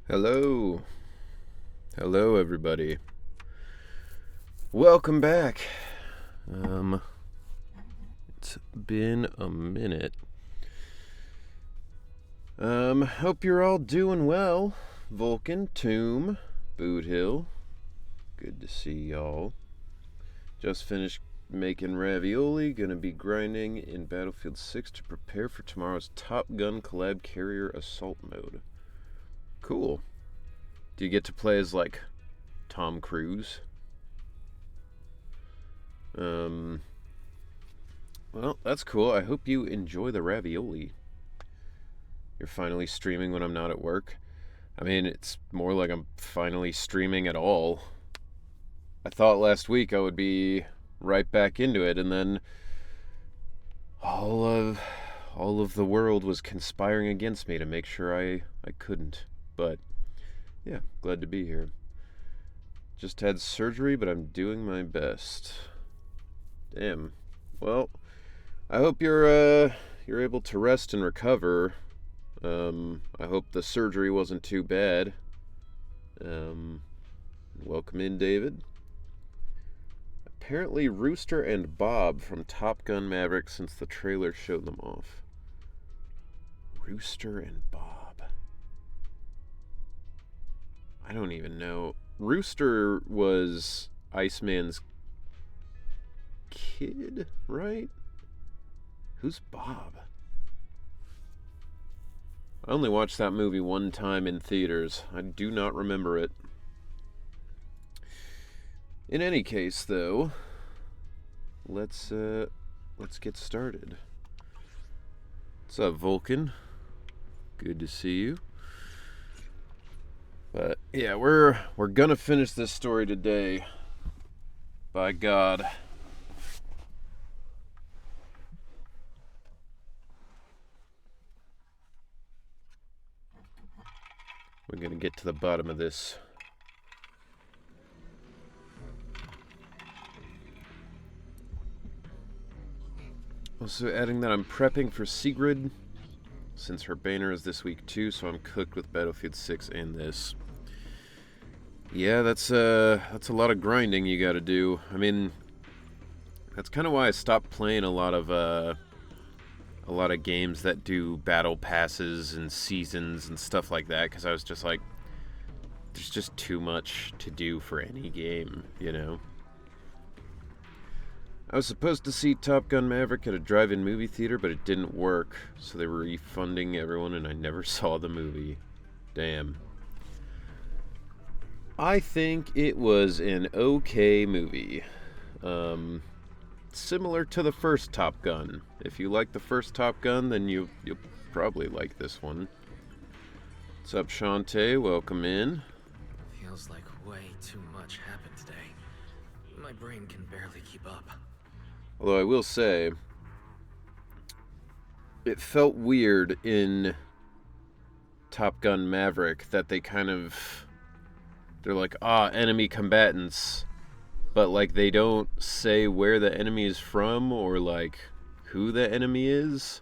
Hello. Hello, everybody. Welcome back. It's been a minute. Hope you're all doing well. Vulcan, Tomb, Boot Hill. Good to see y'all. Just finished making ravioli. Gonna be grinding in Battlefield 6 to prepare for tomorrow's Top Gun collab carrier assault mode. Cool. Do you get to play as, like, Tom Cruise? Well, that's cool. I hope you enjoy the ravioli. You're finally streaming when I'm not at work. I mean, it's more like I'm finally streaming at all. I thought last week I would be right back into it, and then all of the world was conspiring against me to make sure I couldn't. But yeah, glad to be here. Just had surgery, but I'm doing my best. Damn. Well, I hope you're able to rest and recover. I hope the surgery wasn't too bad. Welcome in, David. Apparently Rooster and Bob from Top Gun Maverick since the trailer showed them off. Rooster and Bob. I don't even know. Rooster was Iceman's kid, right? Who's Bob? I only watched that movie one time in theaters. I do not remember it. In any case, though, let's get started. What's up, Vulcan? Good to see you. But yeah, we're gonna finish this story today. By God. We're gonna get to the bottom of this. Also adding that I'm prepping for Sigrid, since her banner is this week too, so I'm cooked with Battlefield 6 and this. Yeah, that's a lot of grinding you gotta do. I mean, that's kind of why I stopped playing a lot of games that do battle passes and seasons and stuff like that, because I was just like, there's just too much to do for any game, you know? I was supposed to see Top Gun Maverick at a drive-in movie theater, but it didn't work, so they were refunding everyone and I never saw the movie. Damn. I think it was an okay movie. Similar to the first Top Gun. If you like the first Top Gun, then you'll probably like this one. What's up, Shantae? Welcome in. Feels like way too much happened today. My brain can barely keep up. Although I will say, it felt weird in Top Gun Maverick that they're like, enemy combatants, but like they don't say where the enemy is from or like who the enemy is.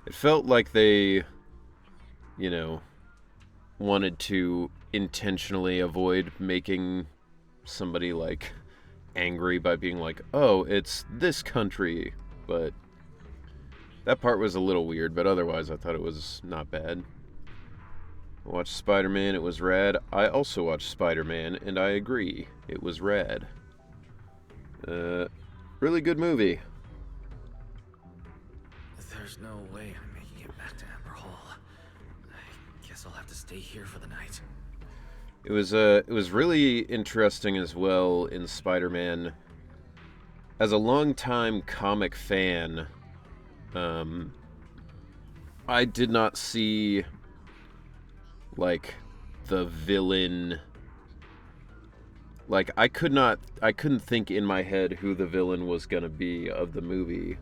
It felt like they, wanted to intentionally avoid making somebody like angry by being like, oh, it's this country. But that part was a little weird, but otherwise I thought it was not bad. I watched Spider-Man, it was rad. I also watched Spider-Man, and I agree, it was rad. Really good movie. There's no way I'm making it back to Amber Hall. I guess I'll have to stay here for the night. It was really interesting as well in Spider-Man. As a longtime comic fan, I did not see like the villain. Like I couldn't think in my head who the villain was gonna be of the movie.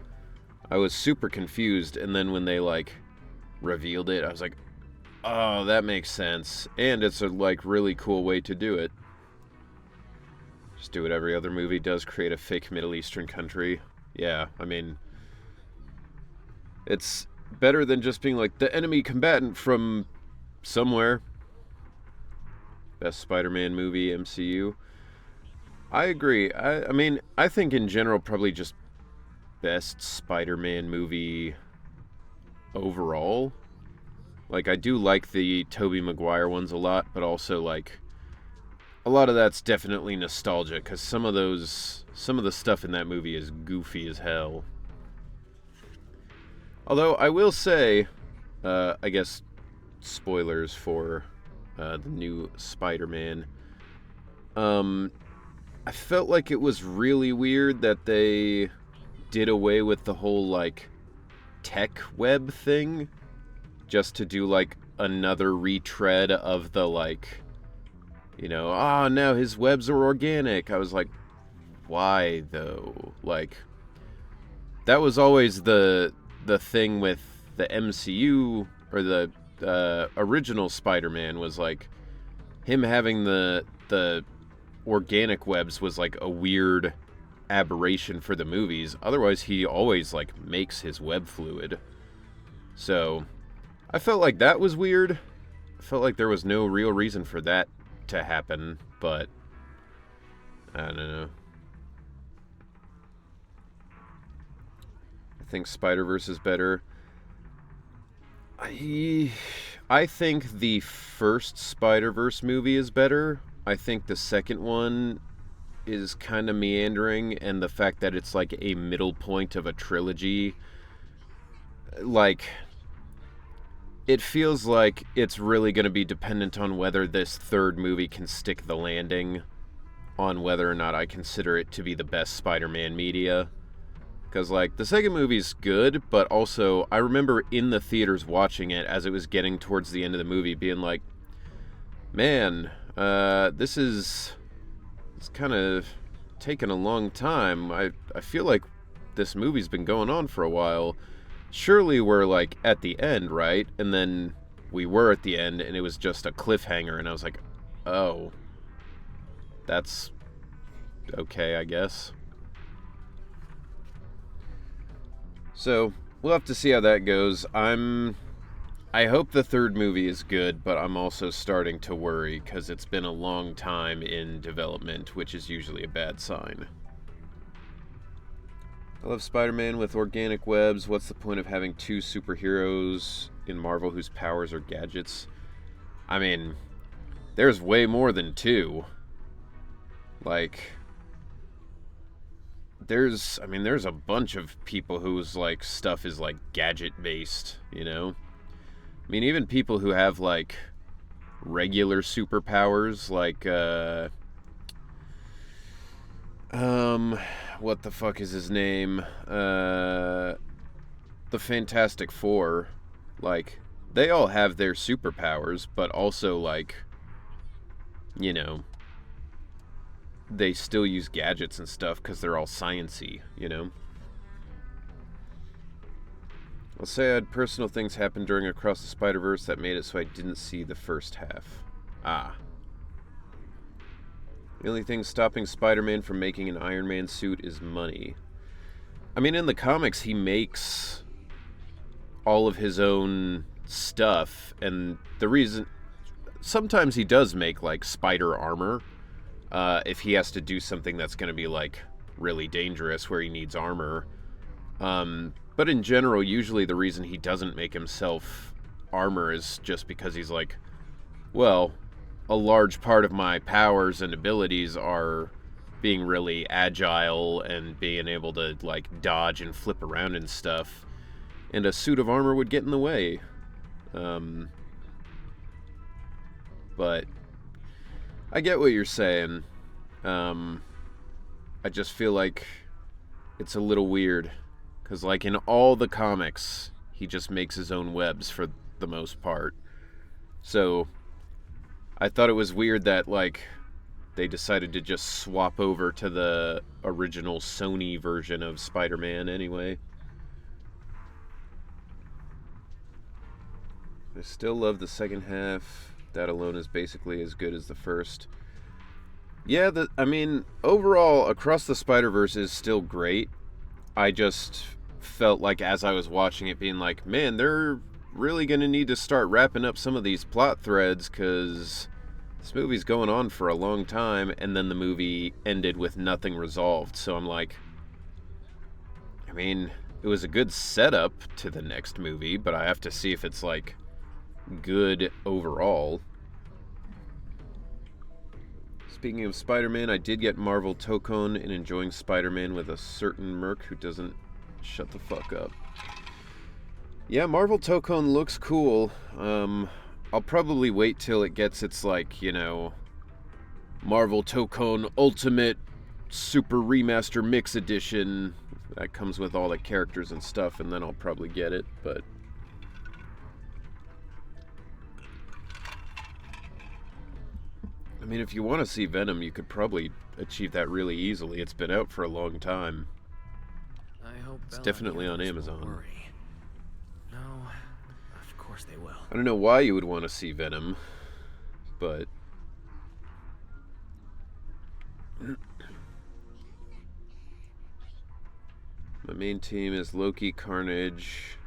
I was super confused, and then when they like revealed it, I was like, oh, that makes sense. And it's a like really cool way to do it. Just do what every other movie does, create a fake Middle Eastern country. Yeah, I mean, it's better than just being like the enemy combatant from somewhere. Best Spider-Man movie, MCU. I agree. I mean, I think in general probably just best Spider-Man movie overall. Like, I do like the Tobey Maguire ones a lot, but also, like, a lot of that's definitely nostalgia, because some of the stuff in that movie is goofy as hell. Although, I will say, I guess, spoilers for the new Spider-Man. I felt like it was really weird that they did away with the whole, like, tech web thing, just to do, like, another retread of the, like, you know, now his webs are organic. I was like, why, though? Like, that was always the thing with the MCU, or the original Spider-Man, was, like, him having the organic webs was, like, a weird aberration for the movies. Otherwise, he always, like, makes his web fluid. So, I felt like that was weird. I felt like there was no real reason for that to happen, but I don't know. I think Spider-Verse is better. I think the first Spider-Verse movie is better. I think the second one is kind of meandering, and the fact that it's like a middle point of a trilogy, like, it feels like it's really going to be dependent on whether this third movie can stick the landing on whether or not I consider it to be the best Spider-Man media. Because, like, the second movie's good, but also, I remember in the theaters watching it as it was getting towards the end of the movie, being like, man, it's kind of taken a long time. I feel like this movie's been going on for a while. Surely we're, like, at the end, right? And then we were at the end, and it was just a cliffhanger, and I was like, oh, that's okay, I guess. So, we'll have to see how that goes. I hope the third movie is good, but I'm also starting to worry, because it's been a long time in development, which is usually a bad sign. I love Spider-Man with organic webs. What's the point of having two superheroes in Marvel whose powers are gadgets? I mean, there's way more than two. Like, there's a bunch of people whose, like, stuff is, like, gadget-based, you know? I mean, even people who have, like, regular superpowers, like, what the fuck is his name? The Fantastic Four. Like, they all have their superpowers, but also, like, you know, they still use gadgets and stuff because they're all science-y, you know? I'll say I had personal things happen during Across the Spider-Verse that made it so I didn't see the first half. The only thing stopping Spider-Man from making an Iron Man suit is money. I mean, in the comics, he makes all of his own stuff, and the reason... Sometimes he does make, like, spider armor, if he has to do something that's going to be, like, really dangerous where he needs armor. But in general, usually the reason he doesn't make himself armor is just because he's like, well, a large part of my powers and abilities are being really agile and being able to, like, dodge and flip around and stuff, and a suit of armor would get in the way. But I get what you're saying. I just feel like it's a little weird, because, like, in all the comics, he just makes his own webs for the most part. So I thought it was weird that, like, they decided to just swap over to the original Sony version of Spider-Man anyway. I still love the second half. That alone is basically as good as the first. Yeah, overall, Across the Spider-Verse is still great. I just felt like as I was watching it being like, man, they're really going to need to start wrapping up some of these plot threads, because This movie's going on for a long time, and then the movie ended with nothing resolved. So I'm like, I mean, it was a good setup to the next movie, but I have to see if it's, like, good overall. Speaking of Spider-Man, I did get Marvel Tokon in enjoying Spider-Man with a certain merc who doesn't shut the fuck up. Yeah, Marvel Tokon looks cool. I'll probably wait till it gets its, like, you know, Marvel Tokon Ultimate Super Remaster Mix Edition. That comes with all the characters and stuff, and then I'll probably get it, but... I mean, if you want to see Venom, you could probably achieve that really easily. It's been out for a long time. I hope It's Bella definitely on Universe won't Amazon. worry. No, of course they will. I don't know why you would want to see Venom, but... My main team is Loki, Carnage,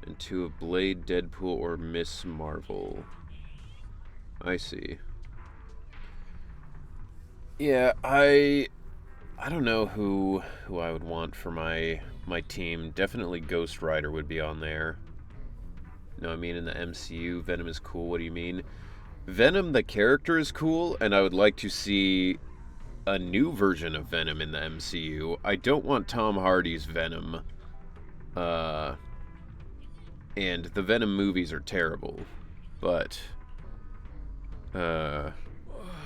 and 2 of Blade, Deadpool, or Miss Marvel. I see. Yeah, I don't know who I would want for my team. Definitely Ghost Rider would be on there. No, I mean in the MCU, Venom is cool. What do you mean? Venom, the character, is cool, and I would like to see a new version of Venom in the MCU. I don't want Tom Hardy's Venom. And the Venom movies are terrible. But...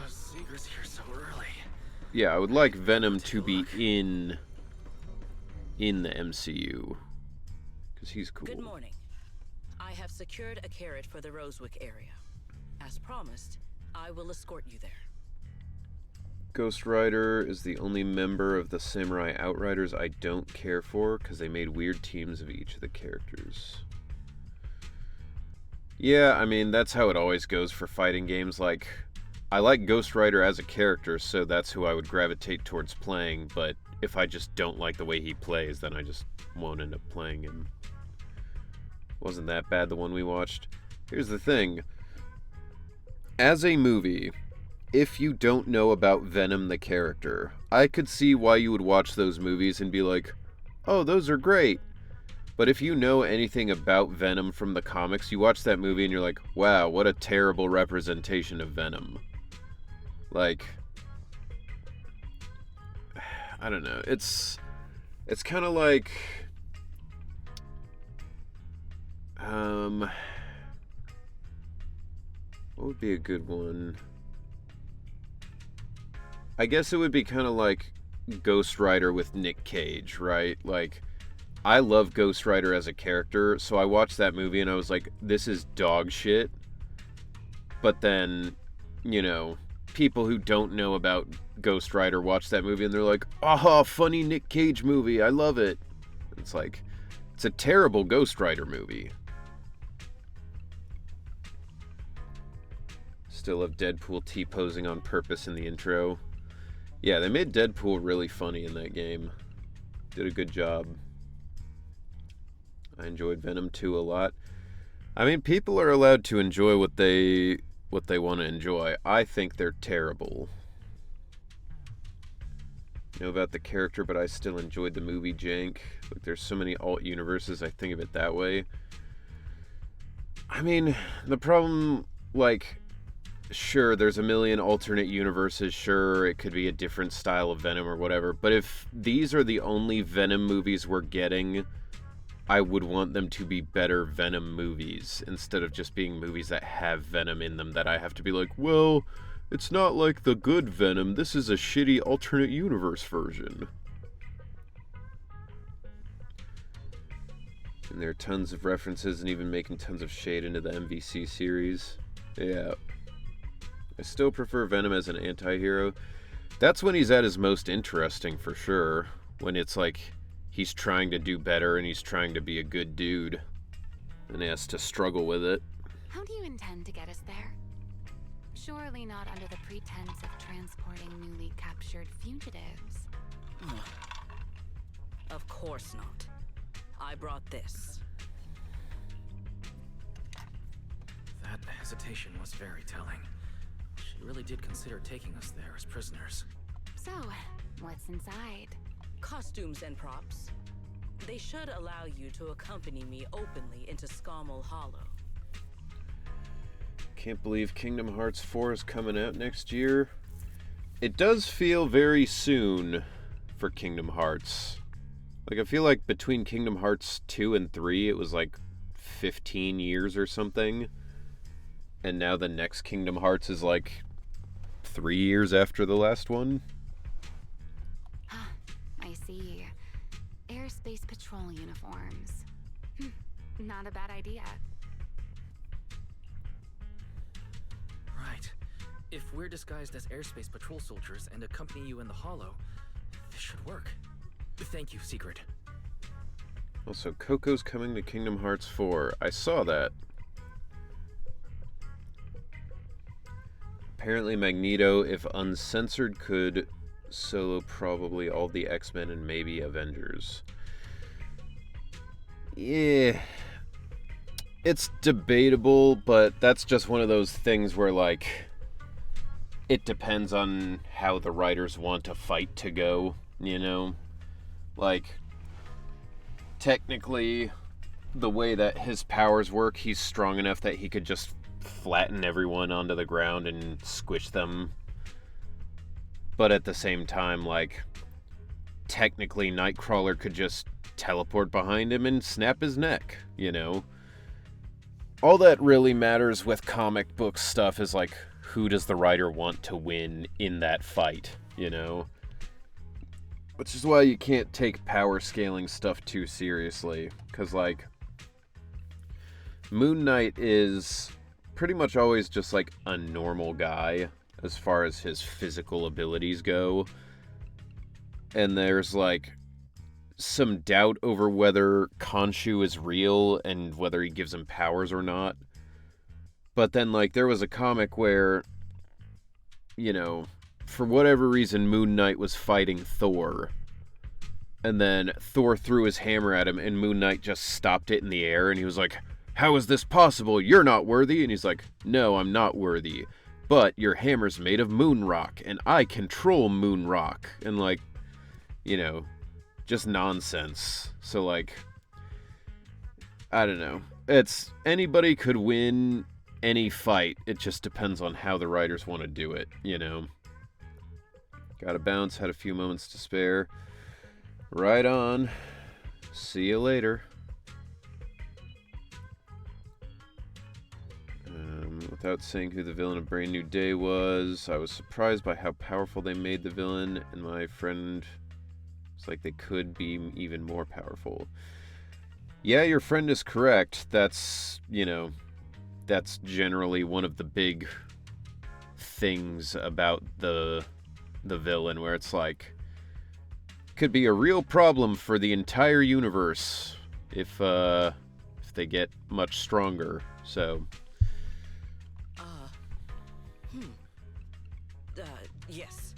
Seeger's here so early. yeah, I would like Venom to be in the MCU. Because he's cool. Good morning. I have secured a carriage for the Rosewick area. As promised, I will escort you there. Ghost Rider is the only member of the Samurai Outriders I don't care for, because they made weird teams of each of the characters. Yeah, I mean, that's how it always goes for fighting games. Like, I like Ghost Rider as a character, so that's who I would gravitate towards playing, but if I just don't like the way he plays, then I just won't end up playing him. Wasn't that bad, the one we watched? Here's the thing. As a movie, if you don't know about Venom the character, I could see why you would watch those movies and be like, oh, those are great. But if you know anything about Venom from the comics, you watch that movie and you're like, wow, what a terrible representation of Venom. Like, I don't know. It's kind of like, what would be a good one? I guess it would be kind of like Ghost Rider with Nick Cage, right? Like, I love Ghost Rider as a character, so I watched that movie and I was like, this is dog shit. But then, you know, people who don't know about Ghost Rider watch that movie and they're like, aha, funny Nick Cage movie, I love it. It's like, it's a terrible Ghost Rider movie. Still have Deadpool T-posing on purpose in the intro. Yeah, they made Deadpool really funny in that game. Did a good job. I enjoyed Venom 2 a lot. I mean, people are allowed to enjoy what they want to enjoy. I think they're terrible. Know about the character, but I still enjoyed the movie jank. Like, there's so many alt universes, I think of it that way. I mean, the problem, like, sure, there's a million alternate universes, sure, it could be a different style of Venom or whatever, but if these are the only Venom movies we're getting, I would want them to be better Venom movies, instead of just being movies that have Venom in them that I have to be like, well, it's not like the good Venom, this is a shitty alternate universe version. And there are tons of references and even making tons of shade into the MVC series. Yeah. I still prefer Venom as an anti-hero. That's when he's at his most interesting, for sure. When it's like, he's trying to do better and he's trying to be a good dude. And he has to struggle with it. How do you intend to get us there? Surely not under the pretense of transporting newly captured fugitives. Of course not. I brought this. That hesitation was very telling. really did consider taking us there as prisoners. So, what's inside? Costumes and props. They should allow you to accompany me openly into Scommel Hollow. Can't believe Kingdom Hearts 4 is coming out next year. It does feel very soon for Kingdom Hearts. Like, I feel like between Kingdom Hearts 2 and 3, it was like 15 years or something. And now the next Kingdom Hearts is like 3 years after the last one. I see. Airspace patrol uniforms. Not a bad idea. Right. If we're disguised as airspace patrol soldiers and accompany you in the hollow, this should work. Thank you, Secret. Also, Coco's coming to Kingdom Hearts 4. I saw that. Apparently Magneto, if uncensored, could solo probably all the X-Men and maybe Avengers. Yeah. It's debatable, but that's just one of those things where, like, it depends on how the writers want a fight to go, you know? Like, technically, the way that his powers work, he's strong enough that he could just flatten everyone onto the ground and squish them. But at the same time, like, technically Nightcrawler could just teleport behind him and snap his neck, you know? All that really matters with comic book stuff is, like, who does the writer want to win in that fight, you know? Which is why you can't take power scaling stuff too seriously. Because, like, Moon Knight is pretty much always just, like, a normal guy as far as his physical abilities go. And there's, like, some doubt over whether Khonshu is real and whether he gives him powers or not. But then, like, there was a comic where, you know, for whatever reason, Moon Knight was fighting Thor. And then Thor threw his hammer at him, and Moon Knight just stopped it in the air, and he was like, "How is this possible? You're not worthy." And he's like, "No, I'm not worthy. But your hammer's made of moon rock, and I control moon rock." And, like, you know, just nonsense. So, like, I don't know. It's, anybody could win any fight. It just depends on how the writers want to do it, you know? Gotta bounce, had a few moments to spare. Right on. See you later. Without saying who the villain of Brand New Day was, I was surprised by how powerful they made the villain, and my friend was like they could be even more powerful. Yeah, your friend is correct. That's, you know, that's generally one of the big things about the villain, where it's like, could be a real problem for the entire universe if they get much stronger. So Yes.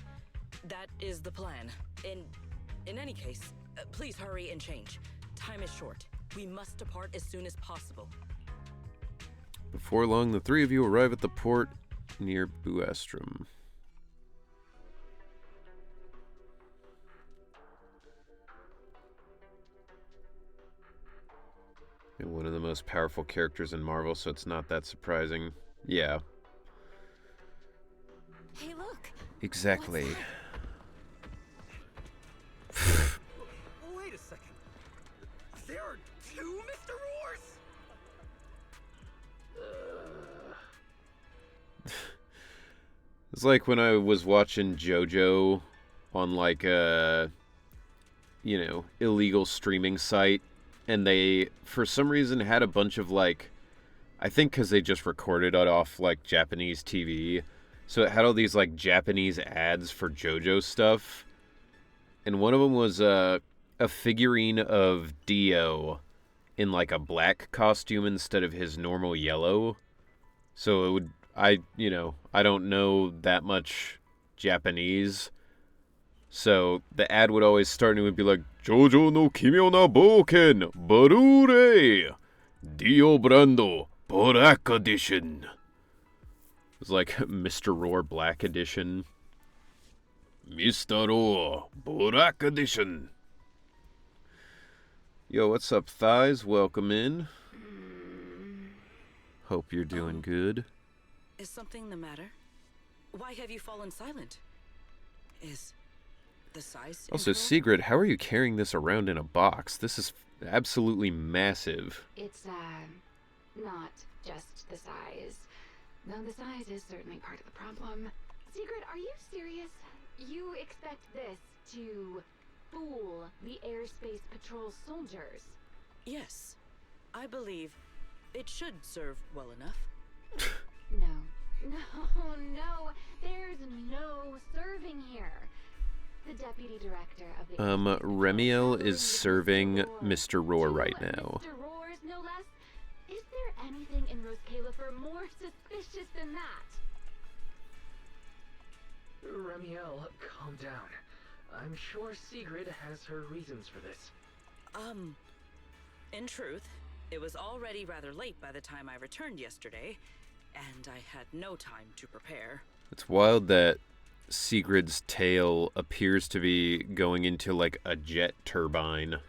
That is the plan. In any case, please hurry and change. Time is short. We must depart as soon as possible. before long, the three of you arrive at the port near Buastrom. And one of the most powerful characters in Marvel, so it's not that surprising. Yeah. Hey, look. Exactly. Wait a second. There are two Mr. Roars? It's like when I was watching JoJo on, like, a, you know, illegal streaming site, and they, for some reason, had a bunch of, like, I think because they just recorded it off, like, Japanese TV, so it had all these, like, Japanese ads for JoJo stuff, and one of them was a figurine of Dio in, like, a black costume instead of his normal yellow. So it would, I don't know that much Japanese. So the ad would always start and it would be like, JoJo no Kimyo na Bouken, Blu-ray, Dio Brando, Black Edition. was like Mr. Roar Black Edition. Mr. Roar Black Edition. Yo, what's up, Thighs? Welcome in. Hope you're doing good. Is something the matter? Why have you fallen silent? Is the size... Also, involved? Sigrid, how are you carrying this around in a box? This is absolutely massive. It's, not just the size. Though the size is certainly part of the problem. Secret, are you serious? You expect this to fool the airspace patrol soldiers? Yes. I believe it should serve well enough. No. No. There's no serving here. The deputy director of the airspace patrol Remiel is celebrating serving Mr. Roar right Two now. Mr. Roars, no less. Is there anything in Rose Califer more suspicious than that? Remiel, calm down. I'm sure Sigrid has her reasons for this. In truth, it was already rather late by the time I returned yesterday, and I had no time to prepare. It's wild that Sigrid's tail appears to be going into like a jet turbine.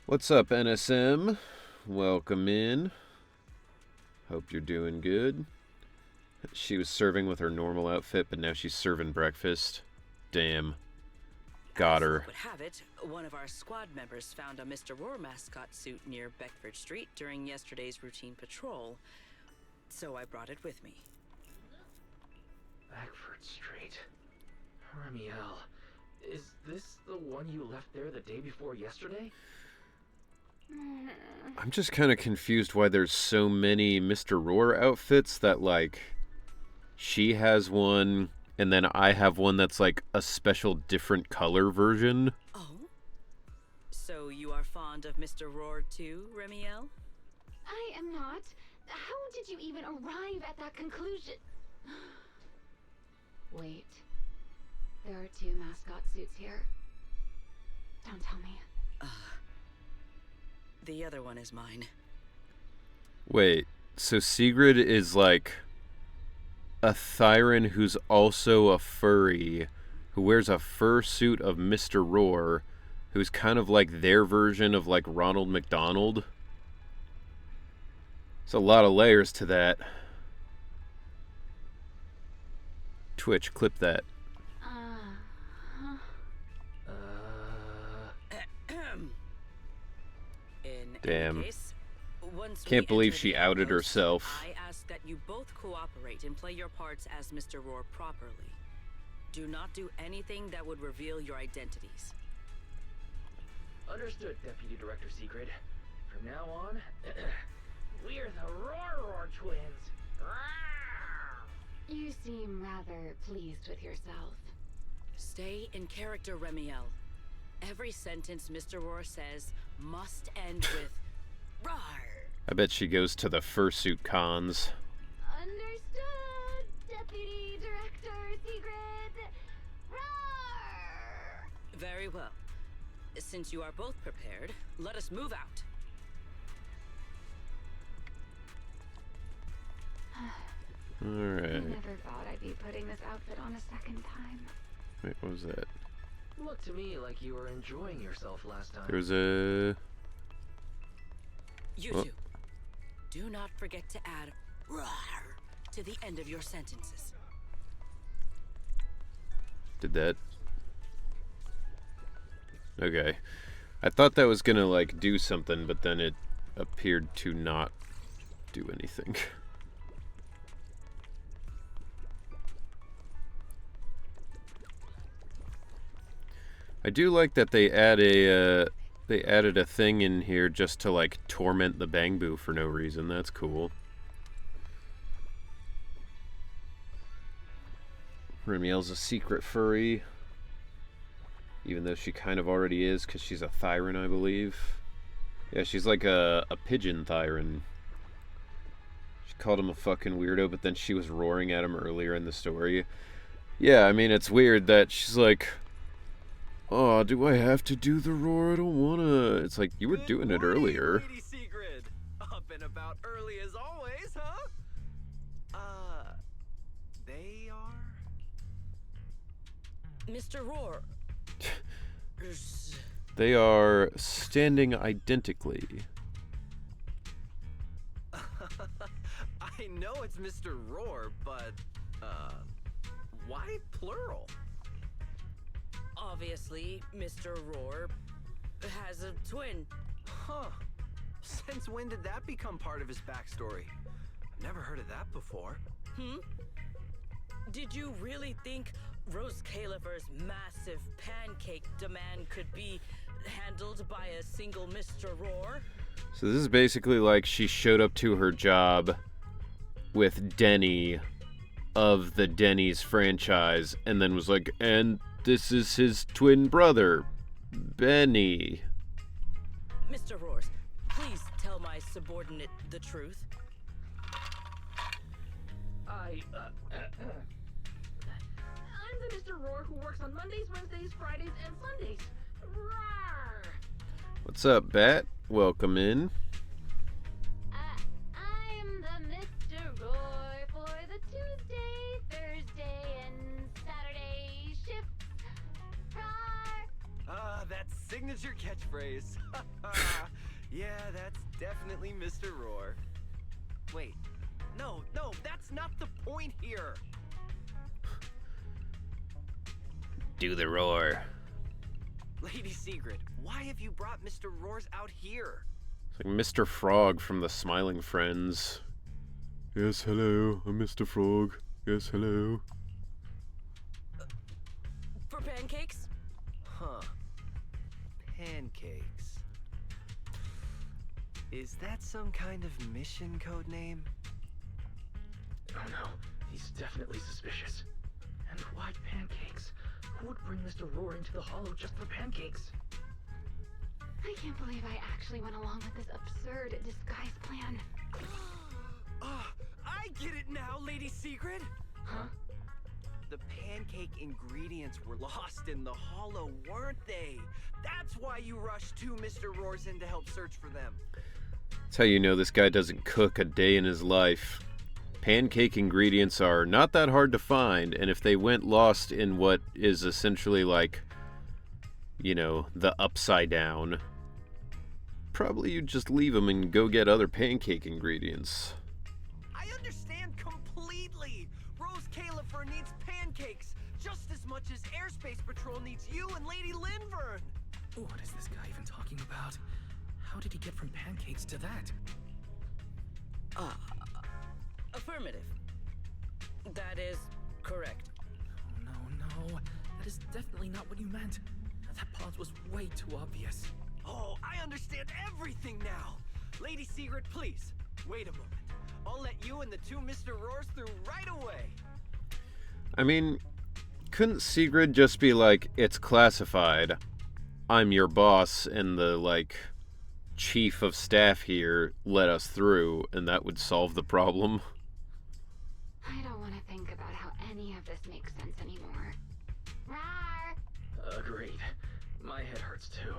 What's up, NSM? Welcome in. Hope you're doing good. She was serving with her normal outfit, but now she's serving breakfast. Damn. Got her. As luck would have it, one of our squad members found a Mr. Roar mascot suit near Beckford Street during yesterday's routine patrol, so I brought it with me. Beckford Street. Remiel, is this the one you left there the day before yesterday? I'm just kind of confused why there's so many Mr. Roar outfits that, like, she has one, and then I have one that's, like, a special different color version. Oh? So you are fond of Mr. Roar too, Remiel? I am not. How did you even arrive at that conclusion? Wait. There are two mascot suits here. Don't tell me. The other one is mine. Wait, so Sigrid is, like, a Thyran who's also a furry, who wears a fursuit of Mr. Roar, who's kind of like their version of, like, Ronald McDonald. There's a lot of layers to that. Twitch, clip that. In Damn. any case, once we Can't believe enter she the outed outpost, herself. I ask that you both cooperate and play your parts as Mr. Roar properly. Do not do anything that would reveal your identities. Understood, Deputy Director Sigrid. From now on, we're the Roar twins. You seem rather pleased with yourself. Stay in character, Remiel. Every sentence Mr. Roar says must end with "Rawr." I bet she goes to the fursuit cons. Understood, Deputy Director Sigrid. Roar! Very well. Since you are both prepared, let us move out. I Alright. never thought I'd be putting this outfit on a second time. Wait, what was that? Looked to me like you were enjoying yourself last time. There was a... You Oh. two, do not forget to add "Rawr" to the end of your sentences. Did that? Okay. I thought that was gonna, like, do something, but then it appeared to not do anything. I do like that they added a thing in here just to, like, torment the Bangbu for no reason. That's cool. Remiel's a secret furry, even though she kind of already is, because she's a Thyran, I believe. Yeah, she's like a pigeon Thyran. She called him a fucking weirdo, but then she was roaring at him earlier in the story. Yeah, I mean, it's weird that she's like, oh, do I have to do the roar? I don't wanna. It's like, you were doing it earlier. Lady Sigrid. Up and about early as always, huh? They are? Mr. Roar. They are standing identically. I know it's Mr. Roar, but, why plural? Obviously, Mr. Roar has a twin. Huh. Since when did that become part of his backstory? I've never heard of that before. Did you really think Rose Califer's massive pancake demand could be handled by a single Mr. Roar? So this is basically like she showed up to her job with Denny of the Denny's franchise and then was like, and this is his twin brother, Benny. Mr. Roars, please tell my subordinate the truth. I'm the Mr. Roar who works on Mondays, Wednesdays, Fridays, and Sundays. Rawr! What's up, Bat? Welcome in. I'm the Mr. Roar for the Tuesday, Thursday, and Saturday shifts. Rawr! That signature catchphrase. Yeah, that's definitely Mr. Roar. Wait, no, that's not the point here. Do the roar. Lady Sigrid, why have you brought Mr. Roars out here? It's like Mr. Frog from the Smiling Friends. Yes, hello, I'm Mr. Frog. Yes, hello. For pancakes? Huh. Pancakes. Is that some kind of mission code name? Oh no, he's definitely suspicious. And why pancakes? Who would bring Mr. Roar into the Hollow just for pancakes? I can't believe I actually went along with this absurd disguise plan. I get it now, Lady Sigrid! Huh? The pancake ingredients were lost in the Hollow, weren't they? That's why you rushed two Mr. Roars in to help search for them. That's how you know this guy doesn't cook a day in his life. Pancake ingredients are not that hard to find, and if they went lost in what is essentially like, you know, the upside down, probably you'd just leave them and go get other pancake ingredients. I understand completely. Rose Califer needs pancakes just as much as Airspace Patrol needs you and Lady Linvern. What is this guy even talking about? How did he get from pancakes to that? Affirmative. That is correct. Oh, no. That is definitely not what you meant. That pause was way too obvious. Oh, I understand everything now. Lady Sigrid, please, wait a moment. I'll let you and the two Mr. Roars through right away. I mean, couldn't Sigrid just be like, it's classified, I'm your boss, and the, like, chief of staff here let us through, and that would solve the problem? I don't want to think about how any of this makes sense anymore. Rawr! Agreed. My head hurts too.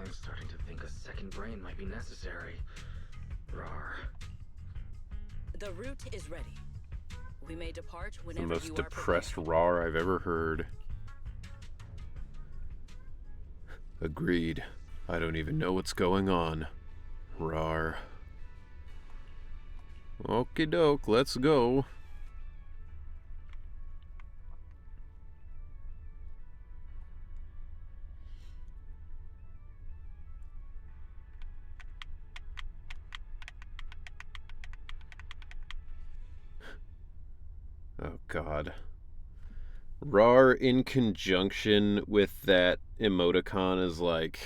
I'm starting to think a second brain might be necessary. Rawr. The route is ready. We may depart The whenever most you are depressed prepared. roar I've ever heard. Agreed. I don't even know what's going on. Rar. Okie doke, let's go. Oh god. Rar in conjunction with that emoticon is like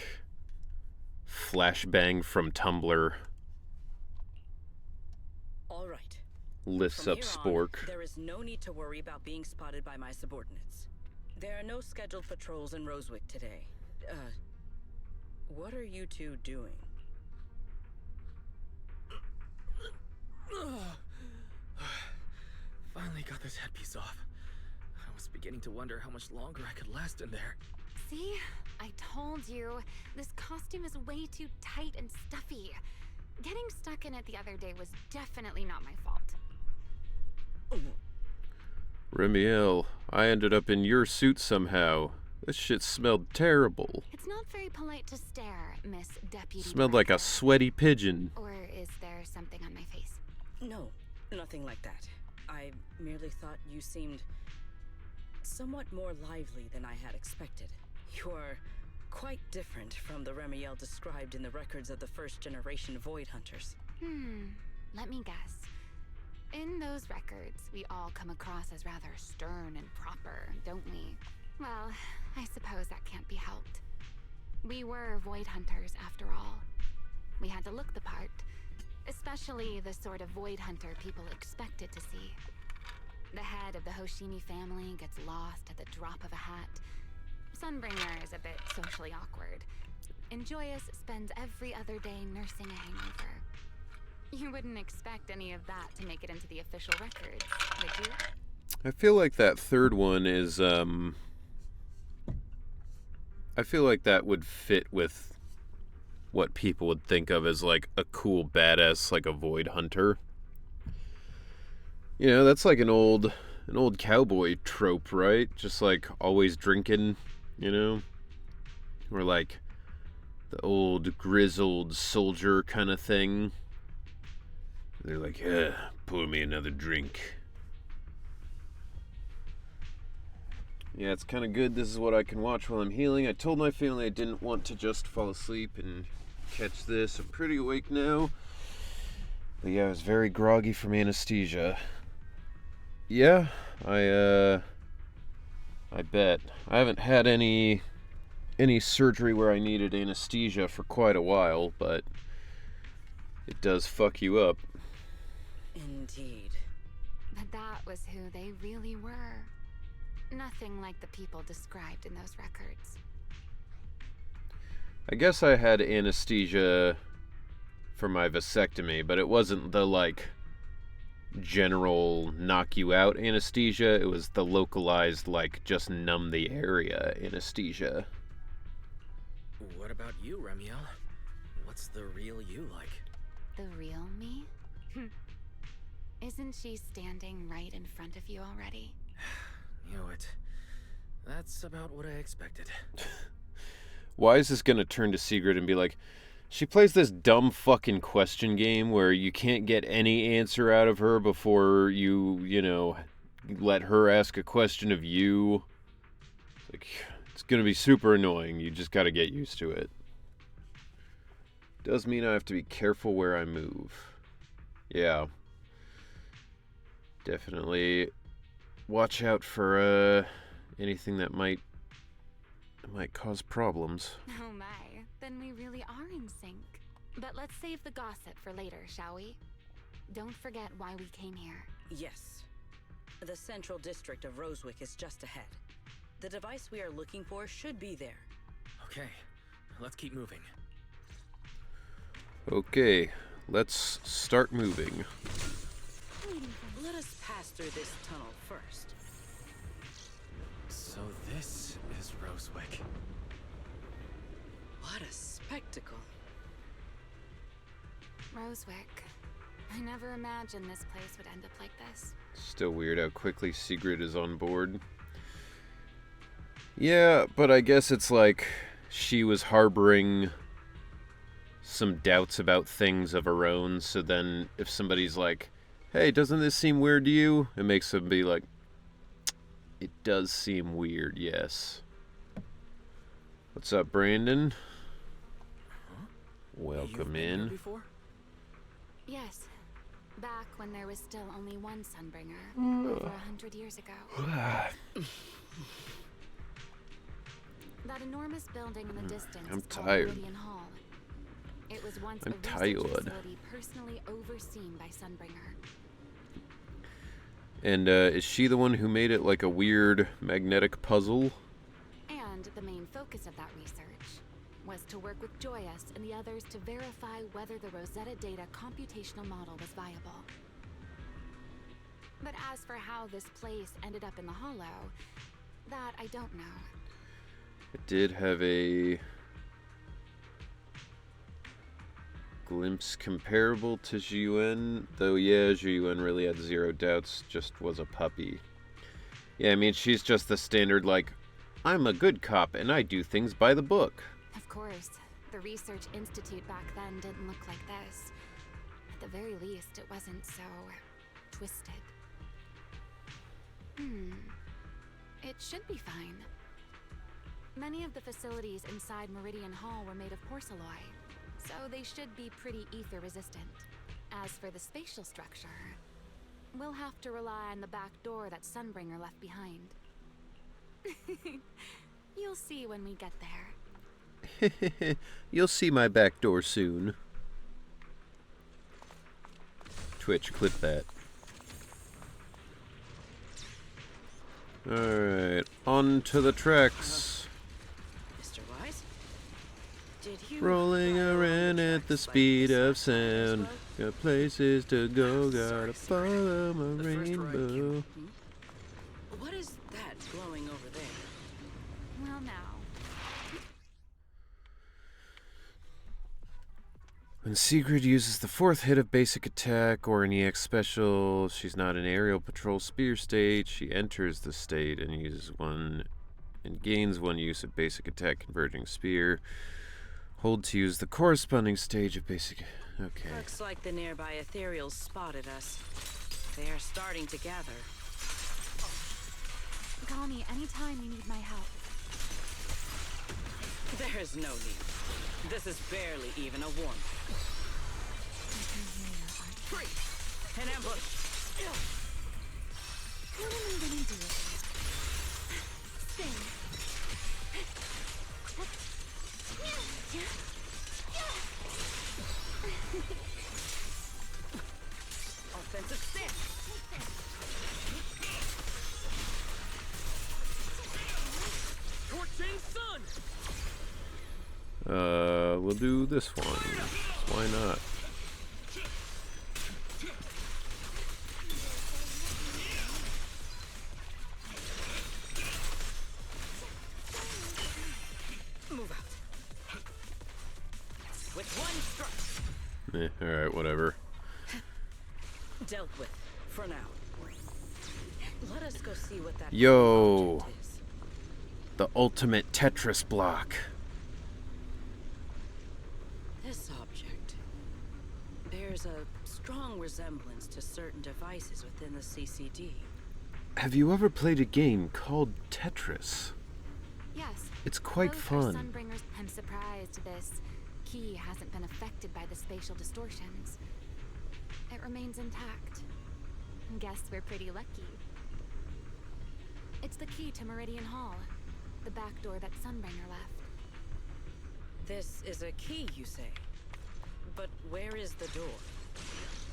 flashbang from Tumblr. All right. Lifts From up here Spork. on, there is no need to worry about being spotted by my subordinates. There are no scheduled patrols in Rosewick today. What are you two doing? Finally got this headpiece off. I was beginning to wonder how much longer I could last in there. See? I told you. This costume is way too tight and stuffy. Getting stuck in it the other day was definitely not my fault. Remiel, I ended up in your suit somehow. This shit smelled terrible. It's not very polite to stare, Miss Deputy Smelled like a Director. sweaty pigeon. Or is there something on my face? No, nothing like that. I merely thought you seemed somewhat more lively than I had expected. You're quite different from the Remiel described in the records of the first-generation Void Hunters. Let me guess. In those records, we all come across as rather stern and proper, don't we? Well, I suppose that can't be helped. We were Void Hunters, after all. We had to look the part, especially the sort of Void Hunter people expected to see. The head of the Hoshimi family gets lost at the drop of a hat. Sunbringer is a bit socially awkward. And Joyous spends every other day nursing a hangover. You wouldn't expect any of that to make it into the official records, would you? I feel like that third one is, I feel like that would fit with what people would think of as, like, a cool badass, like a Void Hunter. You know, that's like an old cowboy trope, right? Just, like, always drinking, you know? Or, like, the old grizzled soldier kind of thing. They're like, pour me another drink. Yeah, it's kind of good. This is what I can watch while I'm healing. I told my family I didn't want to just fall asleep and catch this. I'm pretty awake now. But yeah, I was very groggy from anesthesia. Yeah, I bet. I haven't had any surgery where I needed anesthesia for quite a while, but it does fuck you up. Indeed. But that was who they really were. Nothing like the people described in those records. I guess I had anesthesia for my vasectomy, but it wasn't the, like, general knock you out anesthesia. It was the localized, like, just numb the area anesthesia. What about you, Remiel? What's the real you like? The real me? Isn't she standing right in front of you already? Knew it. That's about what I expected. Why is this gonna turn to Sigrid and be like, she plays this dumb fucking question game where you can't get any answer out of her before you know, let her ask a question of you. Like, it's gonna be super annoying. You just gotta get used to it. Does mean I have to be careful where I move. Yeah. Definitely watch out for anything that might cause problems. Oh my, then we really are in sync. But let's save the gossip for later, shall we? Don't forget why we came here. Yes. The central district of Rosewick is just ahead. The device we are looking for should be there. Okay, let's keep moving. Okay, let's start moving. Let us pass through this tunnel first. So this is Rosewick. What a spectacle. Rosewick. I never imagined this place would end up like this. Still weird how quickly Sigrid is on board. Yeah, but I guess it's like she was harboring some doubts about things of her own, so then if somebody's like, hey, doesn't this seem weird to you? It makes them be like, it does seem weird, yes. What's up, Brandon? Huh? Welcome You've been here in. before? Yes. Back when there was still only one Sunbringer, over 100 years ago. That enormous building in the distance I'm is called tired. Meridian Hall. It was once I'm a research tired. facility personally overseen by Sunbringer. And is she the one who made it like a weird magnetic puzzle? And the main focus of that research was to work with Joyous and the others to verify whether the Rosetta Data computational model was viable. But as for how this place ended up in the Hollow, that I don't know. It did have a... glimpse comparable to Zhiyuan, though yeah, Zhiyuan really had zero doubts, just was a puppy. Yeah, I mean, she's just the standard, like, I'm a good cop and I do things by the book. Of course, the Research Institute back then didn't look like this. At the very least, it wasn't so twisted. It should be fine. Many of the facilities inside Meridian Hall were made of porcelain, so they should be pretty ether resistant. As for the spatial structure, we'll have to rely on the back door that Sunbringer left behind. You'll see when we get there. You'll see my back door soon. Twitch, clip that. Alright, on to the tracks. Mr. Wise? Did you Rolling around at the speed of sound. Got places to go, gotta follow my rainbow. What is that glowing over there? Well, now. When Sigrid uses the 4th hit of basic attack or an EX special, she's not in aerial patrol spear state. She enters the state and gains 1 use of basic attack converging spear. Hold to use the corresponding stage of basic. Okay. Looks like the nearby ethereals spotted us. They are starting to gather. Call me anytime you need my help. There is no need. This is barely even a warm. An ambush! What am I gonna do with you? Spin. Offensive stance! Torching sun! We'll do this one. Why not? Move out. With one strike. Alright, whatever. Dealt with, for now. Let us go see what that Yo. object is. The ultimate Tetris block. This object bears a strong resemblance to certain devices within the CCD. Have you ever played a game called Tetris? Yes. It's quite Both are fun. Sunbringers. I'm surprised this key hasn't been affected by the spatial distortions. It remains intact. Guess we're pretty lucky. It's the key to Meridian Hall, the back door that Sunbringer left. This is a key, you say? But where is the door?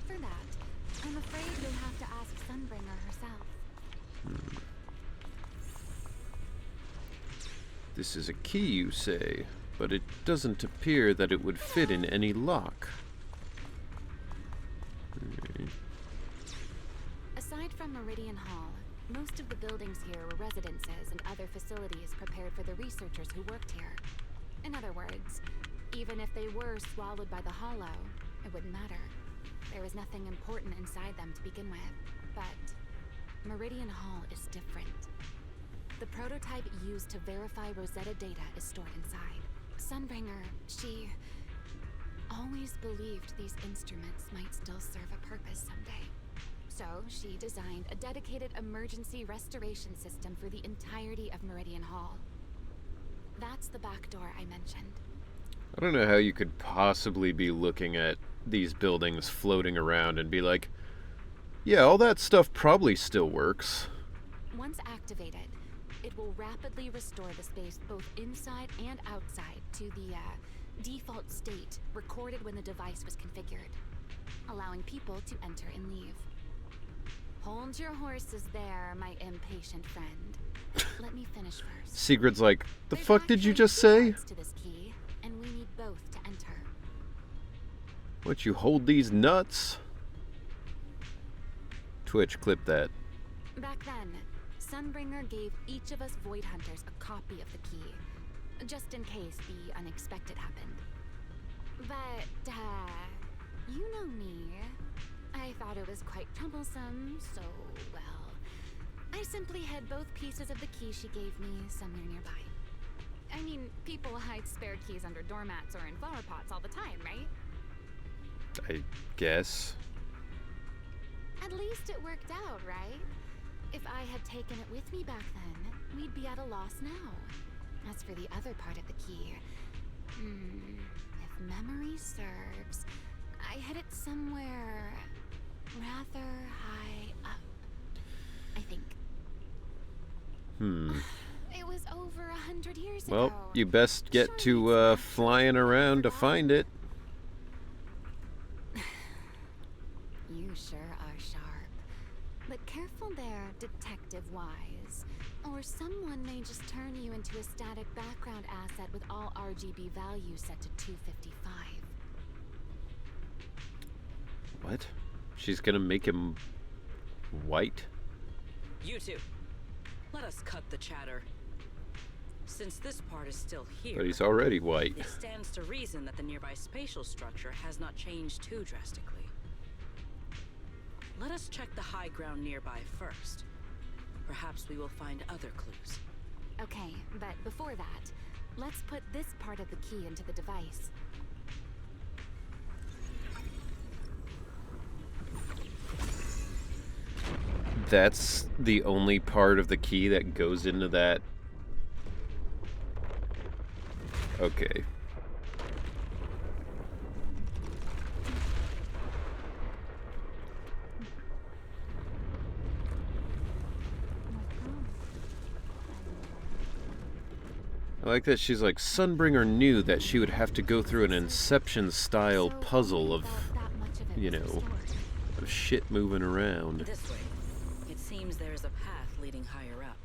For that, I'm afraid you'll have to ask Sunbringer herself. This is a key, you say, but it doesn't appear that it would fit in any lock. Aside from Meridian Hall, most of the buildings here were residences and other facilities prepared for the researchers who worked here. In other words, even if they were swallowed by the Hollow, it wouldn't matter. There was nothing important inside them to begin with. But Meridian Hall is different. The prototype used to verify Rosetta data is stored inside. Sunbringer, she always believed these instruments might still serve a purpose someday. So she designed a dedicated emergency restoration system for the entirety of Meridian Hall. That's the back door I mentioned. I don't know how you could possibly be looking at these buildings floating around and be like, yeah, all that stuff probably still works. Once activated, it will rapidly restore the space both inside and outside to the default state recorded when the device was configured, allowing people to enter and leave. Hold your horses there, my impatient friend. Let me finish first. Sigrid's like, the There's fuck did you actually just two say? parts to this key, and we need both to enter. What, you hold these nuts? Twitch, clip that. Back then, Sunbringer gave each of us Void Hunters a copy of the key, just in case the unexpected happened. But, you know me. I thought it was quite troublesome, so, well, I simply hid both pieces of the key she gave me somewhere nearby. I mean, people hide spare keys under doormats or in flower pots all the time, right? I guess. At least it worked out, right? If I had taken it with me back then, we'd be at a loss now. As for the other part of the key, if memory serves, I hid it somewhere rather high up, I think. It was over 100 years ago. Well, you best get to flying around to find it. You sure are sharp. But careful there, Detective Wise. Or someone may just turn you into a static background asset with all RGB values set to 255. What? She's gonna make him white? You two, let us cut the chatter. Since this part is still here, But he's already white. it stands to reason that the nearby spatial structure has not changed too drastically. Let us check the high ground nearby first. Perhaps we will find other clues. Okay, but before that, let's put this part of the key into the device. That's the only part of the key that goes into that. Okay. I like that she's like, Sunbringer knew that she would have to go through an Inception-style puzzle of, you know, of shit moving around. This way. It seems there is a path leading higher up.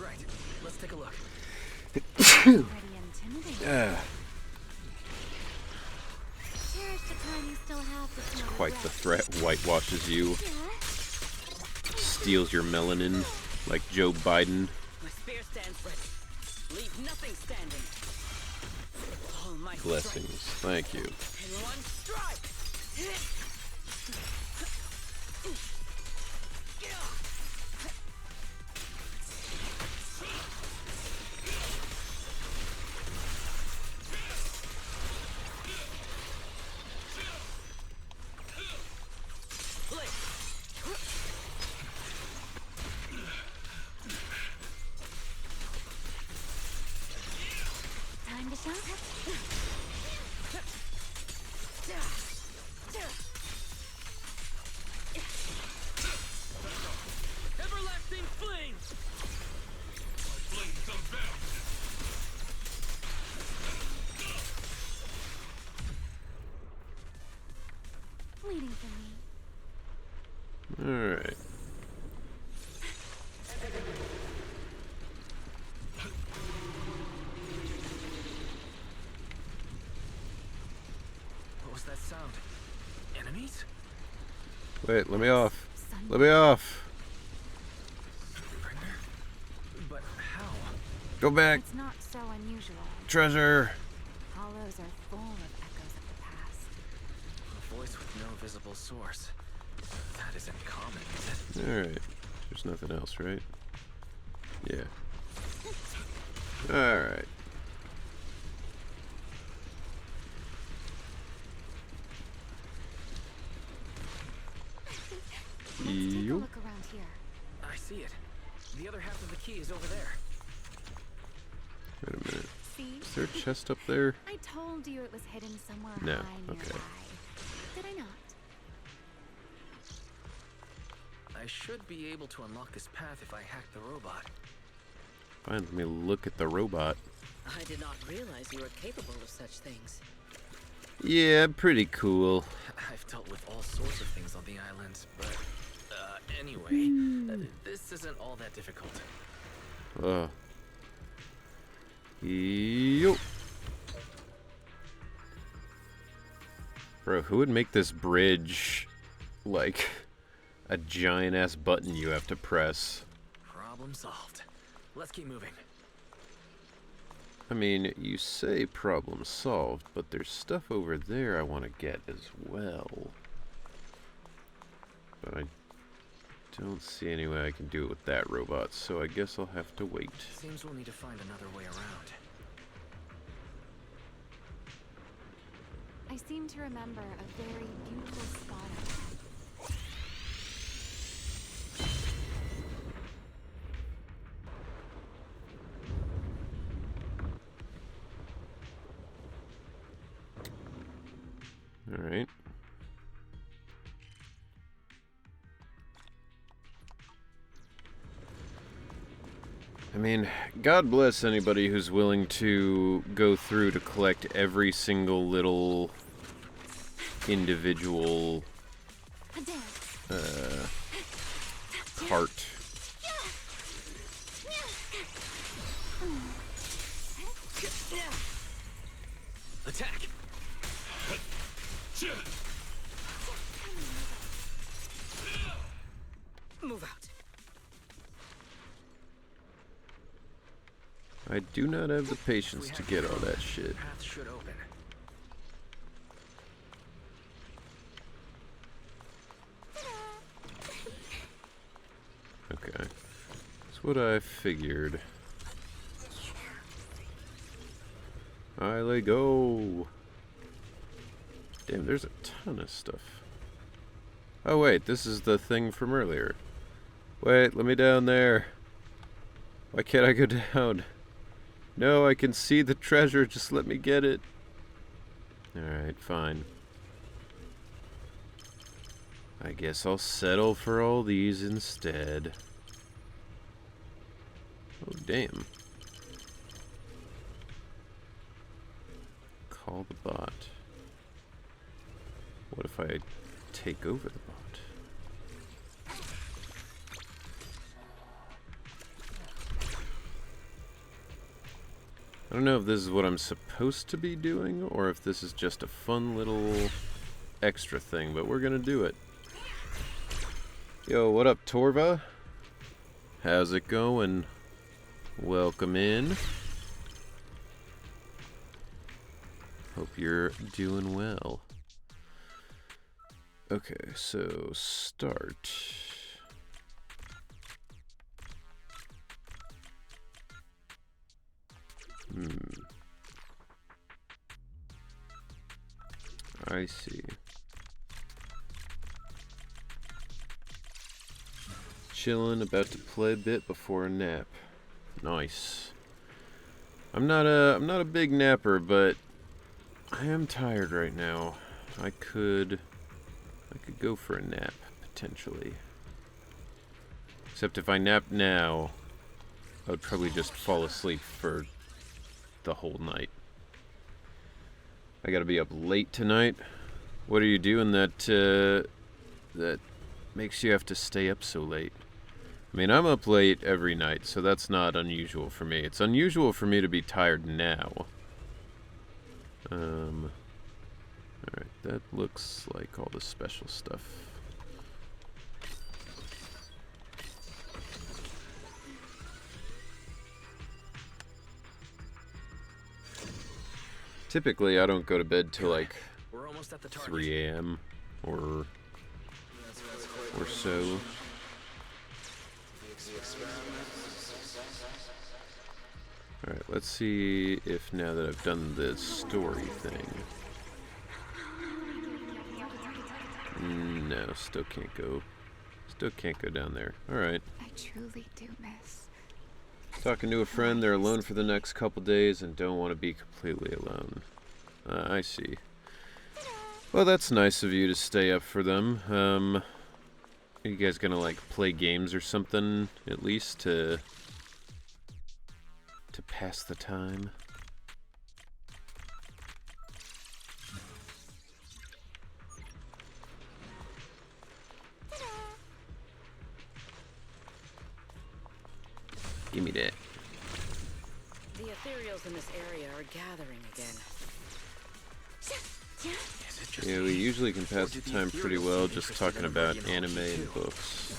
Right. Let's take a look. Pretty intimidating. Cherish the time you still have to smell Quite the regret. threat. Whitewashes you, Yeah. steals your melanin, like Joe Biden. My spear stands ready. Leave nothing standing. All my Blessings. Thank you. strength in one strike. Time to shout. Everlasting flames! Waiting for me. Alright. What was that sound? Enemies? Wait, let me off. Sun. Let me off. Bringer? But how? Go back. It's not so unusual. Treasure. Hollows are full of echoes of the past. A voice with no visible source. That isn't common, is it? Alright. There's nothing else, right? Yeah. Alright. Let's take a Yo. look around here. I see it. The other half of the key is over there. Wait a minute. See? Is there a chest up there? I told you it was hidden somewhere No, high okay. nearby. Did I not? I should be able to unlock this path if I hack the robot. Fine, let me look at the robot. I did not realize you were capable of such things. Yeah, pretty cool. I've dealt with all sorts of things on the island, but anyway, this isn't all that difficult. Yo. Bro, who would make this bridge like a giant ass button you have to press? Problem solved. Let's keep moving. I mean, you say problem solved, but there's stuff over there I want to get as well. But I don't see any way I can do it with that robot, so I guess I'll have to wait. Seems we'll need to find another way around. I seem to remember a very beautiful spot up there. Alright. I mean, God bless anybody who's willing to go through to collect every single little individual part. Attack! Move out. I do not have the patience to get all that shit. Path should open. Okay. That's what I figured. I let go. Damn, there's a ton of stuff. Oh wait, this is the thing from earlier. Wait, let me down there. Why can't I go down? No, I can see the treasure, just let me get it. Alright, fine. I guess I'll settle for all these instead. Oh, damn. Call the bot. What if I take over the bot? I don't know if this is what I'm supposed to be doing, or if this is just a fun little extra thing, but we're gonna do it. Yo, what up, Torva? How's it going? Welcome in. Hope you're doing well. Okay, so start. I see. Chillin', about to play a bit before a nap. Nice. I'm not a big napper, but I am tired right now. I could go for a nap potentially. Except if I nap now, I would probably just fall asleep for the whole night. I gotta be up late tonight. What are you doing that makes you have to stay up so late? I mean, I'm up late every night, so that's not unusual for me. It's unusual for me to be tired now. Alright, that looks like all the special stuff. Typically, I don't go to bed till like We're almost at the target. 3 a.m. or so. Alright, let's see if now that I've done the story thing. No, still can't go. Still can't go down there. Alright. I truly do miss. Talking to a friend, they're alone for the next couple days and don't want to be completely alone. I see. Well, that's nice of you to stay up for them. Are you guys gonna, like, play games or something, at least, to pass the time? Give me that. The ethereals in this area are gathering again. Yeah, we usually can pass the time pretty well just talking about anime and books.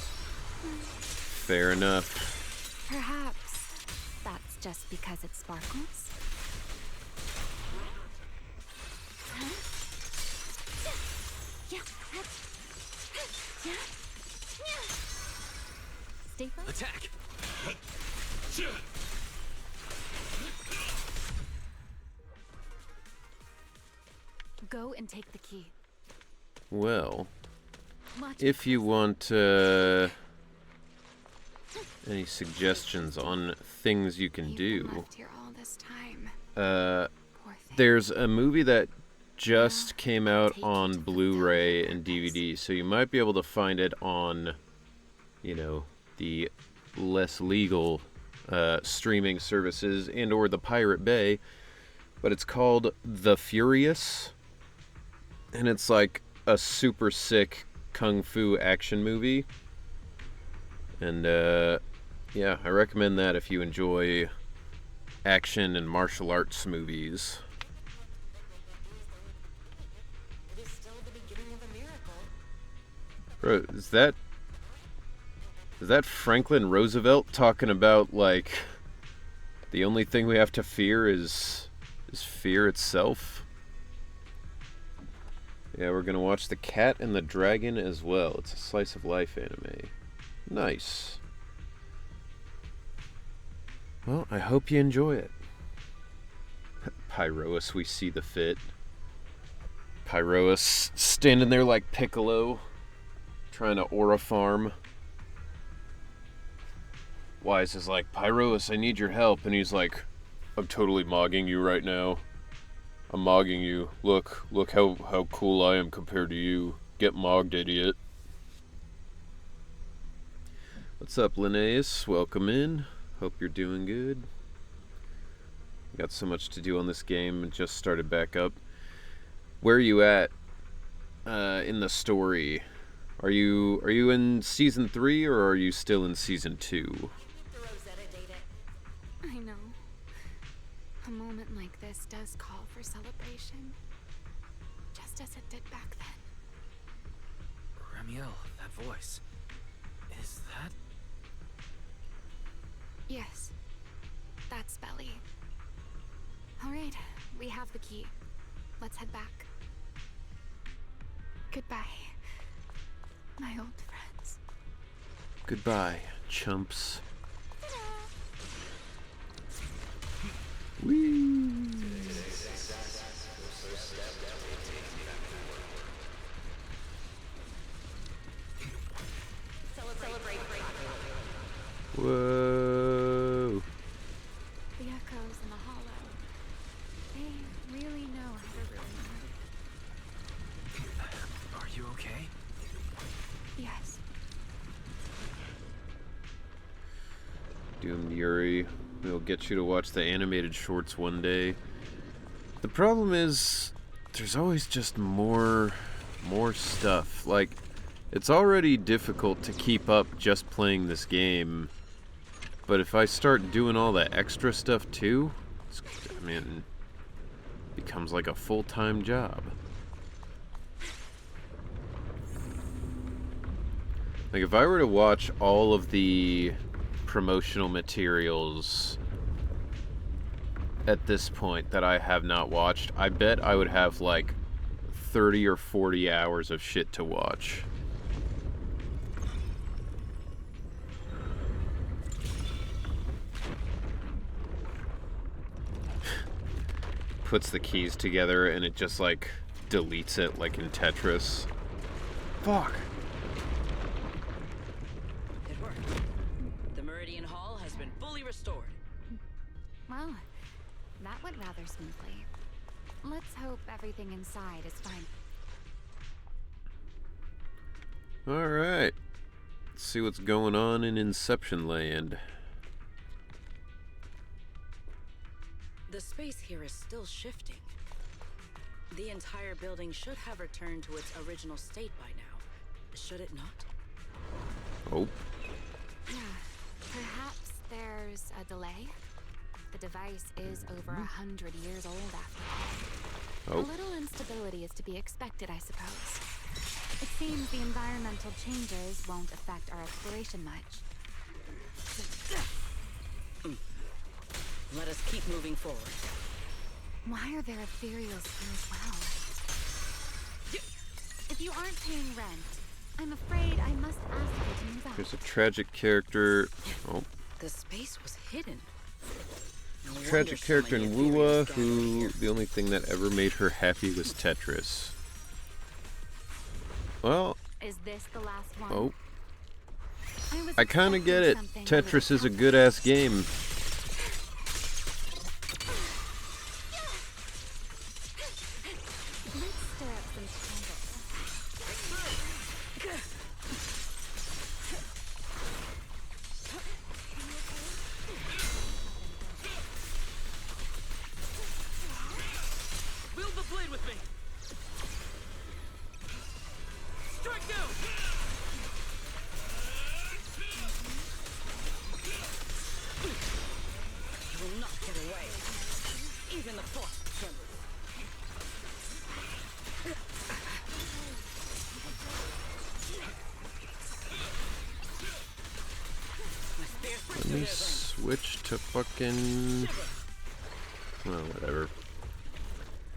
Fair enough. Perhaps that's just because it sparkles. Yeah. Yeah. Stay focused. Attack! Go and take the key. Well, Much if you want any suggestions on things you can You've been do, left here all this time. Poor thing. there's a movie that just came out take you on to the Blu-ray film and DVD, so you might be able to find it on, you know, the less legal streaming services and or the Pirate Bay, but it's called The Furious, and it's like a super sick kung fu action movie, and yeah, I recommend that if you enjoy action and martial arts movies. It is still the beginning of a miracle. Bro, is that Franklin Roosevelt talking about, like, the only thing we have to fear is fear itself? Yeah, we're gonna watch The Cat and the Dragon as well. It's a slice of life anime. Nice. Well, I hope you enjoy it. Pyroas, we see the fit. Pyroas standing there like Piccolo, trying to aura farm. Wise is like, Pyroas, I need your help. And he's like, I'm totally mogging you right now. I'm mogging you. Look how cool I am compared to you. Get mogged, idiot. What's up, Linnaeus? Welcome in. Hope you're doing good. Got so much to do on this game and just started back up. Where are you at in the story? Are you in season 3 or are you still in season 2? The Rosetta data. I know. A moment like this does call for celebration. Just as it did back then. Ramiel, that voice. Is that... Yes. That's Belly. Alright, we have the key. Let's head back. Goodbye, my old friends. Goodbye, chumps. Whee! Celebrate. Whoa! The echoes in the hollow. They really know how to ruin you. Are you okay? Yes. Doomed Yuri. We'll get you to watch the animated shorts one day. The problem is, there's always just more stuff. Like, it's already difficult to keep up just playing this game. But if I start doing all that extra stuff too, it becomes like a full-time job. Like, if I were to watch all of the promotional materials at this point that I have not watched, I bet I would have like 30 or 40 hours of shit to watch. Puts the keys together and it just like deletes it like in Tetris. Fuck. It worked. The Meridian Hall has been fully restored. Well, that went rather smoothly. Let's hope everything inside is fine. Alright. Let's see what's going on in Inception Land. The space here is still shifting. The entire building should have returned to its original state by now. Should it not? Oh. Yeah, perhaps there's a delay. The device is over 100 years old after all. Oh. A little instability is to be expected, I suppose. It seems the environmental changes won't affect our exploration much. Let us keep moving forward. Why are there ethereals here as well? It If you aren't paying rent, I'm afraid I must ask you to move out. There's a tragic character. Oh. The space was hidden. No wonder Tragic so character many in Ethereals Wuwa gathered who here. the only thing that ever made her happy was Tetris. Well, Is this the last one? oh. was I kind of get expecting it. something Tetris is a little good-ass game. tougher. Let's stir up some trouble. Wield the blade with me. Strike down. You will not get away. Even the force trembles. Let me switch to fucking... Well, whatever.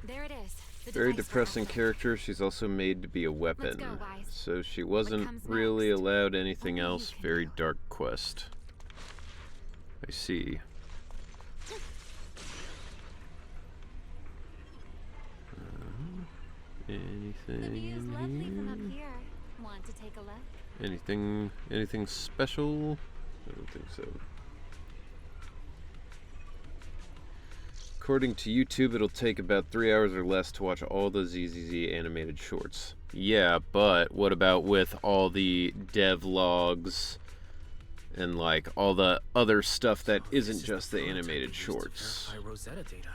There it is. The Very device depressing for character. She's also made to be a weapon. go, Wise. So she wasn't comes really next? allowed anything Only you else. can Very know. dark quest. I see. The Anything view's in lovely from up here? here. Want to take a look? Anything special? I don't think so. According to YouTube, it'll take about 3 hours or less to watch all the ZZZ animated shorts. Yeah, but what about with all the devlogs and like all the other stuff that This isn't is just the prototype animated we used to shorts? verify Rosetta data.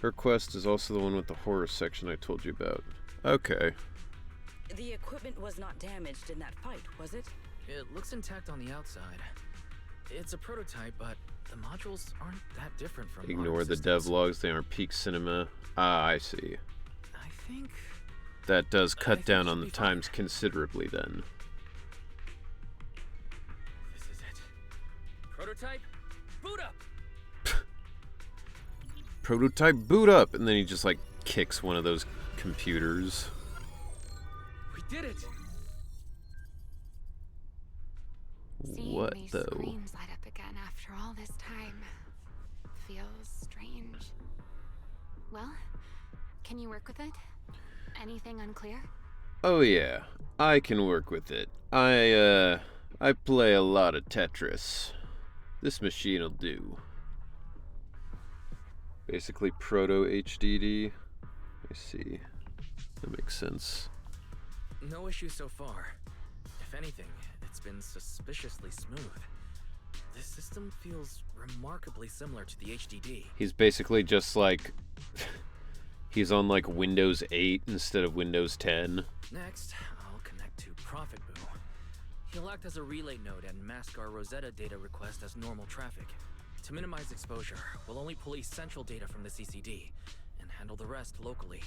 Her quest is also the one with the horror section I told you about. Okay. The equipment was not damaged in that fight, was it? It looks intact on the outside. It's a prototype, but the modules aren't that different from Ignore modern the systems. devlogs, they aren't peak cinema. Ah, I see. I think That does cut think down it on should the be fine. times considerably then. this is it. Prototype, boot up. Prototype boot up! And then he just like kicks one of those computers. We did it. Seeing What these though? screens light up again after all this time feels strange. Well, can you work with it? Anything unclear? Oh yeah, I can work with it. I play a lot of Tetris. This machine'll do. Basically proto HDD. I see. That makes sense. No issue so far. If anything, it's been suspiciously smooth. This system feels remarkably similar to the HDD. He's basically just like he's on like Windows 8 instead of Windows 10. Next, I'll connect to Prophet Boo. He'll act as a relay node and mask our Rosetta data request as normal traffic. To minimize exposure, we'll only pull essential data from the CCD and handle the rest locally.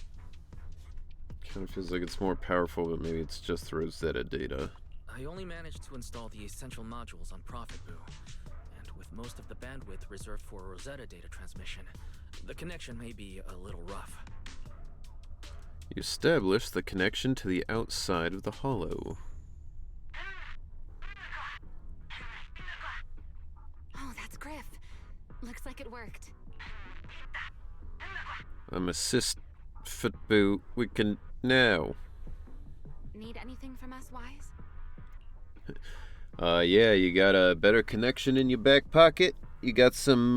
Kind of feels like it's more powerful, but maybe it's just the Rosetta data. I only managed to install the essential modules on Prophet Boo, and with most of the bandwidth reserved for Rosetta data transmission, the connection may be a little rough. You establish the connection to the outside of the hollow. Oh, that's Griff. Looks like it worked. Assist footboot. We can now. Need anything from us, Wise? Yeah, you got a better connection in your back pocket? You got some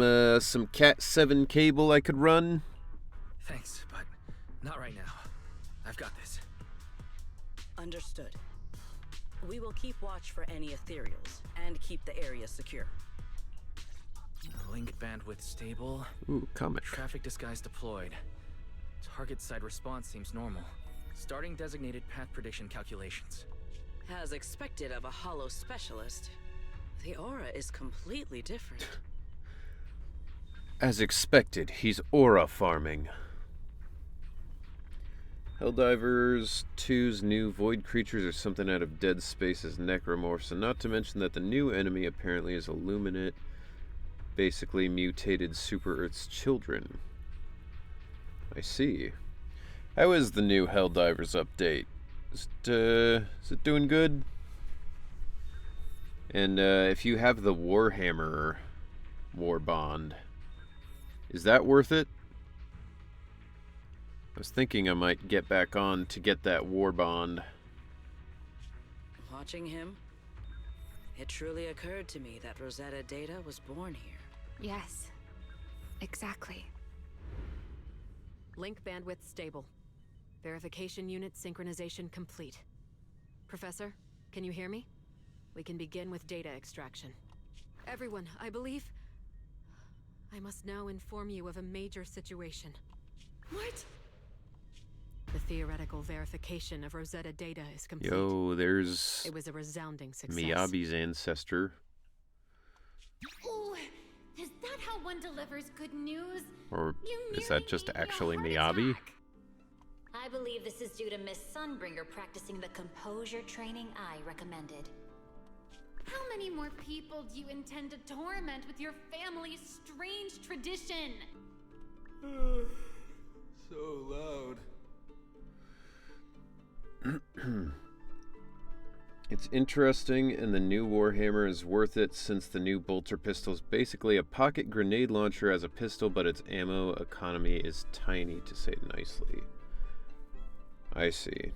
Cat 7 cable I could run? Thanks, but not right now. I've got this. Understood. We will keep watch for any ethereals and keep the area secure. Link bandwidth stable. Ooh, comic. Traffic disguise deployed. Target side response seems normal. Starting designated path prediction calculations. As expected of a hollow specialist, the aura is completely different. As expected, he's aura farming. Helldivers 2's new void creatures are something out of Dead Space's Necromorphs, and not to mention that the new enemy apparently is Illuminate, basically mutated Super Earth's children. I see. How is the new Helldivers update? Is it doing good? And if you have the Warhammer War Bond, is that worth it? I was thinking I might get back on to get that War Bond. Watching him, it truly occurred to me that Rosetta Data was born here. Yes. Exactly. Link bandwidth stable. Verification unit synchronization complete. Professor, can you hear me? We can begin with data extraction. Everyone, I believe... I must now inform you of a major situation. What? The theoretical verification of Rosetta data is complete. Yo, there's It was a resounding success. Miyabi's ancestor. Oh, is that how one delivers good news? Or You is merely that just made me a actually heart Miyabi? attack. I believe this is due to Miss Sunbringer practicing the composure training I recommended. How many more people do you intend to torment with your family's strange tradition? So loud. It's interesting, and the new Warhammer is worth it since the new bolter pistol is basically a pocket grenade launcher as a pistol, but its ammo economy is tiny, to say it nicely. I see.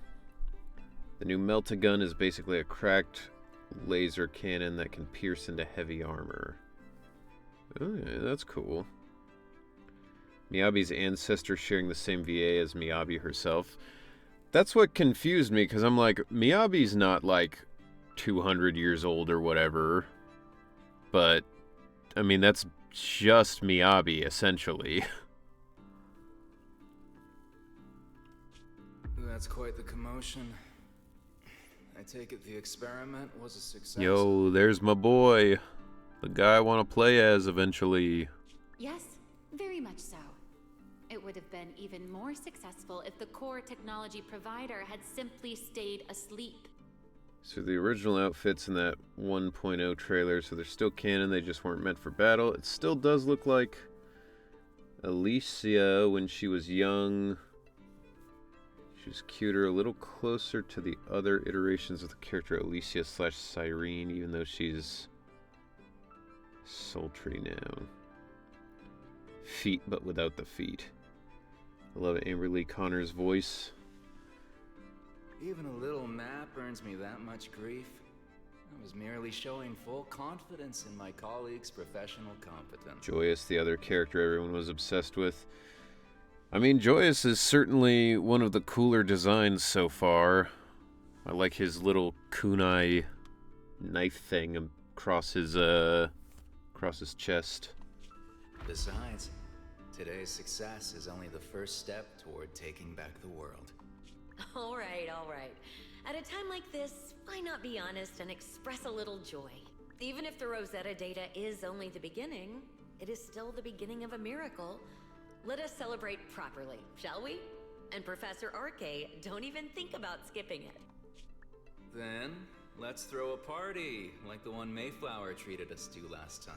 The new Melt-A-Gun is basically a cracked laser cannon that can pierce into heavy armor. Oh yeah, that's cool. Miyabi's ancestor sharing the same VA as Miyabi herself. That's what confused me, because I'm like, Miyabi's not like 200 years old or whatever. But, I mean, that's just Miyabi, essentially. That's quite the commotion. I take it the experiment was a success. Yo, there's my boy. The guy I want to play as eventually. Yes, very much so. It would have been even more successful if the core technology provider had simply stayed asleep. So the original outfits in that 1.0 trailer, so they're still canon, they just weren't meant for battle. It still does look like Alicia when she was young. She's cuter, a little closer to the other iterations of the character Alicia / Cyrene, even though she's sultry now. Feet, but without the feet. I love Amber Lee Connor's voice. Even a little map earns me that much grief. I was merely showing full confidence in my colleagues' professional competence. Joyous, the other character everyone was obsessed with. I mean, Joyous is certainly one of the cooler designs so far. I like his little kunai knife thing across his chest. Besides, today's success is only the first step toward taking back the world. All right, all right. At a time like this, why not be honest and express a little joy? Even if the Rosetta data is only the beginning, it is still the beginning of a miracle. Let us celebrate properly, shall we? And Professor RK, don't even think about skipping it. Then, let's throw a party, like the one Mayflower treated us to last time.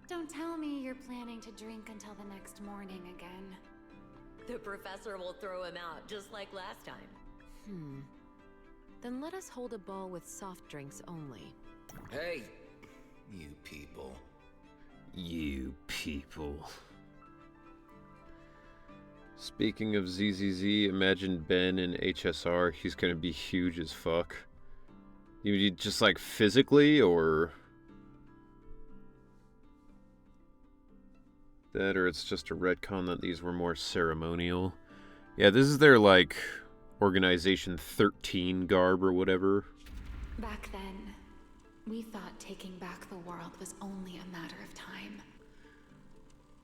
Don't tell me you're planning to drink until the next morning again. The professor will throw him out, just like last time. Then let us hold a ball with soft drinks only. Hey, you people. You people. Speaking of ZZZ, imagine Ben in HSR. He's gonna be huge as fuck. You just like physically, or that, or it's just a retcon that these were more ceremonial. Yeah, this is their like Organization 13 garb or whatever. Back then, we thought taking back the world was only a matter of time.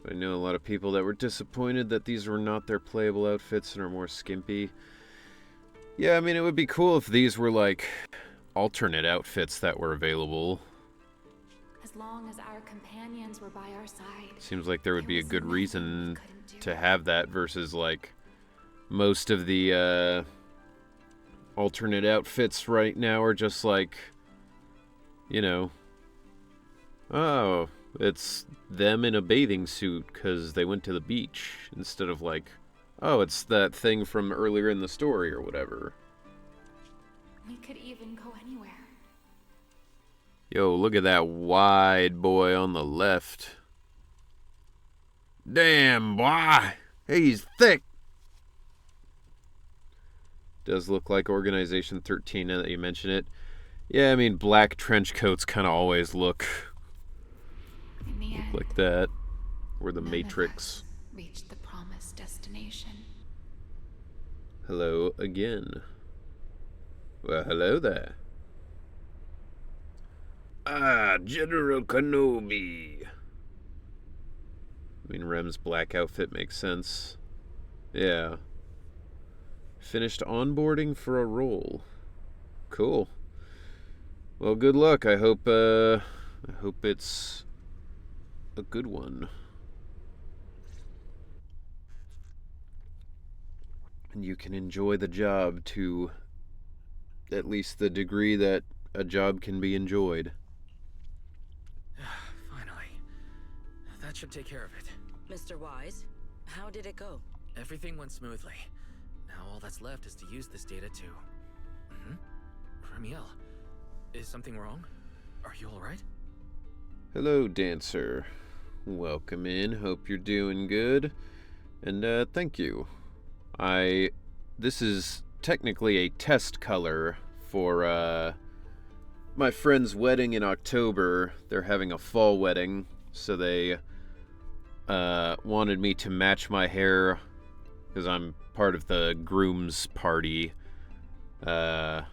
I know a lot of people that were disappointed that these were not their playable outfits and are more skimpy. Yeah, I mean, it would be cool if these were like alternate outfits that were available. As long as our companions were by our side. Seems like there would be a was good nothing we reason couldn't do. to have that versus like most of the alternate outfits right now are just like, you know, oh, it's them in a bathing suit because they went to the beach, instead of like Oh, it's that thing from earlier in the story or whatever. We could even go anywhere. Yo, look at that wide boy on the left. Damn, boy. He's thick. Does look like Organization 13 now that you mention it. Yeah, I mean, black trench coats kind of always look In the end, like that. Or the none of Matrix. us reached the promised destination. Hello again. Well, hello there. Ah, General Kenobi. I mean, Rem's black outfit makes sense. Yeah. Finished onboarding for a role. Cool. Well, good luck. I hope it's a good one. And you can enjoy the job to at least the degree that a job can be enjoyed. Finally. That should take care of it. Mr. Wise, how did it go? Everything went smoothly. Now all that's left is to use this data to... Ramiel, is something wrong? Are you alright? Hello, Dancer. Welcome in. Hope you're doing good. And, thank you. This is technically a test color for, my friend's wedding in October. They're having a fall wedding, so they, wanted me to match my hair, because I'm part of the groom's party. They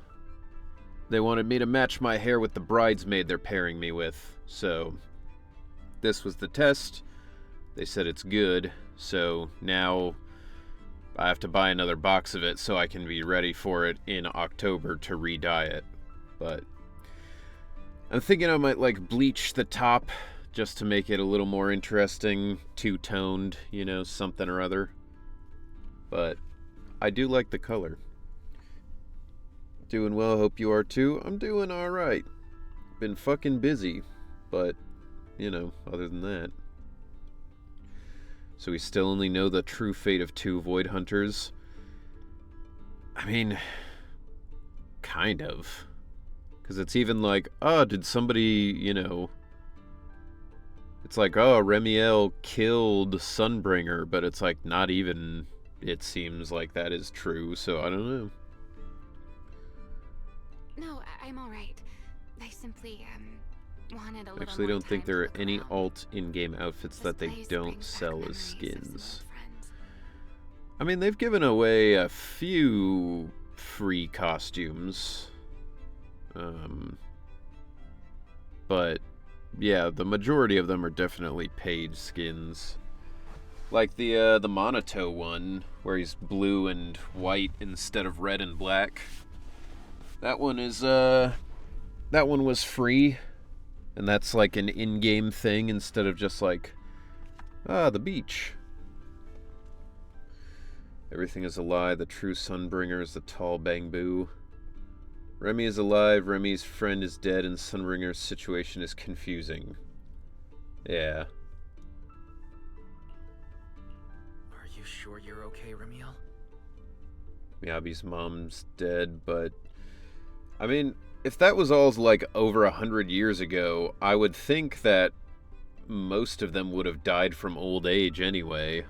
wanted me to match my hair with the bridesmaid they're pairing me with, so this was the test. They said it's good, so now I have to buy another box of it so I can be ready for it in October to re-dye it. But I'm thinking I might, like, bleach the top just to make it a little more interesting, two-toned, you know, something or other. But I do like the color. Doing well, hope you are too. I'm doing alright. Been fucking busy, but, you know, other than that. So we still only know the true fate of 2 Void Hunters. I mean, kind of. Because it's even like, oh, did somebody, you know... It's like, oh, Remiel killed Sunbringer, but it's like, not even, it seems like that is true, so I don't know. No, I'm alright. I simply, wanted a little Actually, I more don't think time there to are look any around. alt in-game outfits This that they place don't brings back sell as memories of some skins. old friends. I mean, they've given away a few free costumes. But, yeah, the majority of them are definitely paid skins. Like the Monato one, where he's blue and white instead of red and black. That one is, that one was free. And that's like an in-game thing instead of just like, the beach. Everything is a lie. The true Sunbringer is the tall Bangbu. Remy is alive, Remy's friend is dead, and Sunbringer's situation is confusing. Yeah. Are you sure you're okay, Ramiel? Miyabi's mom's dead, but... I mean, if that was all like over 100 years ago, I would think that most of them would have died from old age anyway.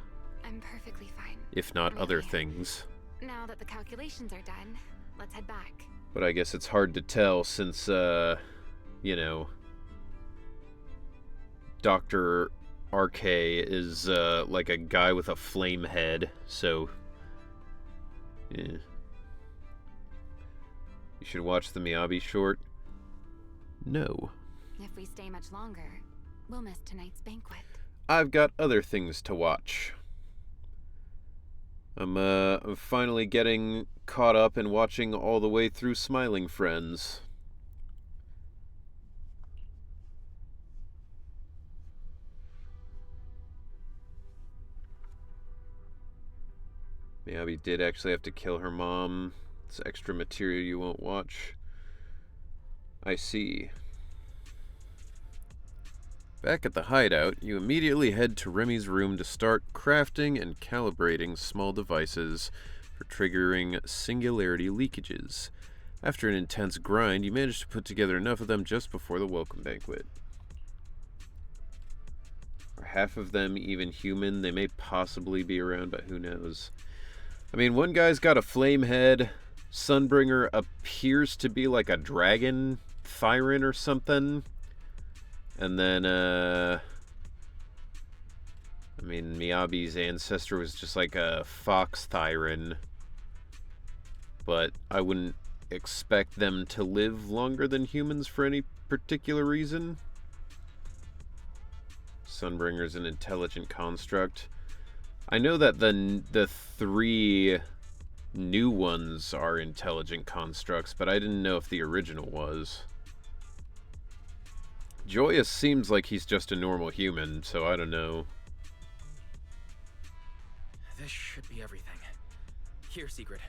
I'm perfectly fine. If not other Really. things. Now that the calculations are done, let's head back. But I guess it's hard to tell since, you know... Dr. RK is, like a guy with a flame head, so... Yeah. You should watch the Miyabi short. No. If we stay much longer, we'll miss tonight's banquet. I've got other things to watch. I'm finally getting caught up and watching all the way through Smiling Friends. Miyabi did actually have to kill her mom. It's extra material you won't watch. I see. Back at the hideout, you immediately head to Remy's room to start crafting and calibrating small devices for triggering singularity leakages. After an intense grind, you manage to put together enough of them just before the welcome banquet. Are half of them even human? They may possibly be around, but who knows? I mean, one guy's got a flame head. Sunbringer appears to be like a dragon Thyron or something. And then, I mean, Miyabi's ancestor was just like a fox Thyron. But I wouldn't expect them to live longer than humans for any particular reason. Sunbringer's an intelligent construct. I know that the 3 new ones are intelligent constructs, but I didn't know if the original was. Joyous seems like he's just a normal human, so I don't know. This should be everything. Here, Sigrid.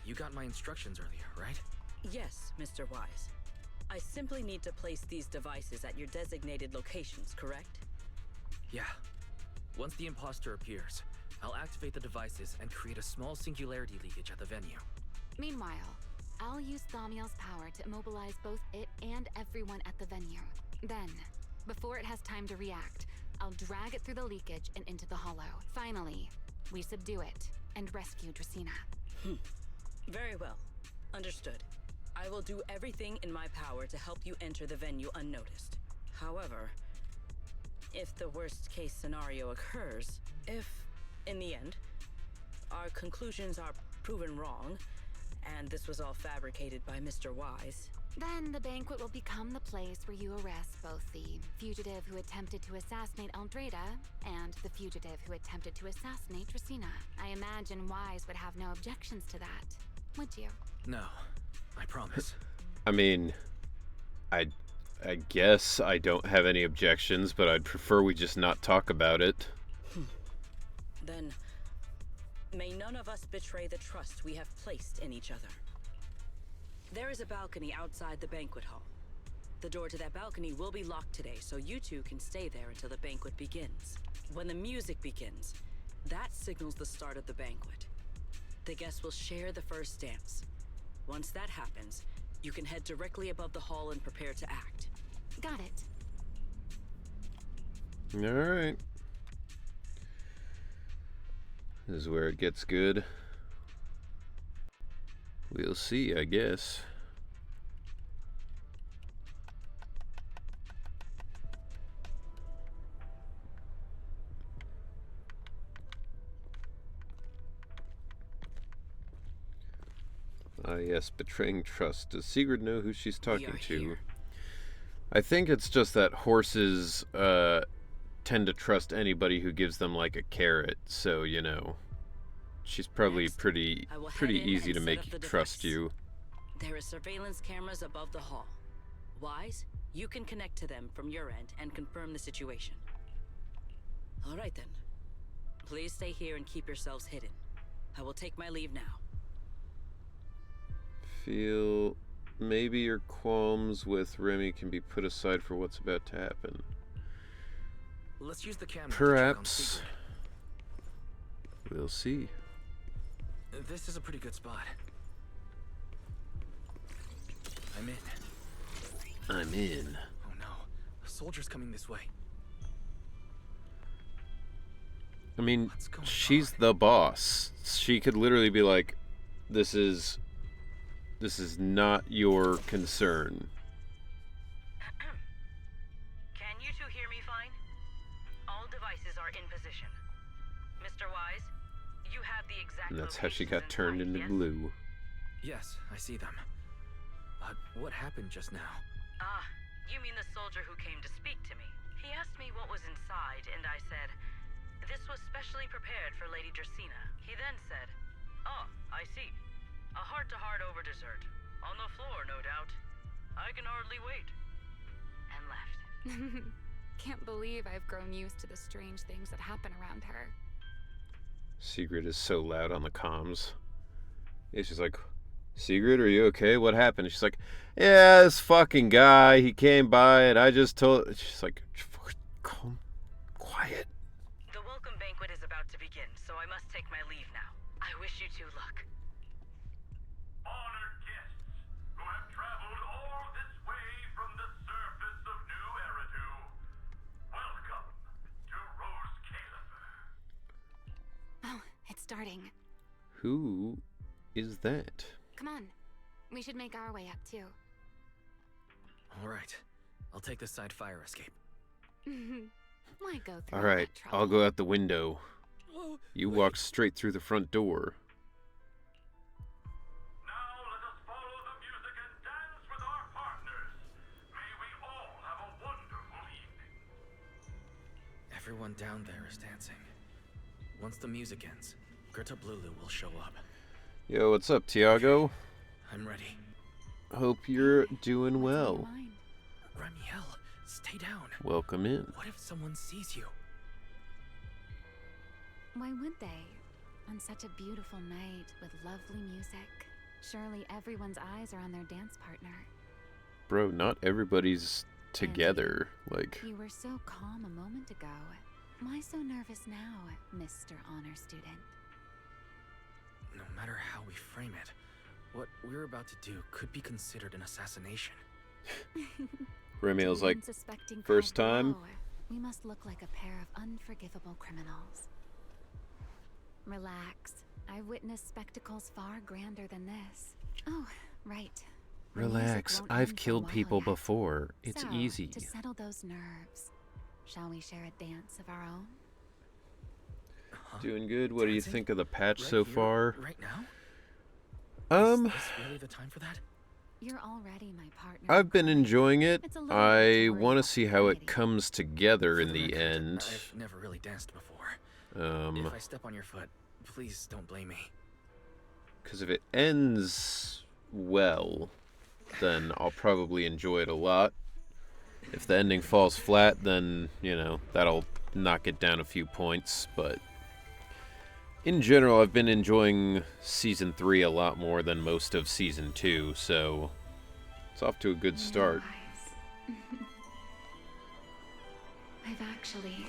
You got my instructions earlier, right? Yes, Mr. Wise. I simply need to place these devices at your designated locations, correct? Yeah. Once the imposter appears, I'll activate the devices and create a small singularity leakage at the venue. Meanwhile, I'll use Thaumiel's power to immobilize both it and everyone at the venue. Then, before it has time to react, I'll drag it through the leakage and into the hollow. Finally, we subdue it and rescue Dracaena. Very well. Understood. I will do everything in my power to help you enter the venue unnoticed. However, if the worst case scenario occurs, if, in the end, our conclusions are proven wrong, and this was all fabricated by Mr. Wise, then the banquet will become the place where you arrest both the fugitive who attempted to assassinate Aldreda and the fugitive who attempted to assassinate Dracaena. I imagine Wise would have no objections to that, would you? No, I promise. I mean, I guess I don't have any objections, but I'd prefer we just not talk about it. Then, may none of us betray the trust we have placed in each other. There is a balcony outside the banquet hall. The door to that balcony will be locked today, so you two can stay there until the banquet begins. When the music begins, that signals the start of the banquet. The guests will share the first dance. Once that happens, you can head directly above the hall and prepare to act. Got it. Alright. This is where it gets good. We'll see, I guess. Ah, yes, betraying trust. Does Sigrid know who she's talking to? Here. I think it's just that horses tend to trust anybody who gives them like a carrot, so you know. She's probably Next, pretty I will head in easy and to set make up the trust device. you. There is surveillance cameras above the hall. Wise, you can connect to them from your end and confirm the situation. All right then. Please stay here and keep yourselves hidden. I will take my leave now. Feel maybe your qualms with Remy can be put aside for what's about to happen. Let's use the camera Perhaps. to check on We'll see. Sigrid. This is a pretty good spot. I'm in. I'm in. Oh no, a soldier's coming this way. I mean, What's going she's on? the boss. She could literally be like, this is not your concern. Can you two hear me fine? All devices are in position. Mr. Wise, you have the exact And that's how she locations got turned in into sight, yes? glue. Yes, I see them. But what happened just now? Ah, you mean the soldier who came to speak to me. He asked me what was inside, and I said, this was specially prepared for Lady Dracaena. He then said, oh, I see. A heart-to-heart over dessert. On the floor, no doubt. I can hardly wait. And left. Can't believe I've grown used to the strange things that happen around her. Sigrid is so loud on the comms. Yeah, she's like, Sigrid, are you okay? What happened? She's like, yeah, this fucking guy, he came by and I just told... She's like, quiet. The welcome banquet is about to begin, so I must take my leave now. I wish you two luck. Honored guests who have traveled all this way from the surface of New Eridu, welcome to Rose Caleb. Oh, it's starting. Who is that? Come on. We should make our way up, too. Alright. I'll take the side fire escape. Why go through All right, that trouble? I'll go out the window. You walk straight through the front door. Now let us follow the music and dance with our partners. May we all have a wonderful evening. Everyone down there is dancing. Once the music ends, Greta Blulu will show up. Yo, what's up, Tiago? I'm ready. Hope you're doing What's on your well. mind? Ramiel, stay down. Welcome in. What if someone sees you? Why would they? On such a beautiful night with lovely music. Surely everyone's eyes are on their dance partner. Bro, not everybody's together. Like, You were so calm a moment ago. Why so nervous now, Mr. Honor Student? No matter how we frame it, what we're about to do could be considered an assassination. Ramiel's To like, unsuspecting first Frau time? Blow, we must look like a pair of unforgivable criminals. Relax. I've witnessed spectacles far grander than this. Oh, right. The music relax, won't I've end for a killed while people yet. before. It's So, easy. To settle those nerves, shall we share a dance of our own? Doing good. What do you Dancing? think of the patch Right so here, far? Right now? Is this really the time for that? You're already my partner. I've been in crime. enjoying it. It's a little I bit to worry want to about see how it propriety. comes together For in the record, end. I've never really danced before. Because If I step on your foot, please don't blame me. if it ends well, then I'll probably enjoy it a lot. If the ending falls flat, then, you know, that'll knock it down a few points. But in general, I've been enjoying Season 3 a lot more than most of Season 2, so it's off to a good start. Nice. I've actually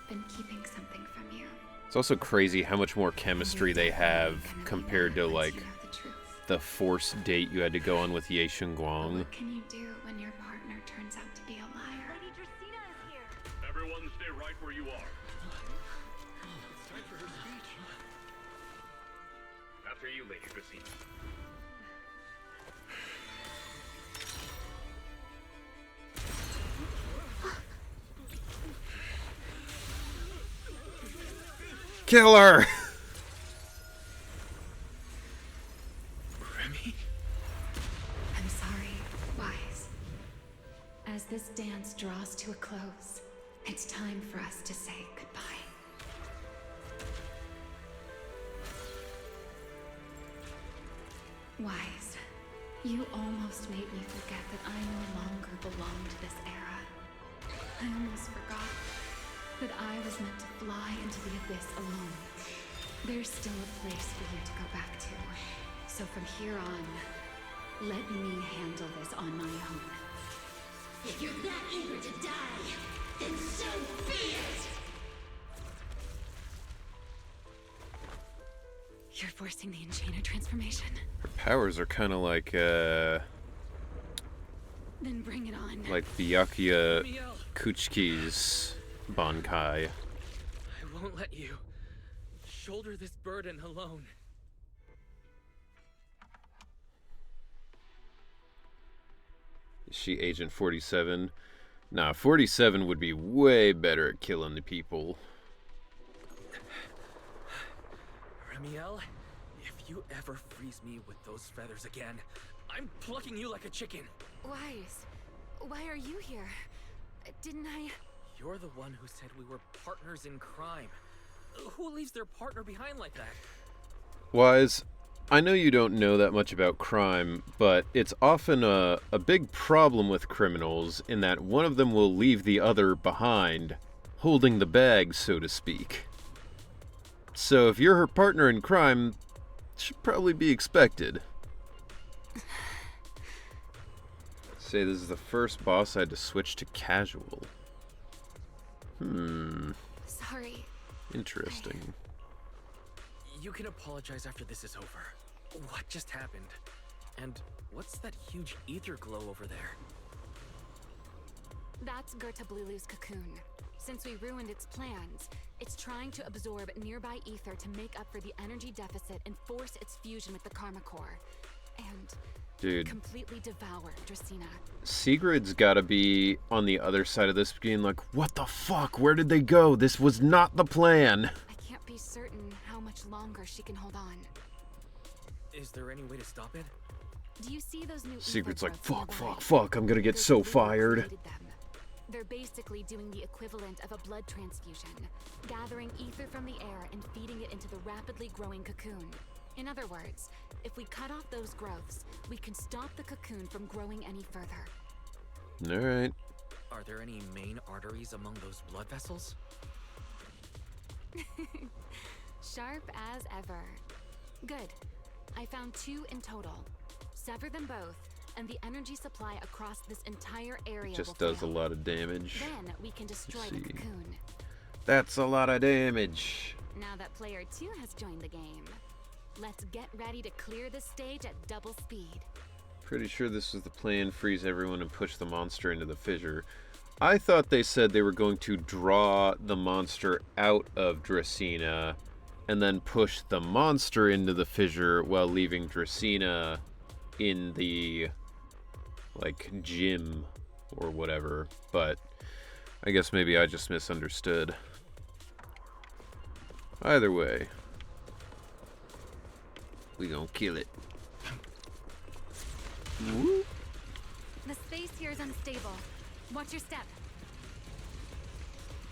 been keeping something from you. It's also crazy how much more chemistry they have compared to, like, You know the truth. the forced date you had to go on with Ye Shengguang. What can you do when your partner turns out to be a liar? Lady Dracena is here. Everyone stay right where you are. It's time for her speech. After you, Lady Dracena. Kill her! Remy? I'm sorry, Wise. As this dance draws to a close, it's time for us to say goodbye. Wise, you almost made me forget that I no longer belong to this era. I almost forgot that I was meant to fly into the abyss alone. There's still a place for you to go back to. So from here on, let me handle this on my own. If you're that eager to die, then so be it! You're forcing the Enchainer transformation. Her powers are kind of like, Then bring it on. like Byakuya Ramiel, Kuchiki's Bankai. I won't let you shoulder this burden alone. Is she Agent 47? Nah, 47 would be way better at killing the people. Ramiel, if you ever freeze me with those feathers again, I'm plucking you like a chicken. Wise, why are you here? Didn't I? You're the one who said we were partners in crime. Who leaves their partner behind like that? Wise, I know you don't know that much about crime, but it's often a big problem with criminals in that one of them will leave the other behind, holding the bag, so to speak. So if you're her partner in crime, it should probably be expected. Say this is the first boss I had to switch to casual. Interesting. You can apologize after this is over. What just happened? And what's that huge ether glow over there? That's Gerta Blulu's cocoon. Since we ruined its plans, it's trying to absorb nearby ether to make up for the energy deficit and force its fusion with the Karma Core. And Dude, completely devour Dracena. Sigrid's gotta be on the other side of this being like, what the fuck? Where did they go? This was not the plan. I can't be certain how much longer she can hold on. Is there any way to stop it? Do you see those new Sigrid's ether like, growths fuck, nearby? fuck, fuck, I'm gonna get Gerta so Blulu fired. created them. They're basically doing the equivalent of a blood transfusion, gathering ether from the air and feeding it into the rapidly growing cocoon. In other words, if we cut off those growths, we can stop the cocoon from growing any further. Alright. Are there any main arteries among those blood vessels? Sharp as ever. Good. I found 2 in total. Sever them both, and the energy supply across this entire area Just will does a fail. lot of damage. Then we can destroy Let's the see. cocoon. That's a lot of damage. Now that player 2 has joined the game, let's get ready to clear the stage at double speed. Pretty sure this was the plan, freeze everyone and push the monster into the fissure. I thought they said they were going to draw the monster out of Dracena and then push the monster into the fissure while leaving Dracena in the, like, gym or whatever. But I guess maybe I just misunderstood. Either way, we gonna kill it. Woo. The space here is unstable. Watch your step.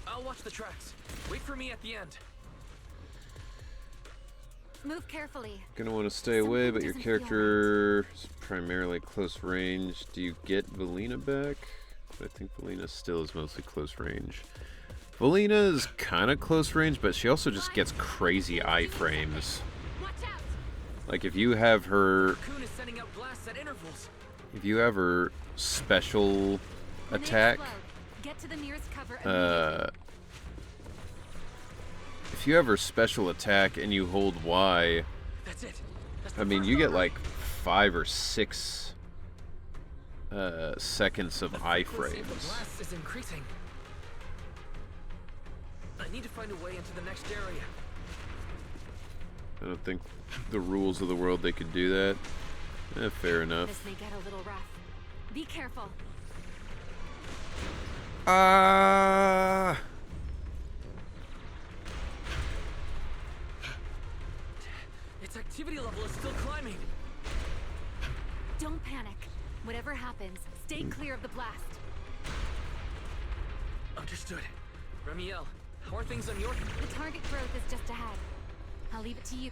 I'll watch the tracks. Wait for me at the end. Move carefully. Gonna want to stay away, but your character is primarily close range. Do you get Valina back? I think Valina still is mostly close range. Valina is kind of close range, but she also just gets crazy iframes. Watch out! Like if you have her, Cocoon is sending out blasts at intervals. if you have her special When they attack, explode, get to the nearest cover immediately. if you have her special attack and you hold Y, That's it. That's I mean, you get like 5 or 6 seconds of the frequency of the iframes. blast is increasing. I need to find a way into the next area. I don't think the rules of the world they could do that. Fair enough. This may get a little rough. Be careful. Ah! Its activity level is still climbing. Don't panic. Whatever happens, stay clear of the blast. Understood. Remiel, how are things on your... The target growth is just ahead. I'll leave it to you.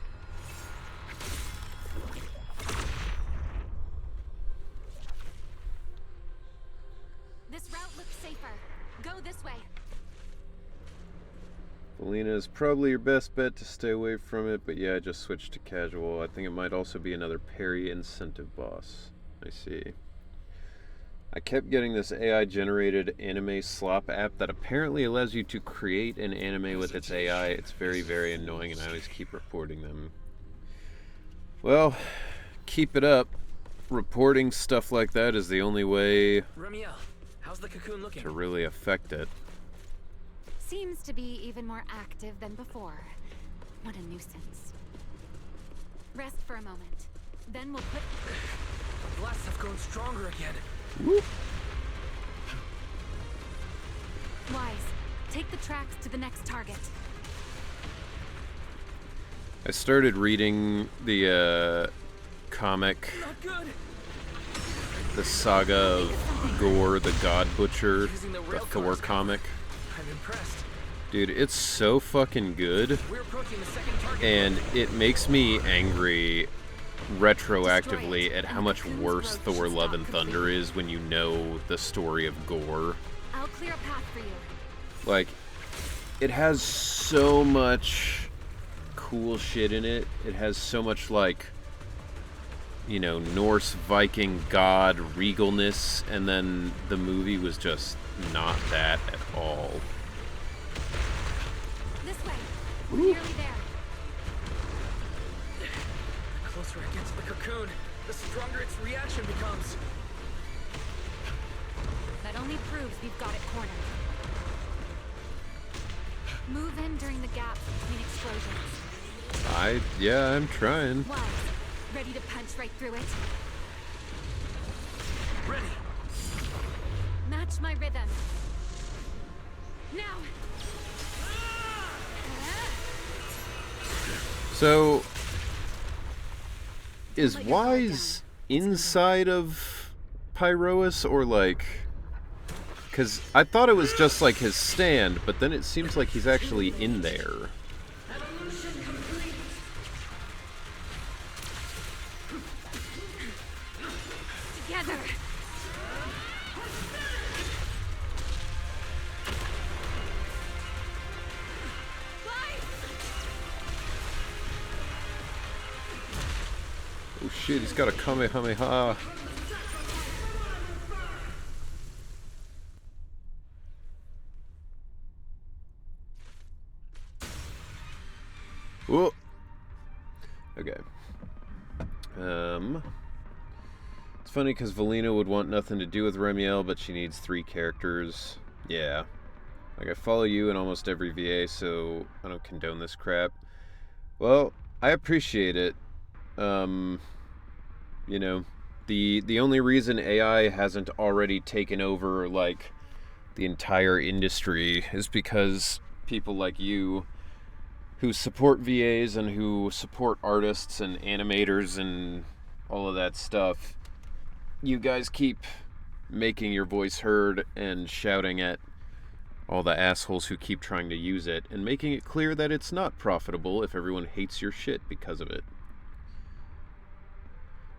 This route looks safer. Go this way. Valina is probably your best bet to stay away from it, but yeah, I just switched to casual. I think it might also be another parry incentive boss. I see. I kept getting this AI-generated anime slop app that apparently allows you to create an anime with its AI. It's very, very annoying, and I always keep reporting them. Well, keep it up. Reporting stuff like that is the only way Remiel, how's the cocoon looking? to really affect it. Seems to be even more active than before. What a nuisance. Rest for a moment. Then we'll put... The blasts have grown stronger again. Whoop. Wise. Take the tracks to the next target. I started reading the comic, Not good. the saga of Gore the God Butcher, Using the the rail Thor cars. comic. I'm impressed. Dude, it's so fucking good, We're approaching the second target. and it makes me angry retroactively at how much worse Thor Love and Thunder is when you know the story of Gore. I'll clear a path for you. Like, it has so much cool shit in it. It has so much, like, you know, Norse Viking god regalness, and then the movie was just not that at all. This way. Nearly there. The closer I get to the cocoon, the stronger its reaction becomes. That only proves we've got it cornered. Move in during the gap between explosions. Yeah, I'm trying. Wise. Ready to punch right through it? Ready. Match my rhythm. Now! So, is Wise inside of Pyroas, or like... Because I thought it was just like his stand, but then it seems like he's actually in there. Together! Oh shit, he's got a Kamehameha. Whoa. Okay. It's funny because Valina would want nothing to do with Remiel, but she needs 3 characters. Yeah. Like, I follow you in almost every VA, so I don't condone this crap. Well, I appreciate it. You know, the only reason AI hasn't already taken over, like, the entire industry is because people like you who support VAs and who support artists and animators and all of that stuff, you guys keep making your voice heard and shouting at all the assholes who keep trying to use it and making it clear that it's not profitable if everyone hates your shit because of it.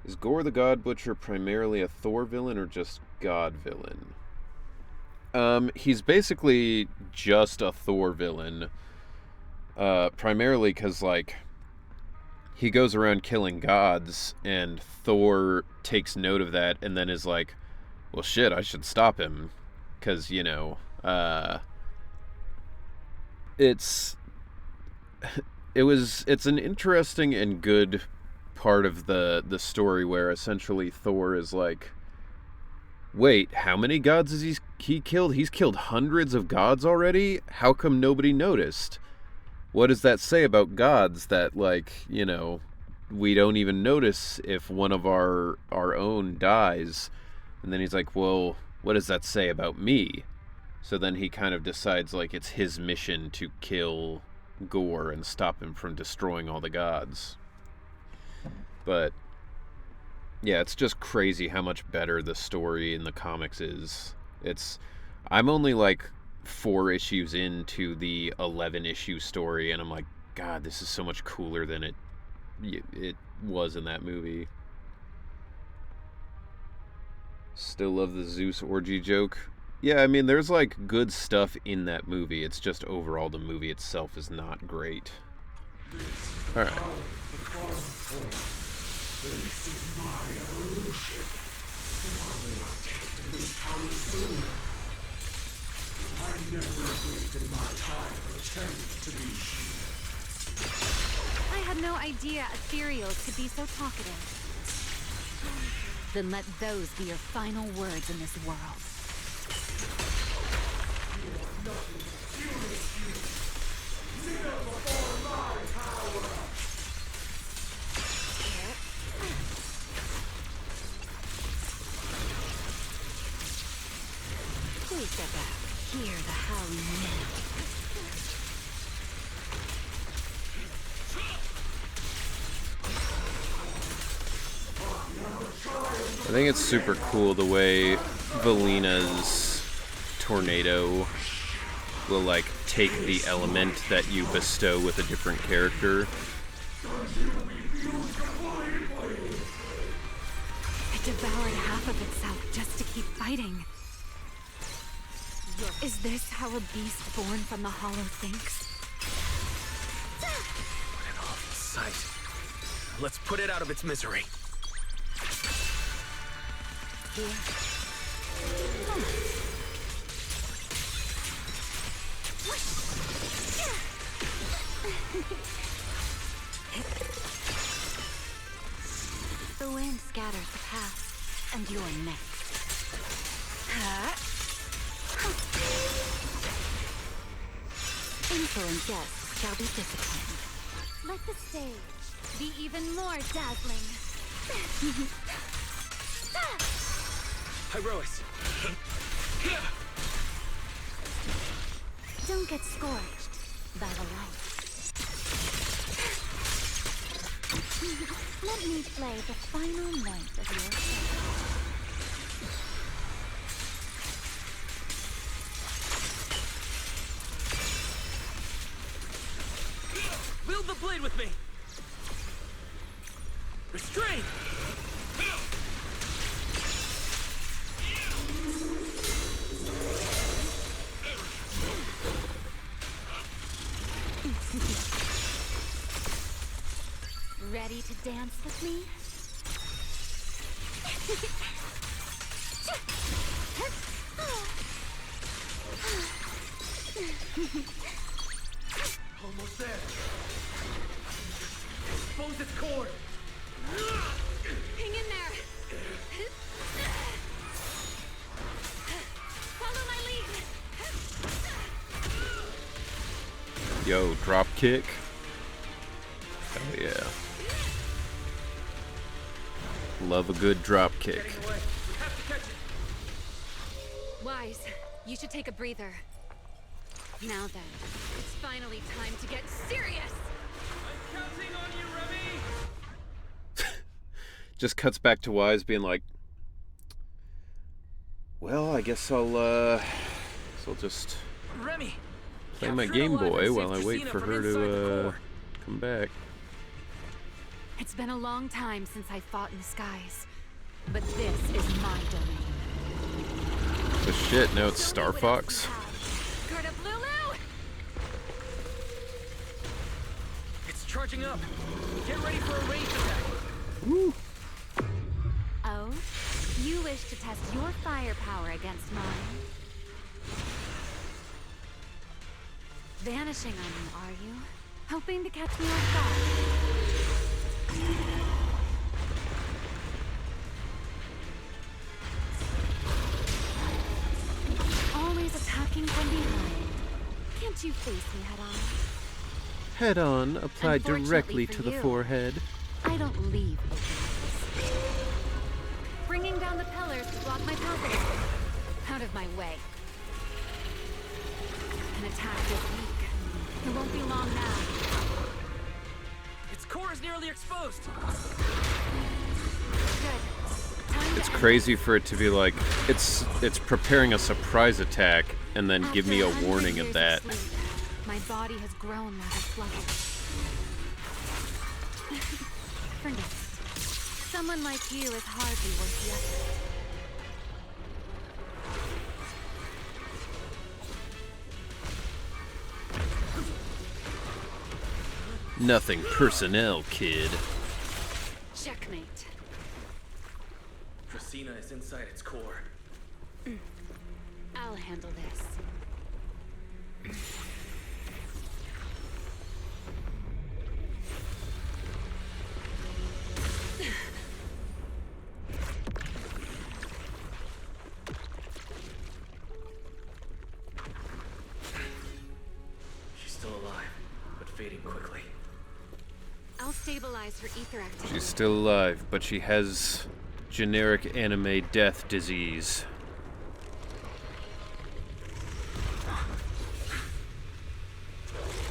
Is Gore the God Butcher primarily a Thor villain or just God villain? He's basically just a Thor villain. Primarily because, like, he goes around killing gods, and Thor takes note of that and then is like, well, shit, I should stop him. Because, you know, it's an interesting and good part of the story where essentially Thor is like, wait, how many gods has he killed? He's killed hundreds of gods already? How come nobody noticed? What does that say about gods that, like, you know, we don't even notice if one of our own dies? And then he's like, well, what does that say about me? So then he kind of decides, like, it's his mission to kill Gore and stop him from destroying all the gods. But, yeah, it's just crazy how much better the story in the comics is. I'm only, like, 4 issues into the 11-issue story, and I'm like, God, this is so much cooler than it was in that movie. Still love the Zeus orgy joke. Yeah, I mean, there's, like, good stuff in that movie. It's just overall the movie itself is not great. Alright. This is my evolution. Why will I take this power soon? I never wasted my time pretending to be I had no idea ethereals could be so talkative. Then let those be your final words in this world. Please step back. Hear the howling wind. I think it's super cool the way Valina's tornado will, like, take the element that you bestow with a different character. It devoured half of itself just to keep fighting. Is this how a beast born from the Hollow thinks? What an awful sight. Let's put it out of its misery. Here. And you're next. Insolent guests shall be disciplined. Let the stage be even more dazzling. Hyrois. Don't get scorched by the light. Let me play the final note of your soul. Wield the blade with me! Restrain! Ready to dance with me? Almost there. Expose its cord. Hang in there! Follow my lead! Yo, drop kick. Hell yeah. Love a good drop kick. Getting away. We have to catch it. Wise, you should take a breather. Now then, it's finally time to get serious! I'm counting on you, Remy! Just cuts back to Wise being like, well, I guess I'll just Remy! play my Capture Game alive Boy and while save I wait Christina for from her inside the to core. come back. It's been a long time since I fought in the skies, but this is my domain. Oh shit, now it's Star Fox? Gerda Lulu! It's charging up! Get ready for a ranged attack! Woo! Oh? You wish to test your firepower against mine? Vanishing on me, are you? Hoping to catch me off guard? Always attacking from behind. Can't you face me head on? Head on, applied Unfortunately directly for to the you, forehead. I don't leave openings. Bringing down the pillars to block my passage. Out of my way. An attack this weak. It won't be long now. Its core is nearly exposed! Good. Time to It's end crazy for it to be like, it's preparing a surprise attack and then give me a After 100 warning of years that. sleep, My body has grown rather sluggish. Forget. Someone like you is hardly worth the effort. Nothing personnel, kid. Checkmate. Christina is inside its core. I'll handle this. She's still alive, but fading quickly. I'll stabilize her ether activity. She's still alive, but she has generic anime death disease.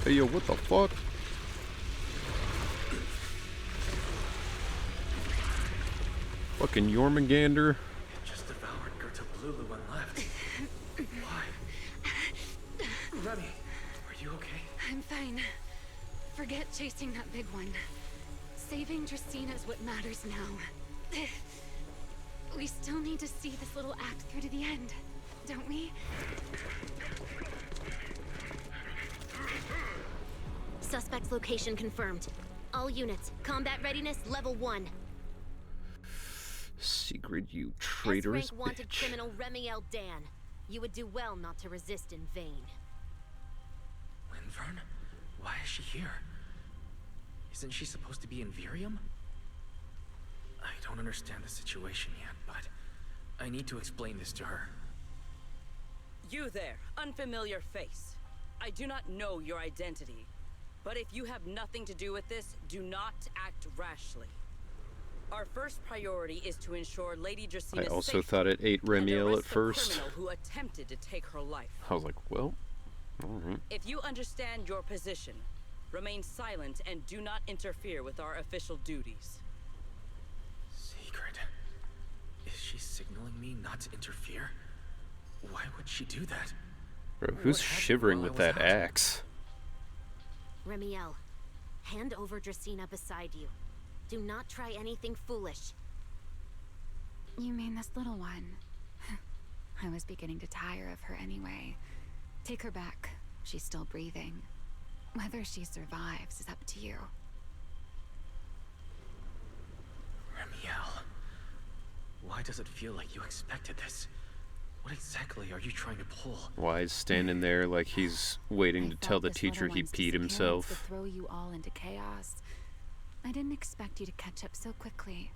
Hey yo, what the fuck? Fucking Jormungandr. It just devoured Gerta Blulu and left. Why? Remy, are you okay? I'm fine. Forget chasing that big one. Saving Tristina is what matters now. We still need to see this little act through to the end, don't we? Suspect's location confirmed. All units, combat readiness level 1. Sigrid, you traitorous S-rank wanted bitch. criminal Remiel Dan. You would do well not to resist in vain. Linvern? Why is she here? Isn't she supposed to be in Virium? I don't understand the situation yet, but I need to explain this to her. You there, unfamiliar face. I do not know your identity, but if you have nothing to do with this, do not act rashly. Our first priority is to ensure Lady Dracina's I also safety thought it ate and Remiel arrest at the first. criminal who attempted to take her life. I was like, well, alright. If you understand your position, remain silent and do not interfere with our official duties. Secret. Is she signaling me not to interfere? Why would she do that? Bro, who's What happened shivering while I with was that out? axe? Remiel, hand over Dracina beside you. Do not try anything foolish. You mean this little one? I was beginning to tire of her anyway. Take her back. She's still breathing. Whether she survives is up to you. Remiel. Why does it feel like you expected this? What exactly are you trying to pull? Why is standing there like he's waiting to tell the teacher he peed To himself? throw you all into chaos. I didn't expect you to catch up so quickly.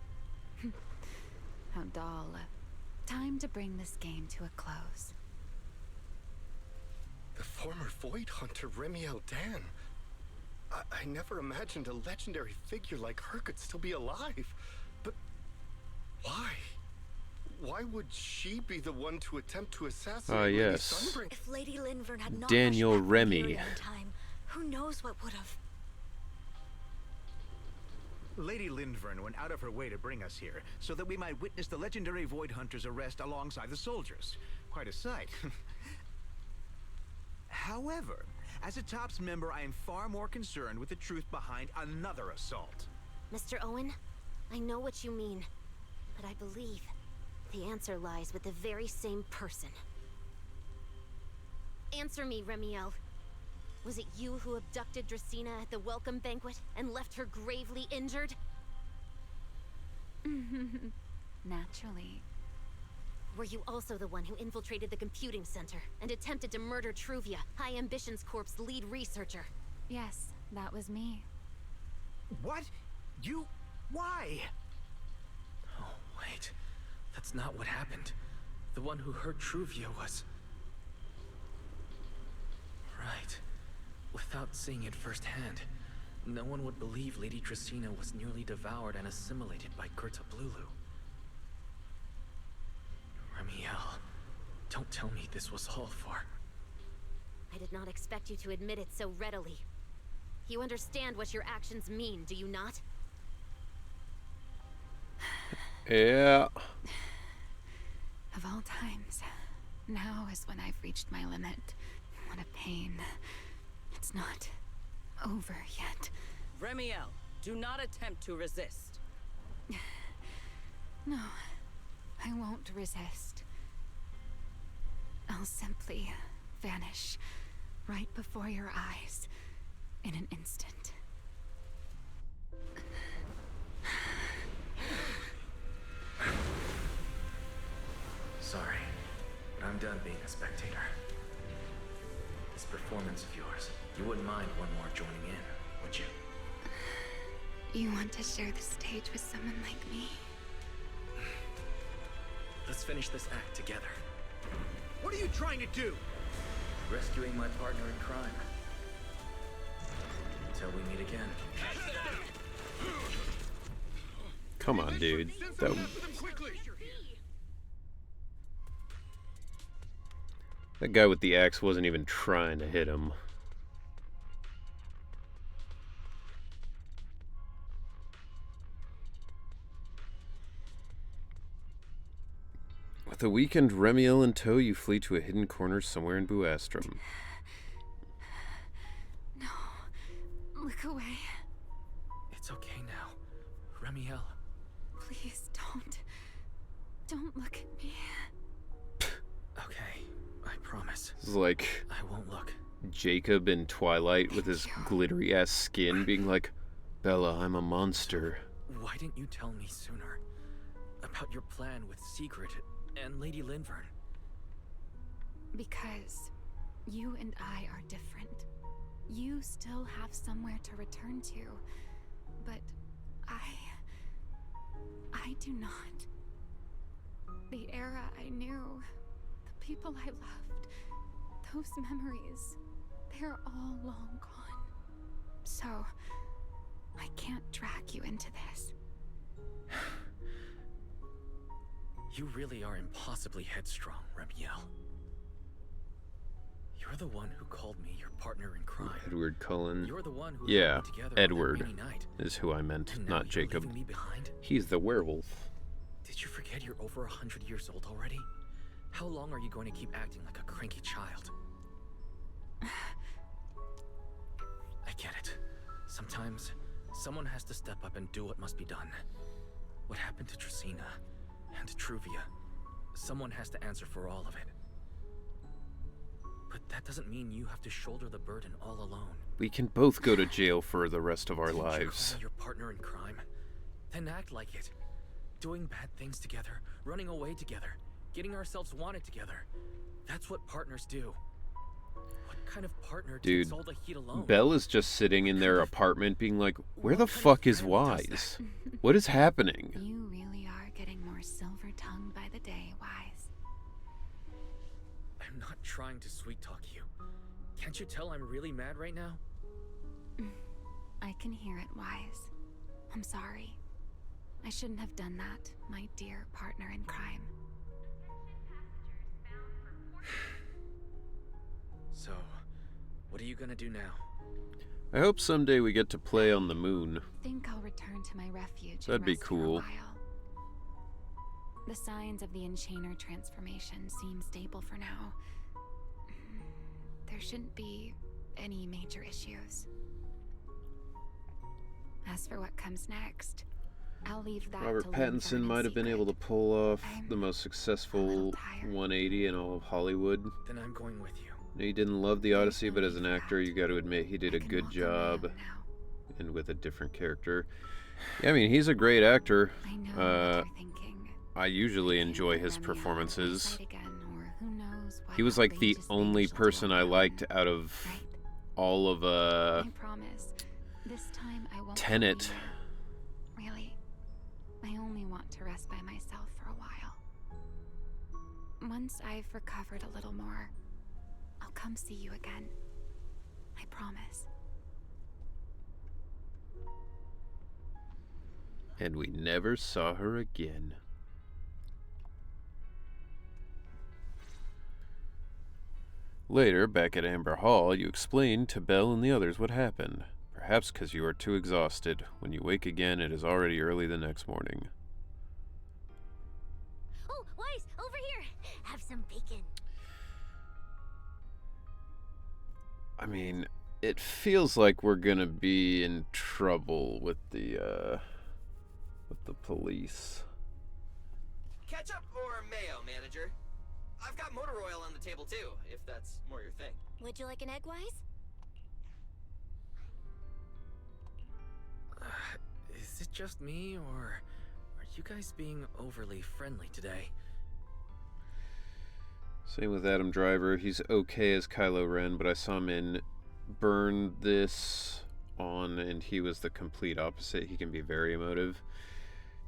How dull. Time to bring this game to a close. The former Void Hunter Remiel Dan. I never imagined a legendary figure like her could still be alive. But why? Why would she be the one to attempt to assassinate Lady yes. Sunbreak? If Lady Linvern had not Daniel rushed back Remy. from Imperium in time, who knows what would have... Lady Linvern went out of her way to bring us here, so that we might witness the legendary Void Hunter's arrest alongside the soldiers. Quite a sight. However, as a TOPS member, I am far more concerned with the truth behind another assault. Mr. Owen, I know what you mean, but I believe the answer lies with the very same person. Answer me, Remiel. Was it you who abducted Dracina at the welcome banquet and left her gravely injured? Naturally. Were you also the one who infiltrated the computing center and attempted to murder Truvia, High Ambitions Corp's lead researcher? Yes, that was me. What? You? Why? Oh, wait. That's not what happened. The one who hurt Truvia was... Right. Without seeing it firsthand, no one would believe Lady Dracina was nearly devoured and assimilated by Gerta Blulu. Remiel, don't tell me this was all for... I did not expect you to admit it so readily. You understand what your actions mean, do you not? Yeah. Of all times, now is when I've reached my limit. What a pain. It's not over yet. Remiel, do not attempt to resist. No, I won't resist. I'll simply vanish right before your eyes in an instant. Sorry, but I'm done being a spectator. This performance of yours, you wouldn't mind one more joining in, would you? You want to share the stage with someone like me? Let's finish this act together. What are you trying to do? Rescuing my partner in crime. Until we meet again. Come on, dude. That guy with the axe wasn't even trying to hit him. With a weakened Remiel in tow, you flee to a hidden corner somewhere in Buastrum. No. Look away. It's okay now. Remiel. Please don't. Don't look at me. Okay, I promise. This is like I won't look. Jacob in Twilight with his glittery ass skin being like, Bella, I'm a monster. Why didn't you tell me sooner? About your plan with Sigrid and Lady Linvern? Because you and I are different. You still have somewhere to return to, but I do not. The era I knew, the people I loved, those memories, they're all long gone. So, I can't drag you into this. You really are impossibly headstrong, Remiel. You're the one who called me your partner in crime. Edward Cullen. You're the one who yeah, held me together on that Edward rainy night. is who I meant, And now not you're Jacob. leaving me behind? He's the werewolf. Did you forget you're over 100 years old already? How long are you going to keep acting like a cranky child? I get it. Sometimes, someone has to step up and do what must be done. What happened to Tresina and to Truvia? Someone has to answer for all of it. But that doesn't mean you have to shoulder the burden all alone. We can both go to jail for the rest of our Didn't lives. You call me your partner in crime? Then act like it. Doing bad things together, running away together, getting ourselves wanted together. That's what partners do. What kind of partner Dude, takes all the heat alone? Belle is just sitting in their apartment being like, where the fuck is Wise? What is happening? You really are getting more silver-tongued by the day, Wise. I'm not trying to sweet-talk you. Can't you tell I'm really mad right now? I can hear it, Wise. I'm sorry. I shouldn't have done that, my dear partner in crime. So, what are you gonna do now? I hope someday we get to play on the moon. I think I'll return to my refuge. That'd and be rest for a cool. while. The signs of the Enchainer transformation seem stable for now. There shouldn't be any major issues. As for what comes next, I'll leave that Robert to Pattinson might have been able to pull off the most successful 180 in all of Hollywood. Then I'm going with you. No, he didn't love The Odyssey, but as an actor, you got to admit he did a good job, and with a different character. Yeah, I mean, he's a great actor. I know what you're thinking. I usually enjoy his performances. Again, or who knows what He was like the outrageous only things she'll do person I again. liked out of all of I promise, this time I won't Tenet. leave you. Really, I only want to rest by myself for a while. Once I've recovered a little more, I'll come see you again. I promise. And we never saw her again. Later, back at Amber Hall, you explain to Belle and the others what happened. Perhaps because you are too exhausted. When you wake again, it is already early the next morning. Oh, Wise, over here. Have some bacon. I mean, it feels like we're gonna be in trouble with the police. Ketchup or mayo, manager? I've got motor oil on the table too, if that's more your thing. Would you like an egg, Wise? Is it just me, or are you guys being overly friendly today? Same with Adam Driver. He's okay as Kylo Ren, but I saw him in Burn This On, and he was the complete opposite. He can be very emotive.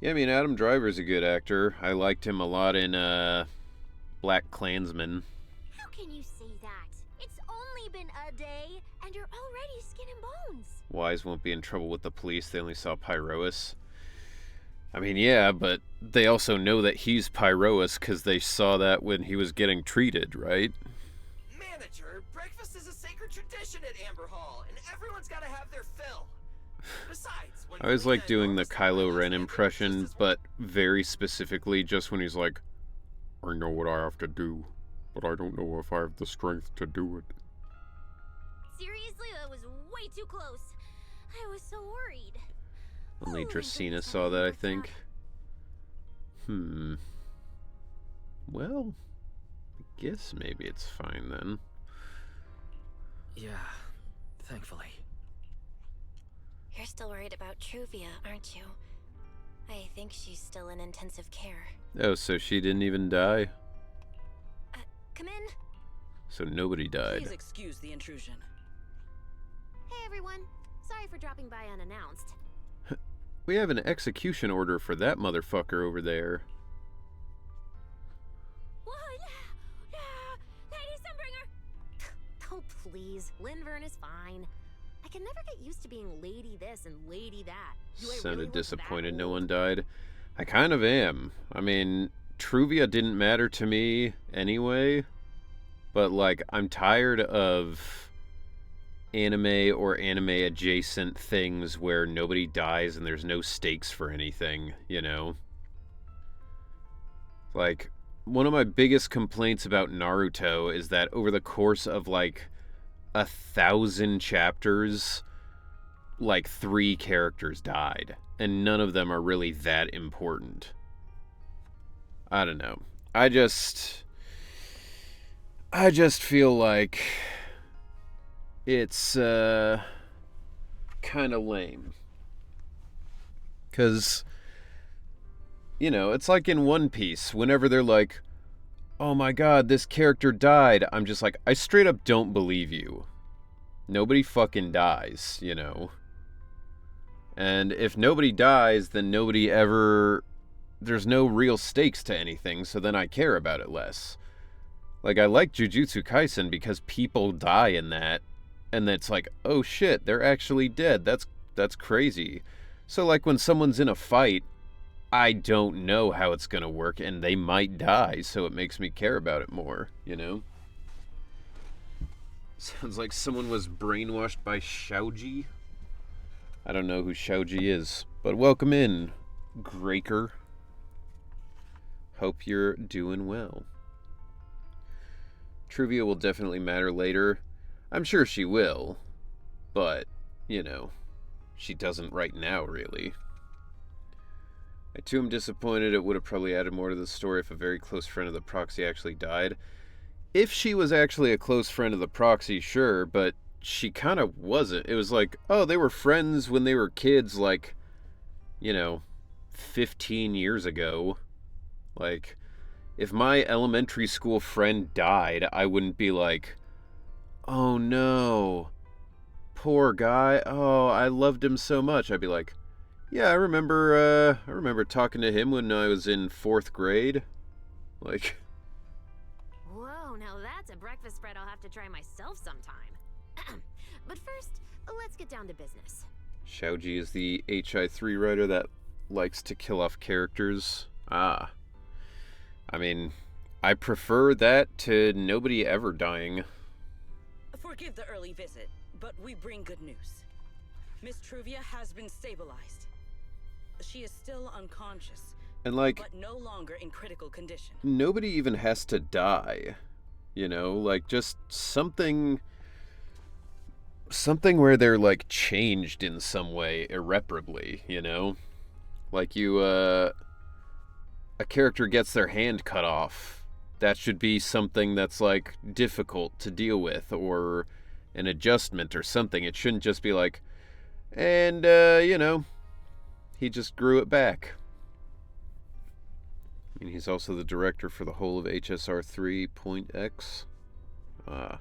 Yeah, I mean, Adam Driver's a good actor. I liked him a lot in Black Klansman. How can you say that? It's only been a day, and you're already skin and bones. Wise won't be in trouble with the police. They only saw Pyroas. I mean, yeah, but they also know that he's Pyroas because they saw that when he was getting treated, right? Manager, breakfast is a sacred tradition at Amber Hall, and everyone's got to have their fill. Besides, when I always like doing the Kylo Ren impression, but very specifically just when he's like, I know what I have to do, but I don't know if I have the strength to do it. Seriously, that was way too close. I was so worried. Only Dracena saw that, I think. Well, I guess maybe it's fine then. Yeah, thankfully. You're still worried about Truvia, aren't you? I think she's still in intensive care. Oh, so she didn't even die? Come in. So nobody died. Please excuse the intrusion. Hey, everyone. Sorry for dropping by unannounced. We have an execution order for that motherfucker over there. please. Lindvern is fine. I can never get used to being lady this and lady that. Do I really Sounded look that disappointed no old? one died. I kind of am. I mean, Truvia didn't matter to me anyway, but like, I'm tired of anime or anime adjacent things where nobody dies and there's no stakes for anything, you know? Like, one of my biggest complaints about Naruto is that over the course of like 1,000 chapters, like 3 characters died, and none of them are really that important. I don't know. I just feel like it's kind of lame. 'Cause, you know, it's like in One Piece, whenever they're like, oh my god, this character died, I'm just like, I straight up don't believe you. Nobody fucking dies, you know? And if nobody dies, then nobody ever... There's no real stakes to anything, so then I care about it less. Like, I like Jujutsu Kaisen because people die in that, and it's like, oh shit, they're actually dead. That's crazy. So, like, when someone's in a fight, I don't know how it's gonna work, and they might die, so it makes me care about it more, you know? Sounds like someone was brainwashed by Shouji. I don't know who Shouji is, but welcome in, Graker. Hope you're doing well. Trivia will definitely matter later. I'm sure she will, but, you know, she doesn't right now, really. I too am disappointed. It would have probably added more to the story if a very close friend of the Proxy actually died. If she was actually a close friend of the Proxy, sure, but she kind of wasn't. It was like, oh, they were friends when they were kids, like, you know, 15 years ago. Like, if my elementary school friend died, I wouldn't be like, oh no, poor guy, oh, I loved him so much. I'd be like, yeah, I remember talking to him when I was in 4th grade. Like... Whoa, now that's a breakfast spread I'll have to try myself sometime. But first, let's get down to business. Shouji is the HI3 writer that likes to kill off characters. Ah. I mean, I prefer that to nobody ever dying. Forgive the early visit, but we bring good news. Miss Truvia has been stabilized. She is still unconscious, And like, but no longer in critical condition. nobody even has to die. You know, like just something where they're like changed in some way irreparably, you know? Like a character gets their hand cut off. That should be something that's like difficult to deal with, or an adjustment or something. It shouldn't just be like, and you know, he just grew it back. I mean, he's also the director for the whole of HSR 3.x. I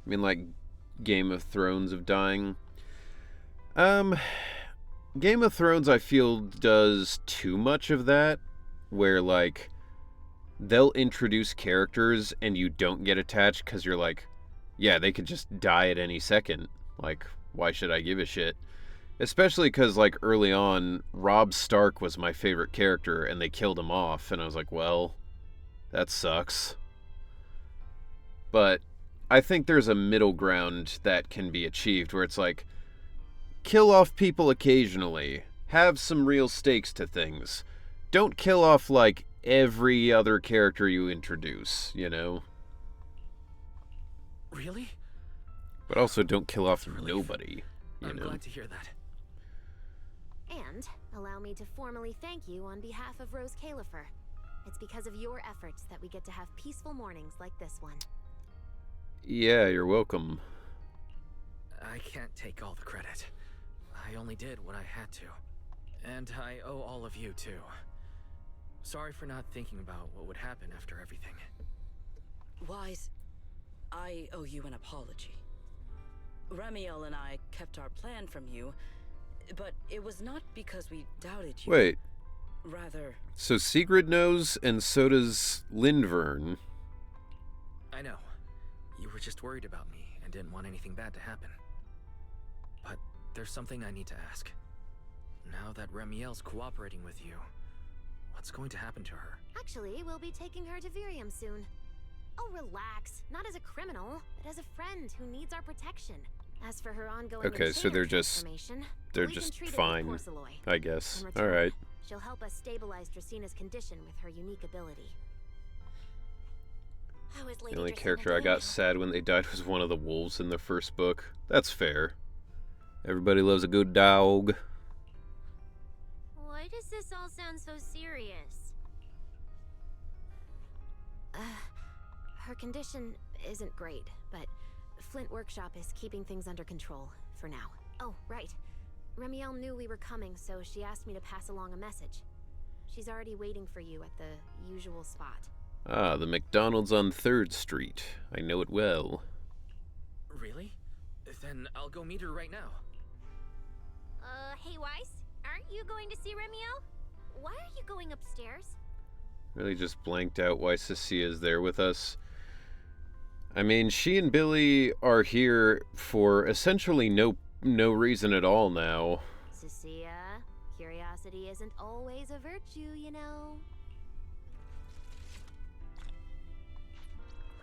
mean, like, Game of Thrones of dying. Game of Thrones, I feel, does too much of that, where, like, they'll introduce characters and you don't get attached because you're like, yeah, they could just die at any second. Like, why should I give a shit? Especially because, like, early on, Robb Stark was my favorite character, and they killed him off, and I was like, well, that sucks. But I think there's a middle ground that can be achieved, where it's like, kill off people occasionally, have some real stakes to things. Don't kill off, like, every other character you introduce, you know? Really? But also don't kill off nobody, you I'm know? glad to hear that. And allow me to formally thank you on behalf of Rose Califer. It's because of your efforts that we get to have peaceful mornings like this one. Yeah, you're welcome. I can't take all the credit. I only did what I had to. And I owe all of you, too. Sorry for not thinking about what would happen after everything. Wise, I owe you an apology. Ramiel and I kept our plan from you, but it was not because we doubted you. Wait. Rather... So Sigrid knows, and so does Lindvern. I know. You were just worried about me, didn't want anything bad to happen. But there's something I need to ask. Now that Remiel's cooperating with you, what's going to happen to her? Actually, we'll be taking her to Virium soon. Oh, relax. Not as a criminal, but as a friend who needs our protection. As for her ongoing Okay, so they're just fine, I guess. All right. She'll help us stabilize Dracina's condition with her unique ability. How is Lady The only Dracina character I doing got now? sad when they died was one of the wolves in the first book. That's fair. Everybody loves a good dog. Why does this all sound so serious? Her condition isn't great, but Flint Workshop is keeping things under control for now. Oh, right. Remiel knew we were coming, so she asked me to pass along a message. She's already waiting for you at the usual spot. Ah, the McDonald's on 3rd Street. I know it well. Really? Then I'll go meet her right now. Hey Weiss, aren't you going to see Remiel? Why are you going upstairs? Really just blanked out why Cecia's there with us. I mean, she and Billy are here for essentially no reason at all now. Cecia, curiosity isn't always a virtue, you know.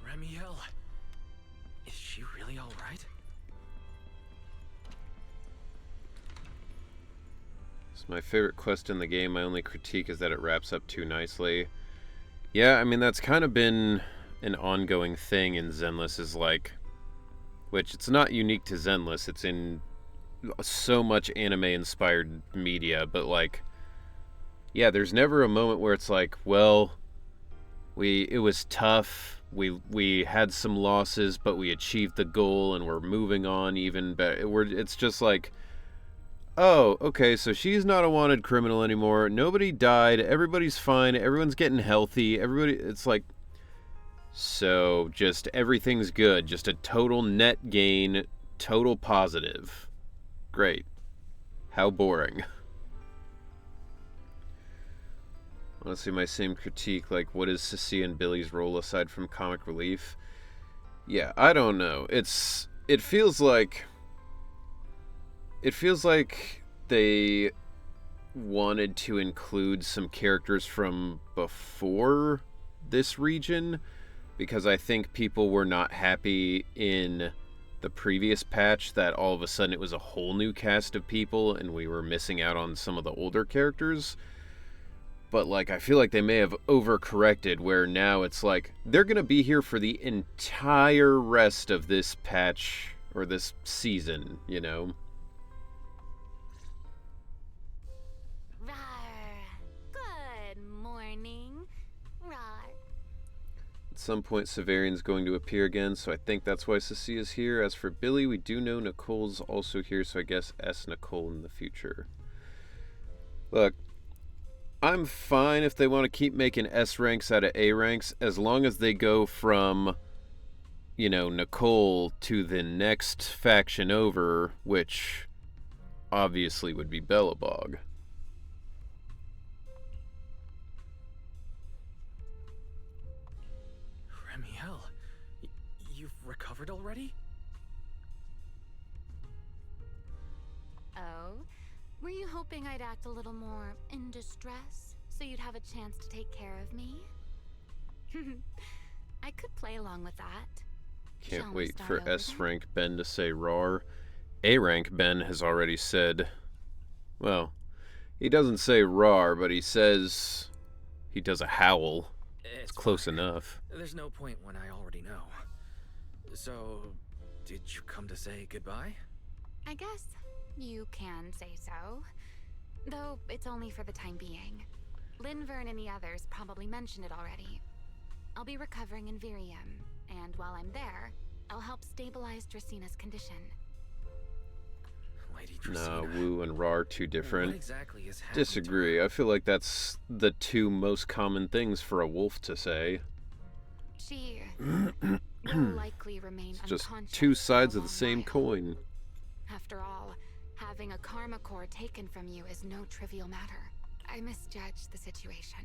Remiel, is she really all right? It's my favorite quest in the game. My only critique is that it wraps up too nicely. Yeah, I mean, that's kind of been an ongoing thing in Zenless, is like, which it's not unique to Zenless, it's in so much anime-inspired media, but like, yeah, there's never a moment where it's like, well, it was tough, we had some losses, but we achieved the goal, and we're moving on even better. It's just like, oh, okay, so she's not a wanted criminal anymore, nobody died, everybody's fine, everyone's getting healthy, it's like, so just everything's good, just a total net gain, total positive. Great. How boring. Honestly, my same critique, like, what is Ceci and Billy's role aside from comic relief? Yeah, I don't know. It feels like they wanted to include some characters from before this region, because I think people were not happy in the previous patch that all of a sudden it was a whole new cast of people and we were missing out on some of the older characters. But like, I feel like they may have overcorrected, where now it's like they're gonna be here for the entire rest of this patch or this season, you know? Good morning. Rawr. At some point, Severian's going to appear again, so I think that's why Cecia's here. As for Billy, we do know Nicole's also here, so I guess S. Nicole in the future. Look, I'm fine if they want to keep making S ranks out of A ranks, as long as they go from, you know, Nicole to the next faction over, which obviously would be Bellabog. Remiel, you've recovered already? Oh? Were you hoping I'd act a little more in distress, so you'd have a chance to take care of me? I could play along with that. Can't Shall we wait start for over S then? rank Ben to say RAR. A rank Ben has already said, well, he doesn't say RAR, but he says he does a howl. It's close fine. enough. There's no point when I already know. So, did you come to say goodbye? I guess you can say so. Though it's only for the time being. Linvern and the others probably mentioned it already. I'll be recovering in Virium, and while I'm there, I'll help stabilize Dracina's condition. Lady Nah, Dracina. Woo and Ra are too different. What exactly is happening to Disagree. her? I feel like that's the two most common things for a wolf to say. She will likely remain It's just unconscious two for a sides of the long same while. coin. After all, having a karma core taken from you is no trivial matter. I misjudged the situation.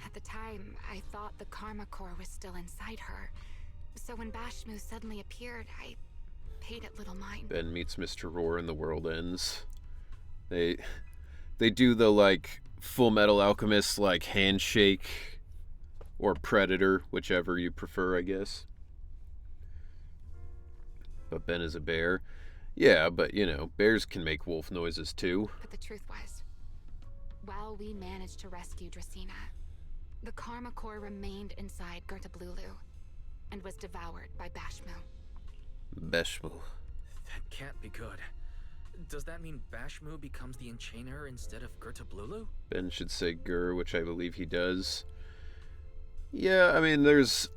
At the time, I thought the karma core was still inside her, So when Bashmu suddenly appeared, I paid it little mind. Ben meets Mr. Roar and the world ends. They do the, like, Full Metal Alchemist, like, handshake or Predator, whichever you prefer, I guess. But Ben is a bear. Yeah, but, you know, bears can make wolf noises, too. But the truth was, while we managed to rescue Dracena, the Karma Core remained inside Gerta Blulu and was devoured by Bashmu. Bashmu. That can't be good. Does that mean Bashmu becomes the Enchainer instead of Gerta Blulu? Ben should say Gur, which I believe he does. Yeah, I mean,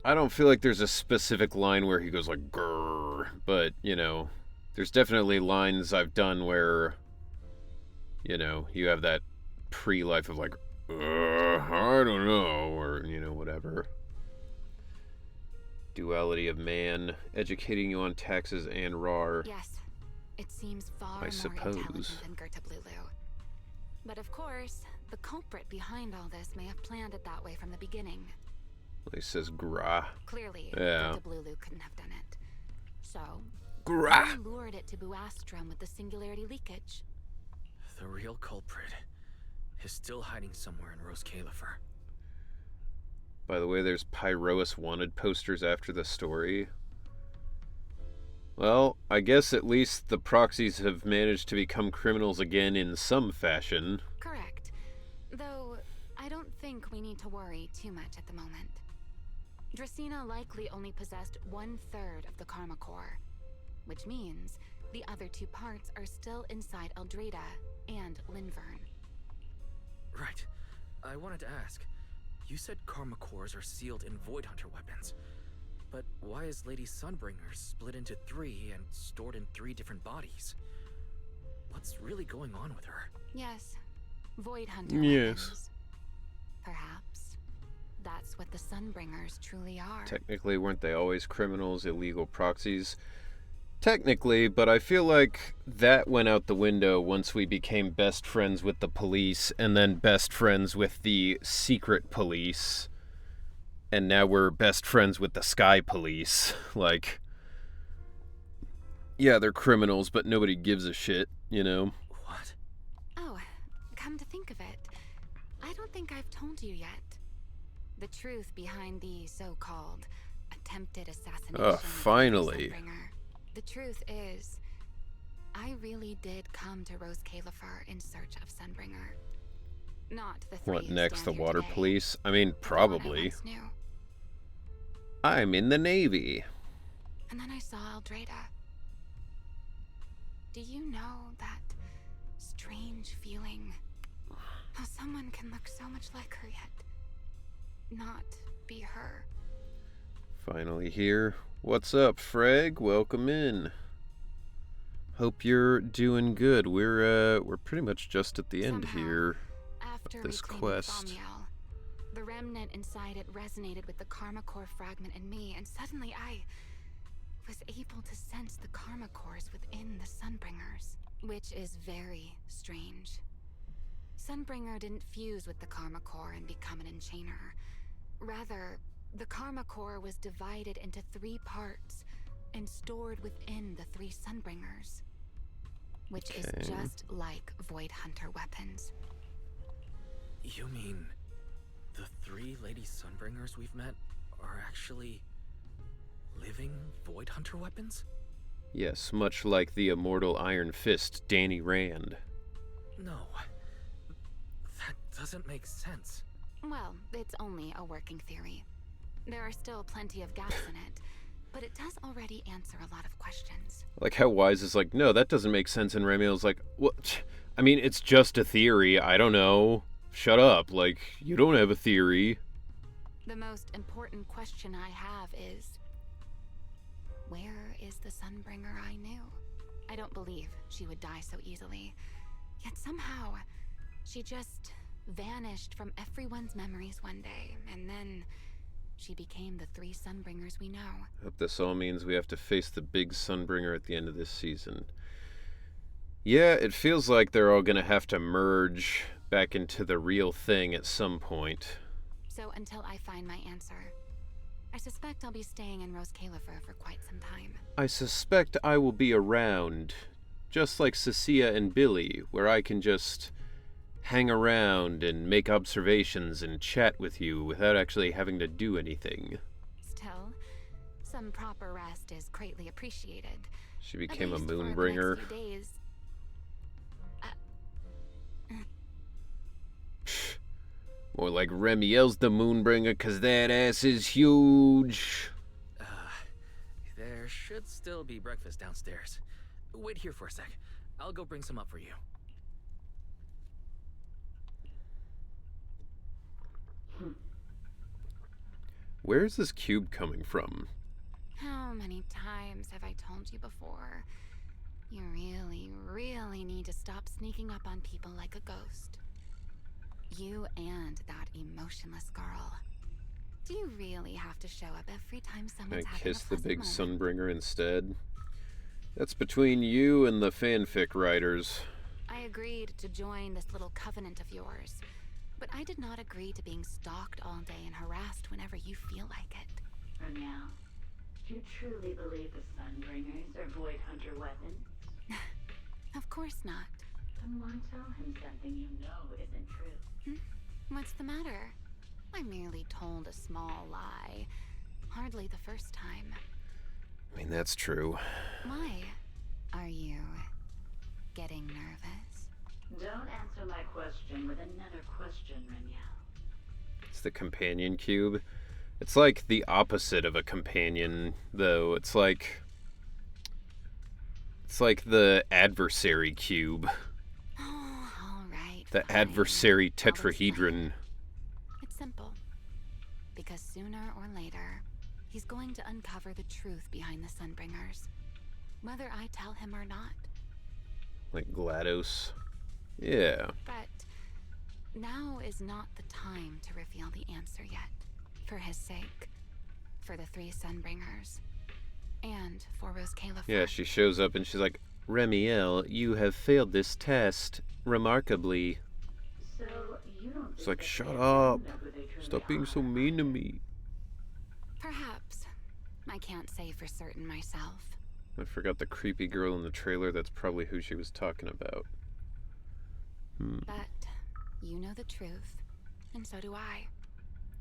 I don't feel like there's a specific line where he goes like, grrr, but, you know, there's definitely lines I've done where, you know, you have that pre-life of like, I don't know, or, you know, whatever. Duality of man, educating you on taxes and RAR. Yes, it seems far I more suppose. intelligent than Gerta Blulu. But of course, the culprit behind all this may have planned it that way from the beginning. He says gra. Clearly, Yeah. Gerta Blulu couldn't have done it. So, Gra. he lured it to Buastrom with the singularity leakage. The real culprit is still hiding somewhere in Rose Califer. By the way, there's Pyroas wanted posters after the story. Well, I guess at least the proxies have managed to become criminals again in some fashion. Correct. Though, I don't think we need to worry too much at the moment. Dracena likely only possessed 1/3 of the Karma Core, which means the other 2 parts are still inside Eldrada and Linvern. Right. I wanted to ask. You said Karma Cores are sealed in Void Hunter weapons. But why is Lady Sunbringer split into 3 and stored in 3 different bodies? What's really going on with her? Yes. Void Hunter Yes. weapons. Perhaps. That's what the Sunbringers truly are. Technically, weren't they always criminals, illegal proxies? Technically, but I feel like that went out the window once we became best friends with the police and then best friends with the secret police. And now we're best friends with the Sky Police. Like, yeah, they're criminals, but nobody gives a shit, you know? What? Oh, come to think of it, I don't think I've told you yet. The truth behind the so-called attempted assassination of Finally. Sunbringer. The truth is, I really did come to Rose Califer in search of Sunbringer. Not the 3 What who next, the stand here water today, police? I mean, but the one I probably. once knew. I'm in the Navy. And then I saw Eldrada. Do you know that strange feeling? How someone can look so much like her yet not be her. Finally here. What's up, Freg? Welcome in. Hope you're doing good. We're pretty much just at the end Somehow, here After of this reclaiming quest. Thaumiel, the remnant inside it resonated with the Karma Core fragment in me, and suddenly I was able to sense the Karma Cores within the Sunbringers, which is very strange. Sunbringer didn't fuse with the Karma Core and become an Enchainer. Rather, the Karma Core was divided into 3 parts and stored within the 3 Sunbringers, which is just like Void Hunter weapons. You mean the 3 Lady Sunbringers we've met are actually living Void Hunter weapons? Yes, much like the immortal Iron Fist, Danny Rand. No. That doesn't make sense. Well, it's only a working theory. There are still plenty of gaps in it, but it does already answer a lot of questions. Like how Wise is like, no, that doesn't make sense, and Ramiel's like, what? I mean, it's just a theory. I don't know. Shut up. Like, you don't have a theory. The most important question I have is, where is the Sunbringer I knew? I don't believe she would die so easily. Yet somehow, she just vanished from everyone's memories one day, and then she became the 3 Sunbringers we know. Hope this all means we have to face the big Sunbringer at the end of this season. Yeah, it feels like they're all gonna have to merge back into the real thing at some point. So until I find my answer, I suspect I'll be staying in Rose Califer for quite some time. I suspect I will be around, just like Cecilia and Billy, where I can just hang around and make observations and chat with you without actually having to do anything. Still, some proper rest is greatly appreciated. She became a At least for the moonbringer. next few days. More like Remiel's the moonbringer, 'cause that ass is huge. There should still be breakfast downstairs. Wait here for a sec. I'll go bring some up for you. Where is this cube coming from? How many times have I told you before? You really, really need to stop sneaking up on people like a ghost. You and that emotionless girl. Do you really have to show up every time I someone's having kiss a the pleasant big moment? sunbringer instead. That's between you and the fanfic writers. I agreed to join this little covenant of yours, but I did not agree to being stalked all day and harassed whenever you feel like it. Ramiel, do you truly believe the Sunbringers are Void Hunter weapons? Of course not. Then why tell him something you know isn't true? What's the matter? I merely told a small lie. Hardly the first time. I mean, that's true. Why? Are you getting nervous? Don't answer my question with another question, Ramiel. It's the companion cube. It's like the opposite of a companion, though. It's like the adversary cube. Oh, all right. The fine. adversary I'll explain. tetrahedron. It's simple. Because sooner or later, he's going to uncover the truth behind the Sunbringers. Whether I tell him or not. Like GLaDOS. Yeah. But now is not the time to reveal the answer yet. For his sake. For the 3 Sunbringers. And for Rose Califer. Yeah, she shows up and she's like, Remiel, you have failed this test remarkably. So you don't It's think like, that shut they up. know who they truly Stop being so are? mean to me. Perhaps. I can't say for certain myself. I forgot the creepy girl in the trailer. That's probably who she was talking about. But you know the truth. And so do I.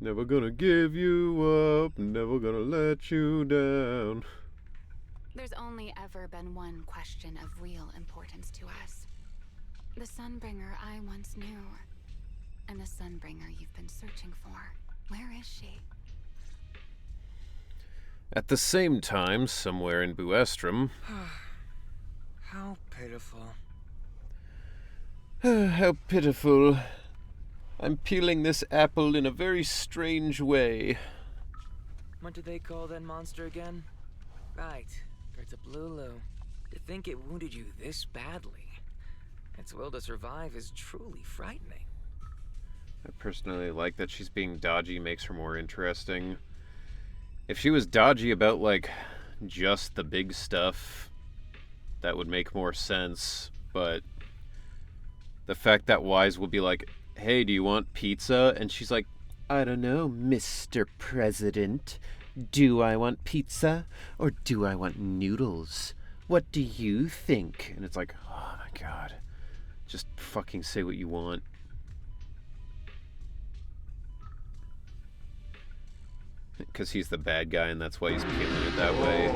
Never gonna give you up. Never gonna let you down. There's only ever been one question of real importance to us. The Sunbringer I once knew. And the Sunbringer you've been searching for. Where is she? At the same time, somewhere in Buestrum. How pitiful. How pitiful. I'm peeling this apple in a very strange way. What do they call that monster again? Right, it's a Blulu. To think it wounded you this badly. Its will to survive is truly frightening. I personally like that she's being dodgy, makes her more interesting. If she was dodgy about, like, just the big stuff, that would make more sense, but the fact that Wise will be like, hey, do you want pizza? And she's like, I don't know, Mr. President. Do I want pizza or do I want noodles? What do you think? And it's like, oh my god. Just fucking say what you want. Because he's the bad guy and that's why he's peeling it that way.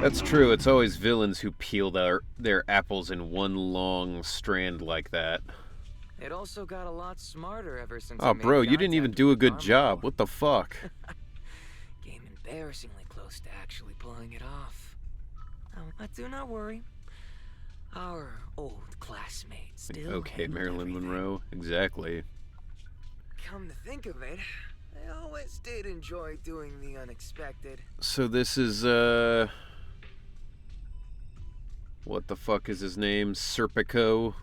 That's true, it's always villains who peel their apples in one long strand like that. It also got a lot smarter ever since Oh it made bro, you didn't even contact do a with good Armor job. Core. What the fuck? Came embarrassingly close to actually pulling it off. Oh, but do not worry. Our old classmates still Okay, handled Marilyn everything. Monroe. Exactly. Come to think of it, I always did enjoy doing the unexpected. So this is, what the fuck is his name? Serpico?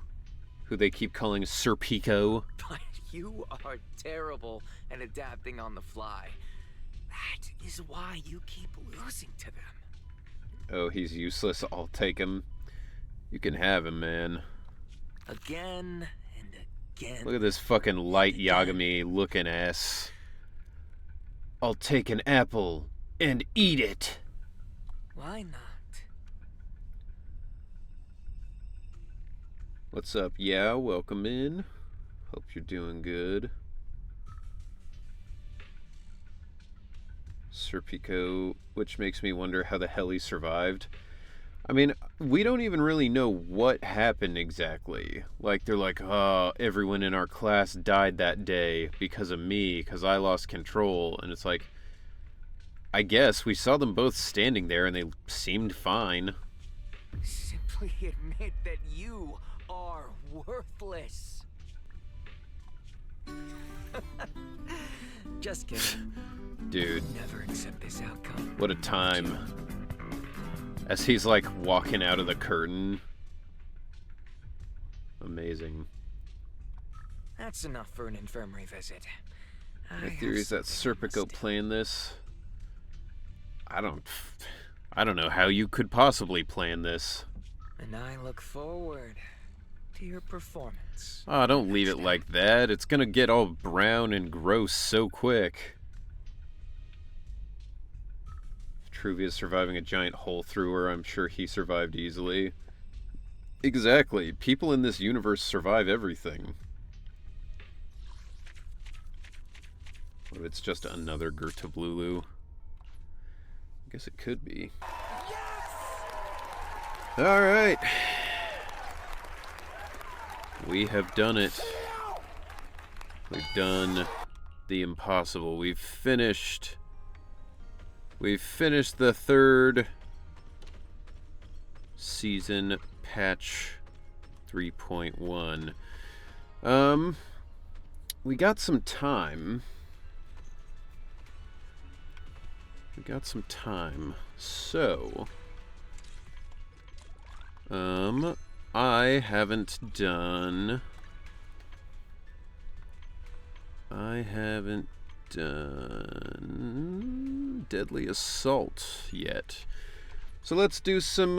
Who they keep calling Serpico. But you are terrible at adapting on the fly. That is why you keep losing to them. Oh, he's useless. I'll take him. You can have him, man. Again and again. Look at this fucking light Yagami looking ass. I'll take an apple and eat it. Why not? What's up? Yeah, welcome in. Hope you're doing good. Serpico, which makes me wonder how the hell he survived. I mean, we don't even really know what happened exactly. Like, they're like, oh, everyone in our class died that day because of me, because I lost control. And it's like, I guess we saw them both standing there and they seemed fine. Simply admit that you are worthless. Just kidding. Dude. Never accept this outcome. What a time. As he's like walking out of the curtain. Amazing. That's enough for an infirmary visit. My theory is that Serpico planned this. I don't know how you could possibly plan this. And I look forward to your performance. Oh, don't leave it like that. It's gonna get all brown and gross so quick. Truvia's surviving a giant hole through her. I'm sure he survived easily. Exactly. People in this universe survive everything. What if it's just another Gertablulu? I guess it could be. Alright. We have done it. We've done the impossible. We've finished the third season, patch 3.1. We got some time. So, I haven't done Deadly Assault yet. So let's do some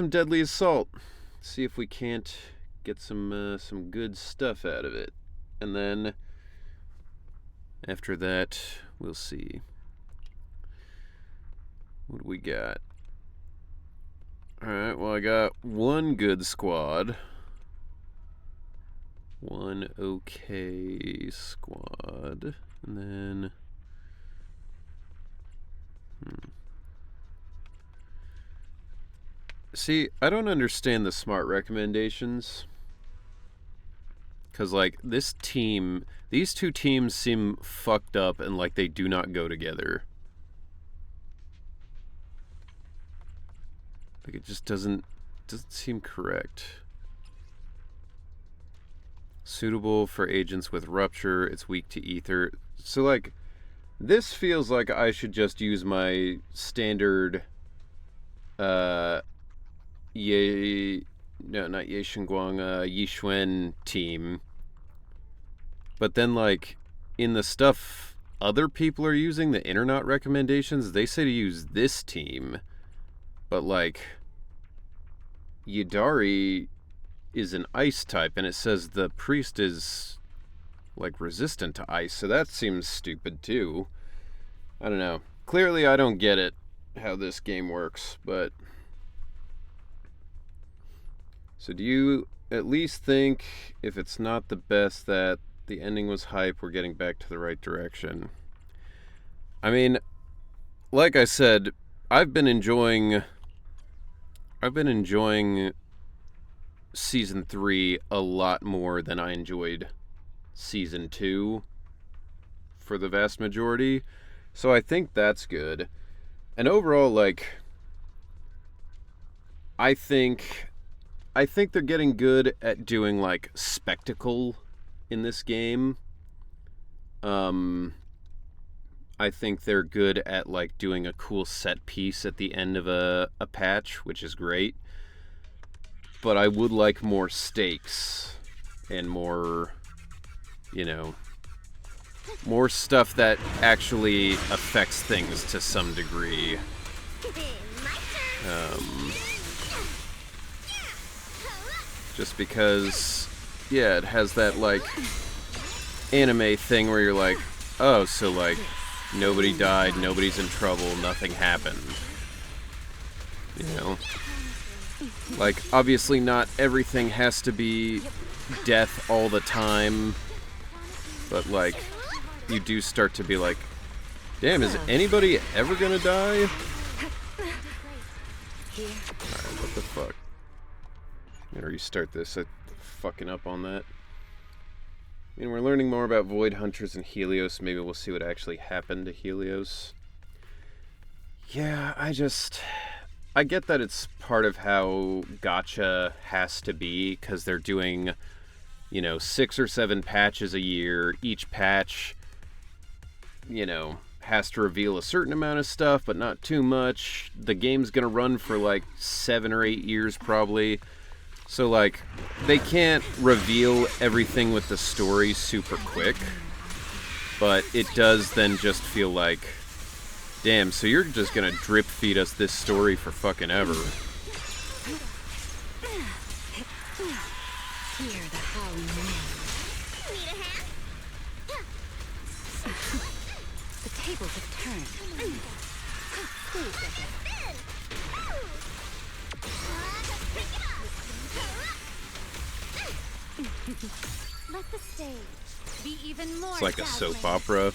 Deadly Assault. See if we can't get some good stuff out of it. And then after that, we'll see. What do we got? Alright, well, I got one good squad. One okay squad. And then... See, I don't understand the smart recommendations. Because, like, these two teams seem fucked up and like they do not go together. Like, it just doesn't seem correct. Suitable for agents with rupture. It's weak to ether. So, like, this feels like I should just use my standard, Yixuan team. But then, like, in the stuff other people are using, the internet recommendations, they say to use this team. But, like, Yidari is an ice type, and it says the priest is, like, resistant to ice, so that seems stupid, too. I don't know. Clearly, I don't get it, how this game works, but... So do you at least think, if it's not the best, that the ending was hype, we're getting back to the right direction? I mean, like I said, I've been enjoying Season 3 a lot more than I enjoyed Season 2 for the vast majority. So I think that's good. And overall, like, I think they're getting good at doing, like, spectacle in this game. I think they're good at, like, doing a cool set piece at the end of a patch, which is great. But I would like more stakes and more, you know, more stuff that actually affects things to some degree. Just because, yeah, it has that, like, anime thing where you're like, oh, so, like, nobody died, nobody's in trouble, nothing happened. You know? Like, obviously not everything has to be death all the time, but like, you do start to be like, damn, is anybody ever gonna die? Alright, what the fuck? I'm gonna restart this. I'm fucking up on that. I mean, we're learning more about Void Hunters and Helios. Maybe we'll see what actually happened to Helios. Yeah, I get that it's part of how gacha has to be, because they're doing, you know, 6 or 7 patches a year. Each patch, you know, has to reveal a certain amount of stuff, but not too much. The game's gonna run for like 7 or 8 years probably. So like, they can't reveal everything with the story super quick, but it does then just feel like, damn, so you're just gonna drip feed us this story for fucking ever. Hear the howling wind. Need a hand? The tables have turned. Please get that. Let the stage be even more It's like a dazzling. soap opera.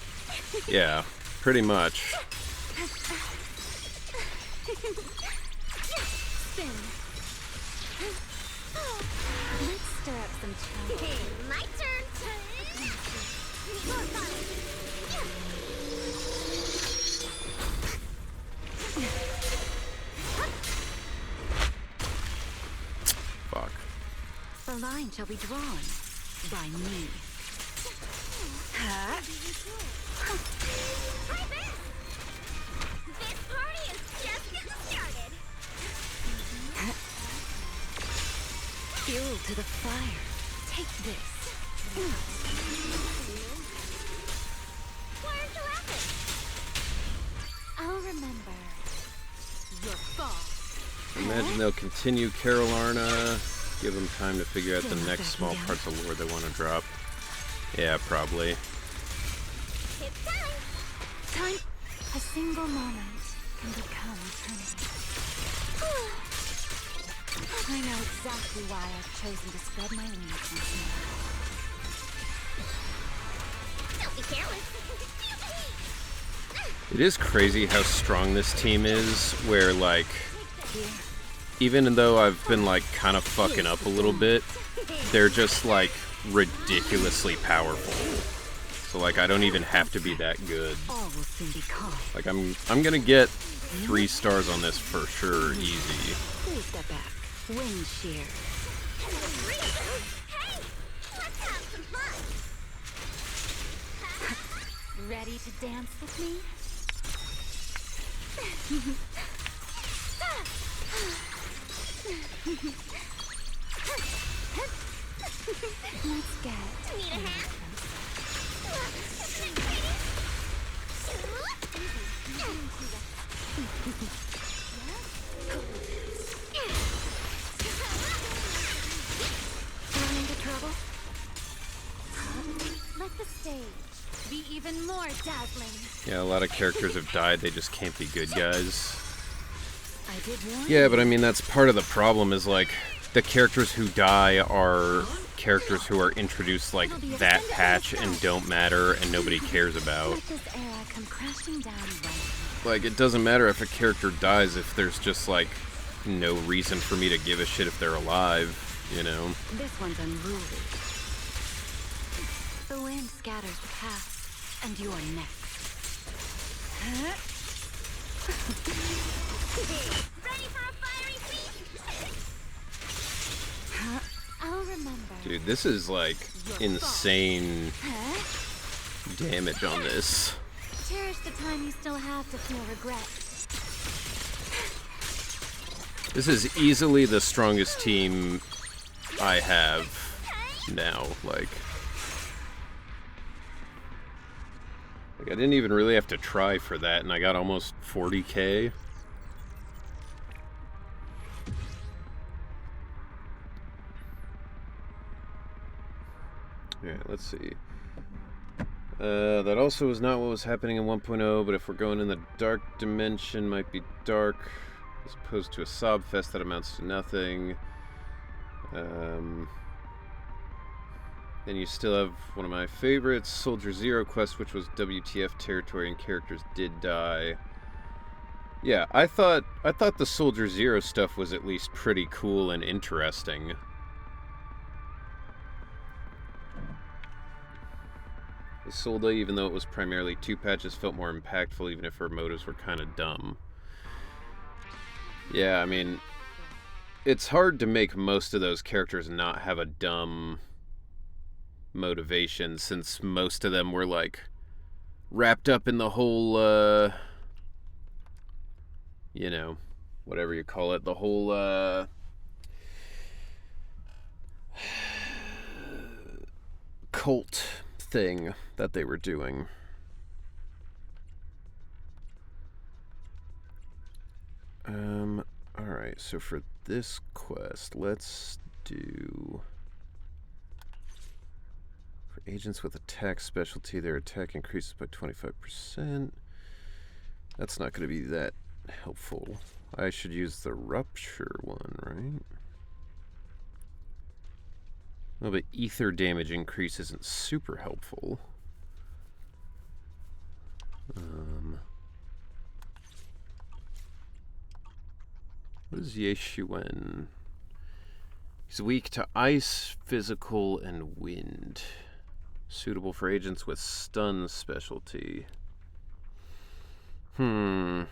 Yeah, pretty much. Spin. Let's stir up some trouble. My turn. Fuck. The line shall be drawn by me. Try this. This party is just getting started. Fuel to the fire. Take this. Why aren't you laughing? I'll remember your fall. Imagine they'll continue Carol Arna, give them time to figure out the next small parts of lore they want to drop. Yeah, probably. It's time. Time. A single moment can become eternity. I know exactly why I've chosen to spread my wings once more. Don't be careless. It is crazy how strong this team is, where like, even though I've been like kind of fucking up a little bit, they're just like ridiculously powerful. So like, I don't even have to be that good. All will soon be calm. Like, I'm gonna get 3 stars on this for sure, easy. Please step back. Wind shear. Hey, let's have some fun. Ready to dance with me? Let's get. Need a hand? Run into trouble? Let the stage be even more dazzling. Yeah, a lot of characters have died, they just can't be good guys. I did warn Yeah, but I mean, that's part of the problem, is like, the characters who die are characters who are introduced like that patch and don't matter and nobody cares about. Let this era come crashing down right. Like, it doesn't matter if a character dies if there's just like no reason for me to give a shit if they're alive, you know? This one's unruly. The wind scatters the past, and you're next. Ready for a fiery feast? I'll remember. Dude, this is like insane damage on this. Cherish the time you still have to feel regret. This is easily the strongest team I have now, like I didn't even really have to try for that, and I got almost 40k. Alright, let's see. That also is not what was happening in 1.0, but if we're going in the dark dimension, might be dark, as opposed to a sob fest that amounts to nothing. Then you still have one of my favorites, Soldier Zero quest, which was WTF territory and characters did die. Yeah, I thought the Soldier Zero stuff was at least pretty cool and interesting. Isolde, even though it was primarily 2 patches, felt more impactful, even if her motives were kind of dumb. Yeah, I mean, it's hard to make most of those characters not have a dumb motivation, since most of them were, like, wrapped up in the whole, you know, whatever you call it, the whole, cult thing that they were doing. Alright, so for this quest, let's do... For agents with attack specialty, their attack increases by 25%. That's not going to be that helpful. I should use the rupture one, right? Well, but ether damage increase isn't super helpful. What is Yeshuen? He's weak to ice, physical, and wind. Suitable for agents with stun specialty. I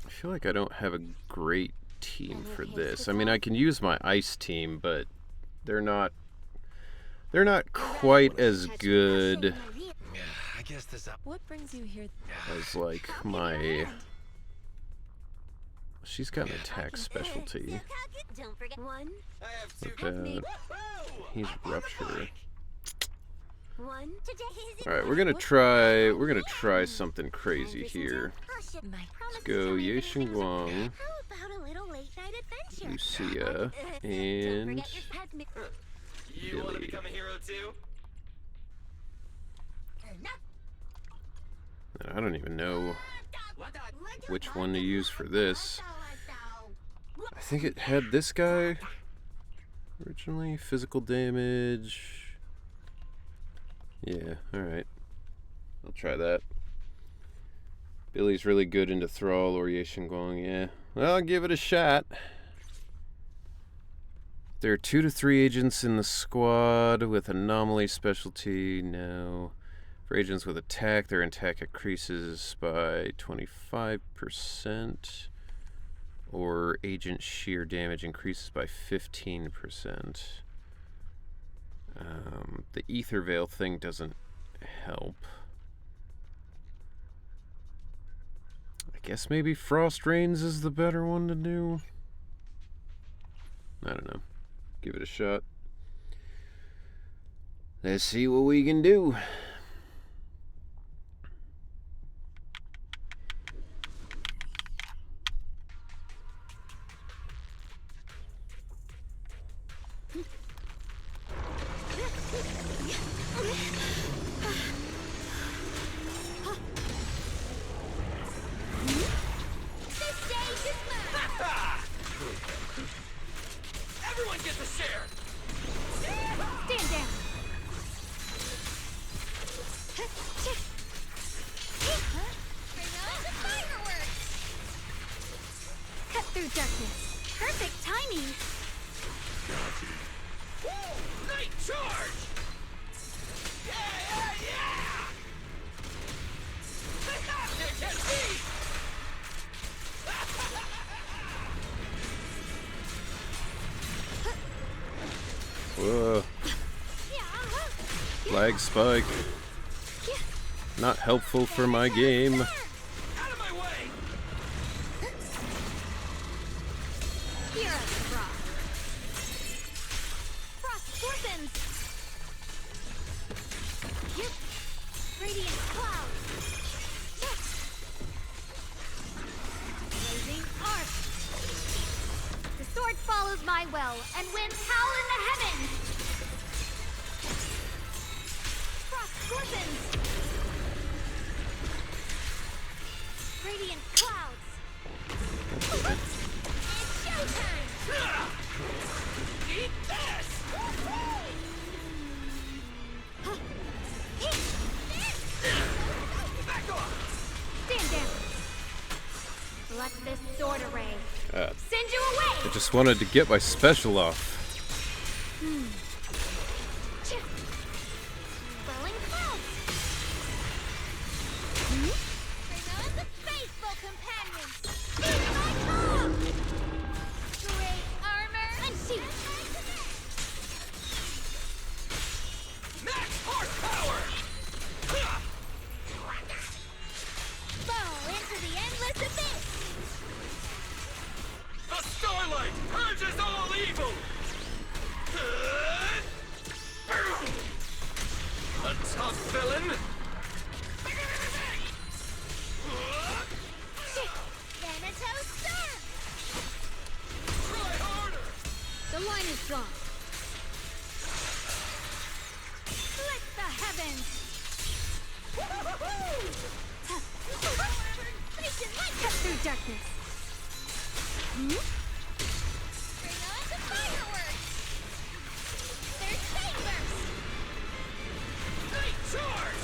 feel like I don't have a great team for this. I mean, I can use my ice team, but they're not quite as good I guess this up. What brings you here? as like my... She's got an attack specialty. Don't forget one. I have 2 But, he's rupture. One. Alright, we're gonna try something crazy here. Let's go Ye Xinguang, Lucia, and You want to Billy. become a hero too? I don't even know which one to use for this. I think it had this guy originally. Physical damage. Yeah, alright. I'll try that. Billy's really good into Thrall or Ye Xinguang, yeah. Well, I'll give it a shot. There are 2 to 3 agents in the squad with anomaly specialty. No. For agents with attack, their attack increases by 25%. Or agent sheer damage increases by 15%. The Ether Veil thing doesn't help. I guess maybe Frost Rains is the better one to do. I don't know. Give it a shot. Let's see what we can do. Everyone gets a share. Stand down. Cut through darkness. Perfect timing. Woo! Night charge! Yeah! There can be! Whoa. Flag spike. Not helpful for my game. Out of my way! Here at the frost. Frost fortens. Yep. Radiant cloud. Blazing arc. The sword follows my will and winds howl in the heavens. weapons! Radiant clouds! It's showtime! Eat this! Back off! Stand down! Let this sword array send you away! I just wanted to get my special off. Swirling clouds! Bring on the faithful companions! These are my calm! Great armor! Unsheath! Max horsepower! Fall into the endless abyss! The starlight purges all evil! A tough villain! Thanatos Storm! Try harder! The line is drawn. Split the heavens! Station light cut through darkness! Bring on the fireworks! There's Fangburst! Night charge!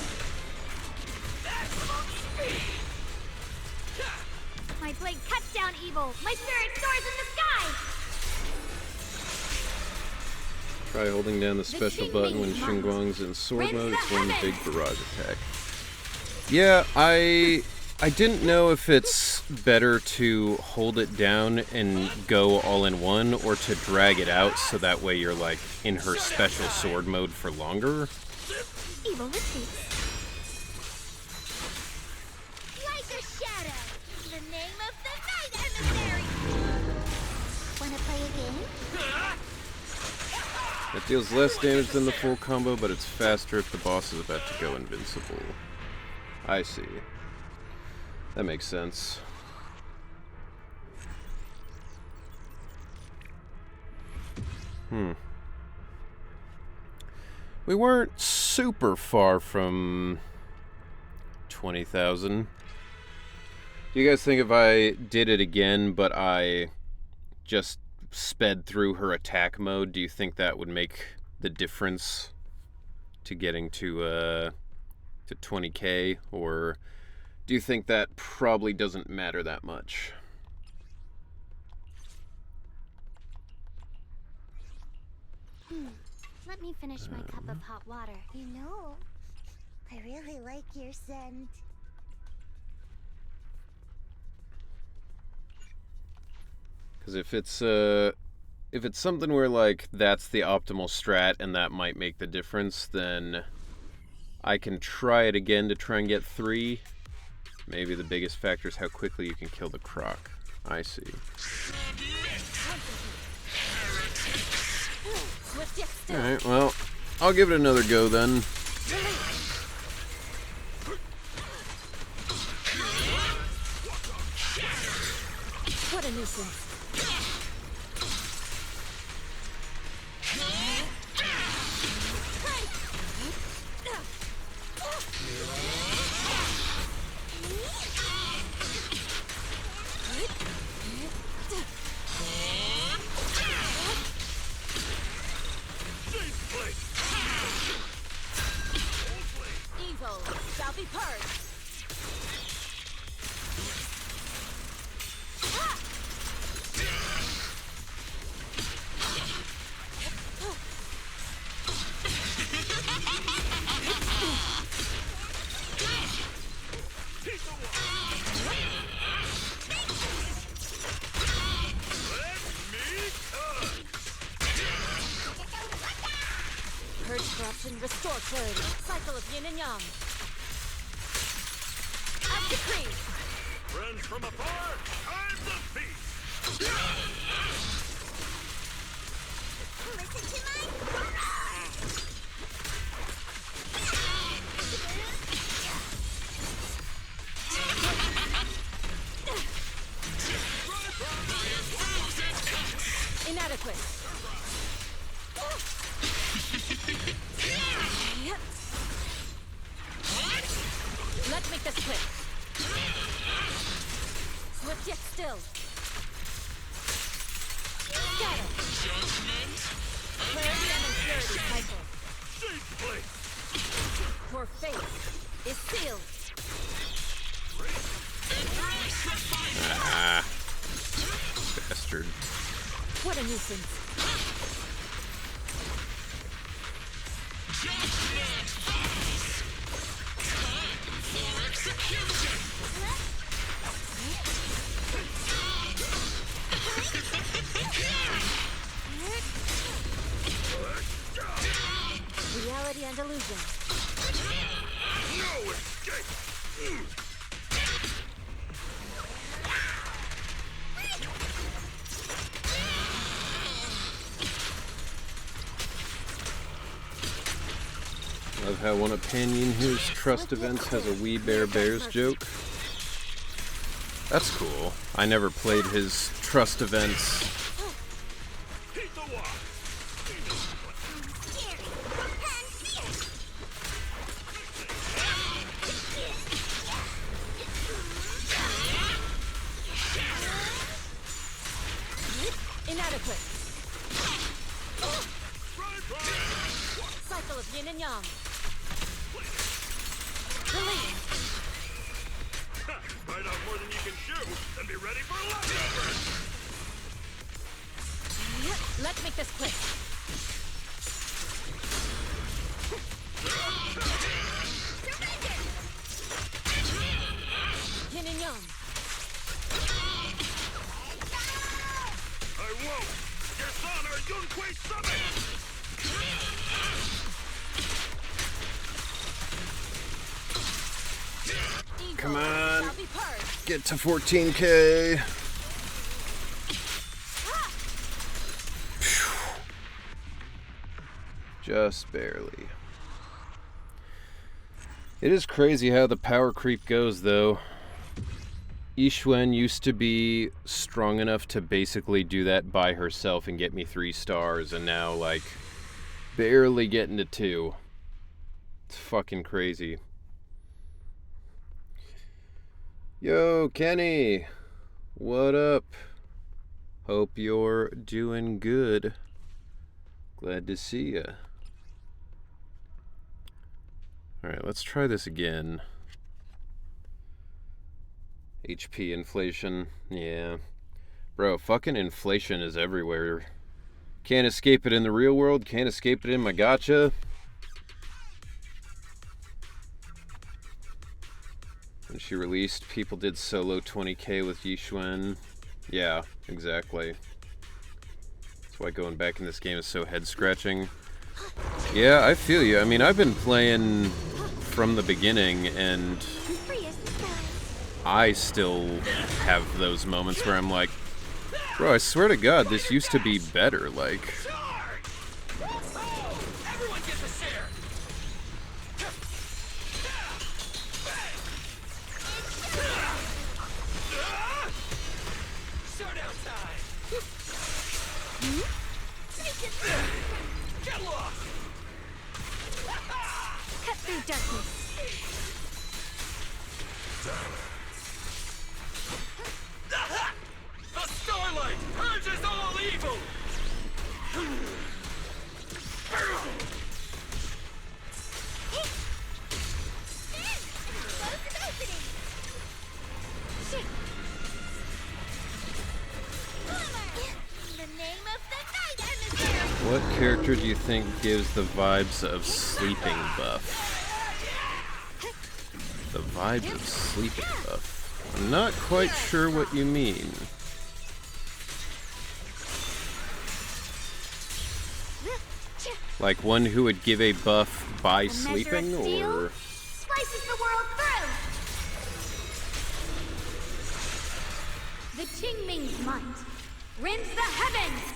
Maximum speed! My blade cuts down evil! My spirit soars in the sky! Try holding down the special Xingming button when monks. Xinguang's in sword Rinse mode. the It's one big heavens. barrage attack. Yeah, I didn't know if it's better to hold it down and go all in one, or to drag it out so that way you're like in her special sword mode for longer. Evil retreats. Like a shadow! The name of the night emissary! Wanna play a game? It deals less damage than the full combo, but it's faster if the boss is about to go invincible. I see. That makes sense. We weren't super far from 20,000. Do you guys think if I did it again, but I just sped through her attack mode, do you think that would make the difference to getting to 20k, or do you think that probably doesn't matter that much? Let me finish my cup of hot water. You know, I really like your scent. Because if it's something where like that's the optimal strat and that might make the difference, then I can try it again to try and get 3. Maybe the biggest factor is how quickly you can kill the croc. I see. Alright, well, I'll give it another go then. What a nuisance. Evil shall be purged. Purge corruption, restore clarity. Cycle of yin and yang. As decreed. Friends from afar, time to feast! Listen to my roar! Inadequate. Let's make this quick. Swift yet still. Shadow. Clarity and impurity cycle. Your fate is sealed. Ah, bastard. What a nuisance. Reality and illusion. No escape! Love how one opinion whose trust events has a We Bear Bears joke. That's cool. I never played his trust events. Inadequate. Cycle of yin and yang. Release. Bite off more than you can chew, and be ready for leftovers! Let's make this quick. Yin and yang. I won't! Dishonor Yunquei Summit! Come on. Get to 14K. Just barely. It is crazy how the power creep goes, though. Yixuan used to be strong enough to basically do that by herself and get me 3 stars, and now, like, barely getting to 2. It's fucking crazy. Yo, Kenny! What up? Hope you're doing good. Glad to see ya. Alright, let's try this again. HP inflation. Yeah. Bro, fucking inflation is everywhere. Can't escape it in the real world, can't escape it in my gacha. When she released, people did solo 20k with Yixuan. Yeah, exactly. That's why going back in this game is so head-scratching. Yeah, I feel you. I mean, I've been playing from the beginning, and I still have those moments where I'm like, bro, I swear to God, this used to be better, like... Everyone gets a share! Showdown time! Get lost! Cut through darkness. The starlight purges all evil! What character do you think gives the vibes of sleeping buff? The vibes of sleeping buff? I'm not quite sure what you mean. Like one who would give a buff by sleeping, or... Slices the world through. The Qingming's might rends the heavens.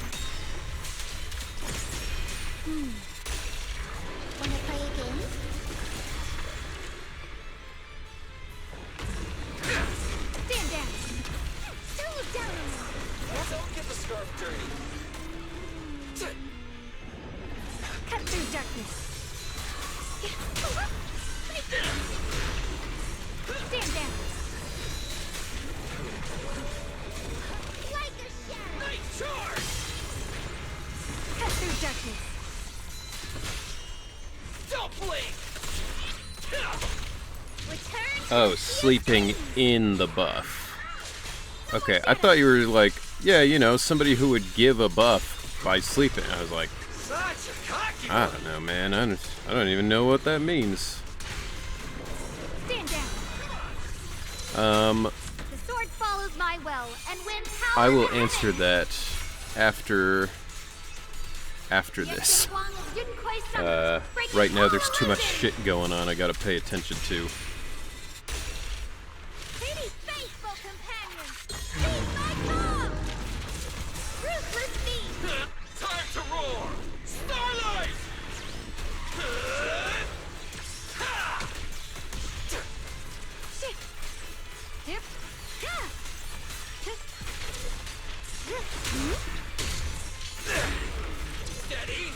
Wanna play a game? Stand down. Throw down. Don't get the scarf dirty. Cut through darkness. Oh, sleeping in the buff. Okay, I thought you were like, yeah, you know, somebody who would give a buff by sleeping. I was like, I don't know, man. I don't even know what that means. Stand The down. sword follows my will, and when power I will answer that after this. Right now there's too much shit going on I gotta pay attention to. Faithful companions, lead my cause. Ruthless beast. Time to roar! Starlight! Steady!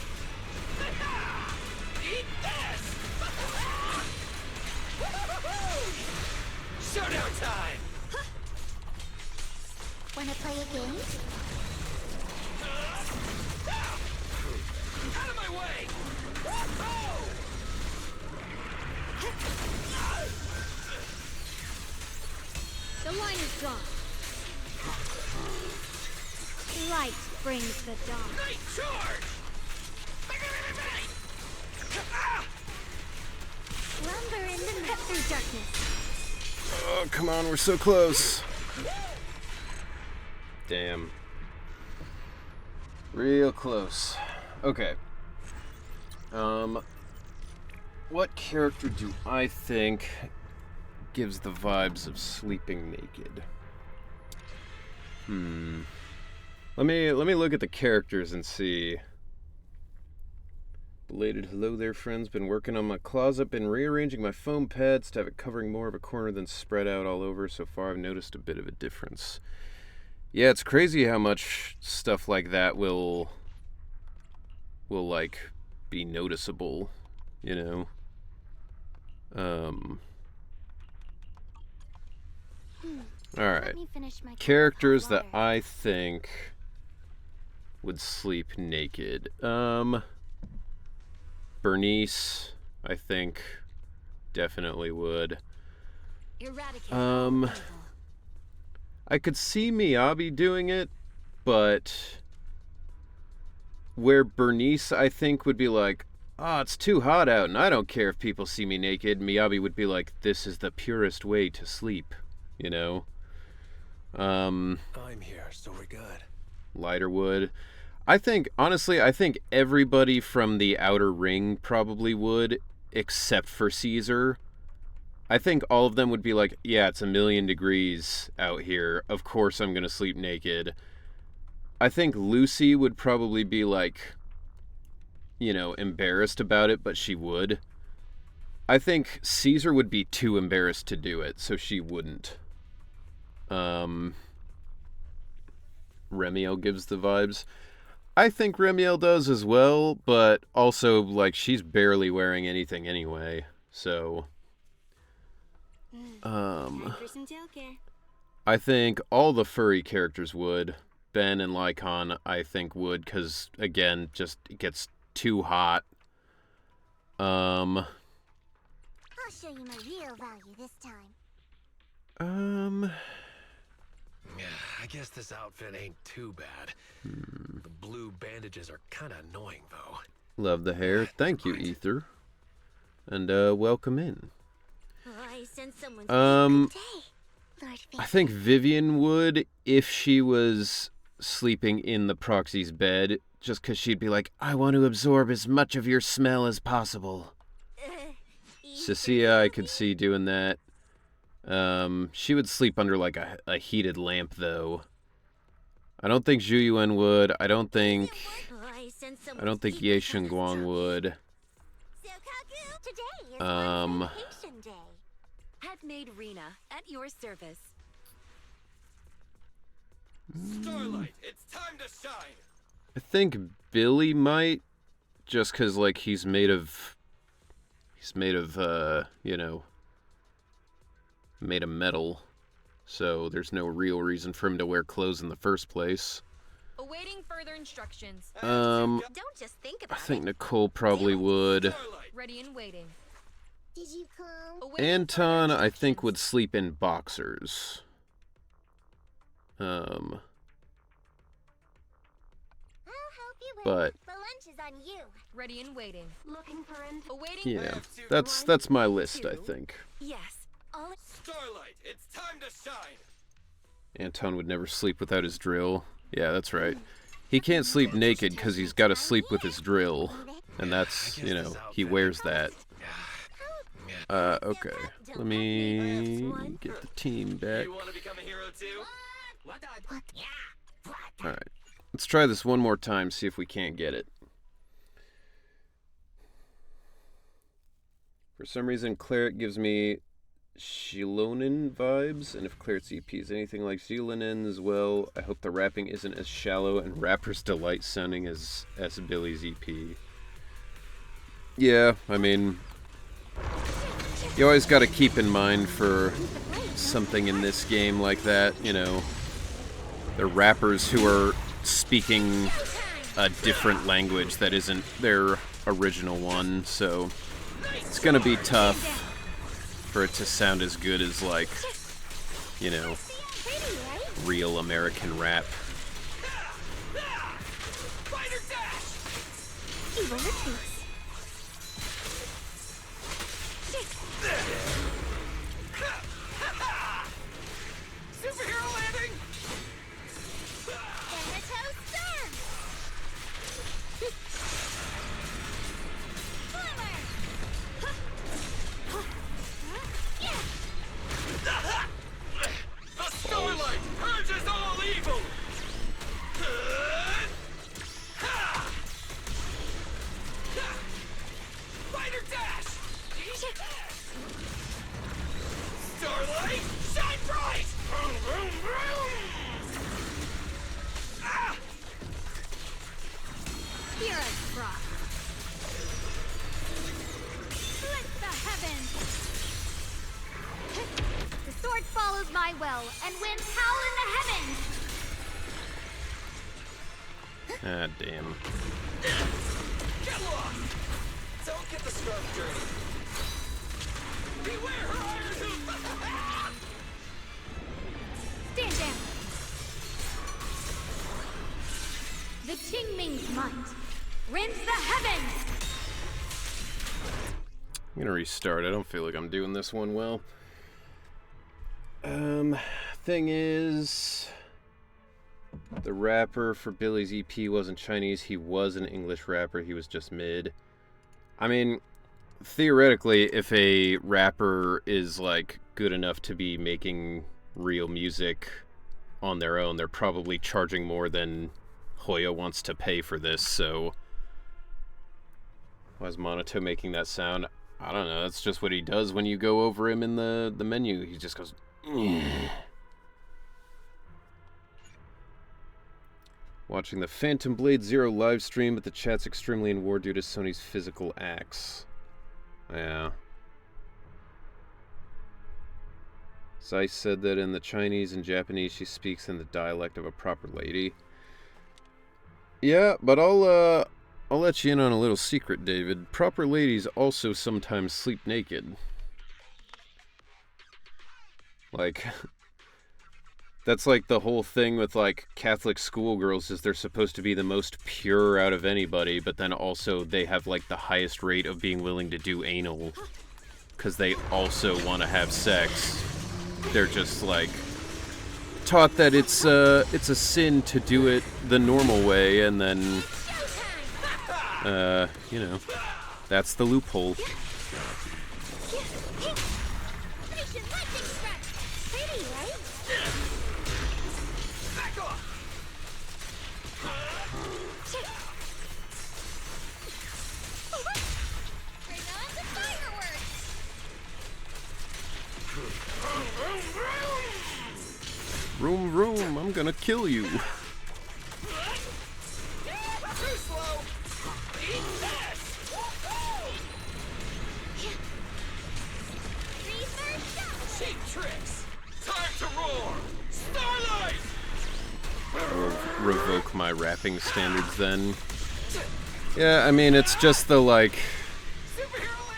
Eat this! Showdown time! Wanna play a game? Out of my way! The line is drawn. Light brings the dawn. Night charge! Slumber in the night through darkness. Oh, come on, we're so close. Damn. Real close. Okay. What character do I think gives the vibes of sleeping naked? Let me look at the characters and see. Belated hello there, friends. Been working on my closet, been rearranging my foam pads to have it covering more of a corner than spread out all over. So far I've noticed a bit of a difference. Yeah, it's crazy how much stuff like that will like be noticeable, you know. Alright. Characters that I think would sleep naked. Bernice, I think, definitely would. I could see Miyabi doing it, but where Bernice, I think, would be like, oh, it's too hot out, and I don't care if people see me naked. Miyabi would be like, this is the purest way to sleep, you know? I'm here, so we're good. Lighter would. I think, honestly, I think everybody from the Outer Ring probably would, except for Caesar. I think all of them would be like, yeah, it's 1,000,000 degrees out here. Of course I'm gonna sleep naked. I think Lucy would probably be like, you know, embarrassed about it, but she would. I think Caesar would be too embarrassed to do it, so she wouldn't. Remiel gives the vibes. I think Remiel does as well, but also, like, she's barely wearing anything anyway, so... I think all the furry characters would. Ben and Lycon, I think, would, because, again, just it gets too hot. I'll show you my real value this time. I guess this outfit ain't too bad. The blue bandages are kind of annoying, though. Love the hair. Thank you, Ether. And, welcome in. I sense someone's Lord I think Vivian would if she was sleeping in the proxy's bed, just because she'd be like, I want to absorb as much of your smell as possible. Cecilia, I could see doing that. She would sleep under like a heated lamp, though. I don't think Zhu Yuan would. I don't think Ye Shengguang would. I've made Rena at your service. Starlight, it's time to shine! I think Billy might, just because, like, he's made of, you know, made of metal, so there's no real reason for him to wear clothes in the first place. Awaiting further instructions. Don't just think about I think Nicole probably would. Ready and waiting. Did you come? Anton, I think, would sleep in boxers. But The lunch is on you. Ready and waiting. Looking for Awaiting. yeah, that's my list, I think. Yes. Starlight, it's time to shine. Anton would never sleep without his drill. Yeah, that's right. He can't sleep naked because he's got to sleep with his drill. And that's, you know, he wears that. Okay. Let me get the team back. You want to become a hero too? Alright. Let's try this one more time, see if we can't get it. For some reason, Claret gives me Shilonen vibes, and if Claret's EP is anything like Shilonen as well, I hope the rapping isn't as shallow and Rapper's Delight sounding as Billy's EP. Yeah, I mean, you always got to keep in mind for something in this game like that, you know, the rappers who are speaking a different language that isn't their original one, so it's gonna be tough for it to sound as good as, like, you know, real American rap. Evil retreats. Superhero landing! The Starlight purges all evil! Fighter dash! Starlight, shine bright! Ah! Hero's Rock. Split the heavens. The sword follows my will, and winds howl in the heavens. Ah, damn. Get lost! Don't get the scrub dirty. Beware her iron hoof! Stand down. The Qingming's might rends the heavens. I'm gonna restart. I don't feel like I'm doing this one well. Thing is, the rapper for Billy's EP wasn't Chinese. He was an English rapper. He was just mid. I mean, theoretically, if a rapper is, like, good enough to be making real music on their own, they're probably charging more than Hoya wants to pay for this, so why is Monato making that sound? I don't know, that's just what he does when you go over him in the menu. He just goes, Watching the Phantom Blade Zero live stream, but the chat's extremely in war due to Sony's physical acts. Yeah. Zeiss said that in the Chinese and Japanese she speaks in the dialect of a proper lady. Yeah, but I'll let you in on a little secret, David. Proper ladies also sometimes sleep naked. Like, that's like the whole thing with, like, Catholic schoolgirls, is they're supposed to be the most pure out of anybody, but then also they have, like, the highest rate of being willing to do anal because they also want to have sex. They're just, like, taught that it's a sin to do it the normal way, and then, you know, that's the loophole. Vroom vroom, I'm gonna kill you. Too slow! Eat this! Cheap tricks! Time to roar! Starlight! Revoke my rapping standards then. Yeah, I mean, it's just the, like,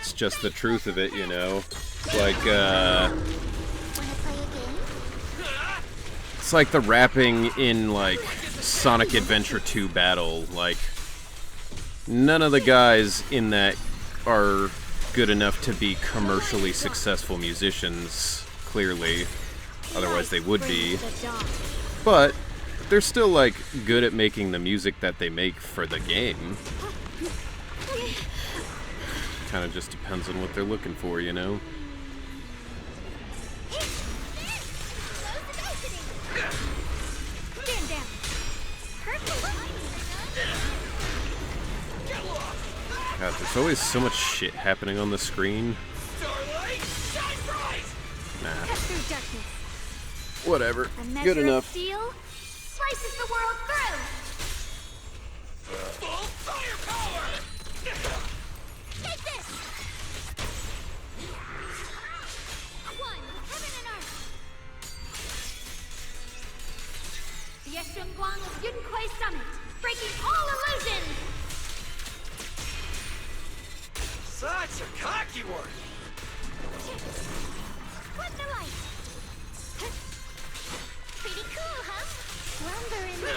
It's just the truth of it, you know? Like, it's like the rapping in, like, Sonic Adventure 2 Battle. Like, none of the guys in that are good enough to be commercially successful musicians, clearly. Otherwise they would be. But they're still, like, good at making the music that they make for the game. Kind of just depends on what they're looking for, you know? God, there's always so much shit happening on the screen. Nah. Whatever. Good enough. Steel slices the world through. Full firepower! Take this. One, heaven and earth. The Yeshun Guang of Yun Kuei Summit, breaking all illusions. Such a cocky one! What the light? Pretty cool, huh? Lumber in this.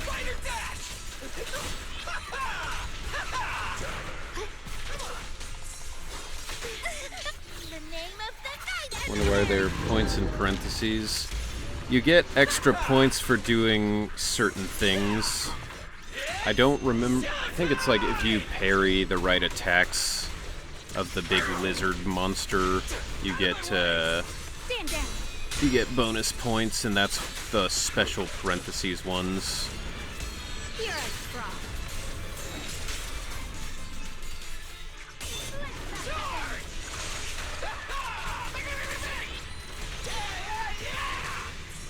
Fighter dash! The name of the night. Wonder why there are points in parentheses. You get extra points for doing certain things. I don't remember. I think it's like if you parry the right attacks of the big lizard monster, you get bonus points, and that's the special parentheses ones. You're a fraud.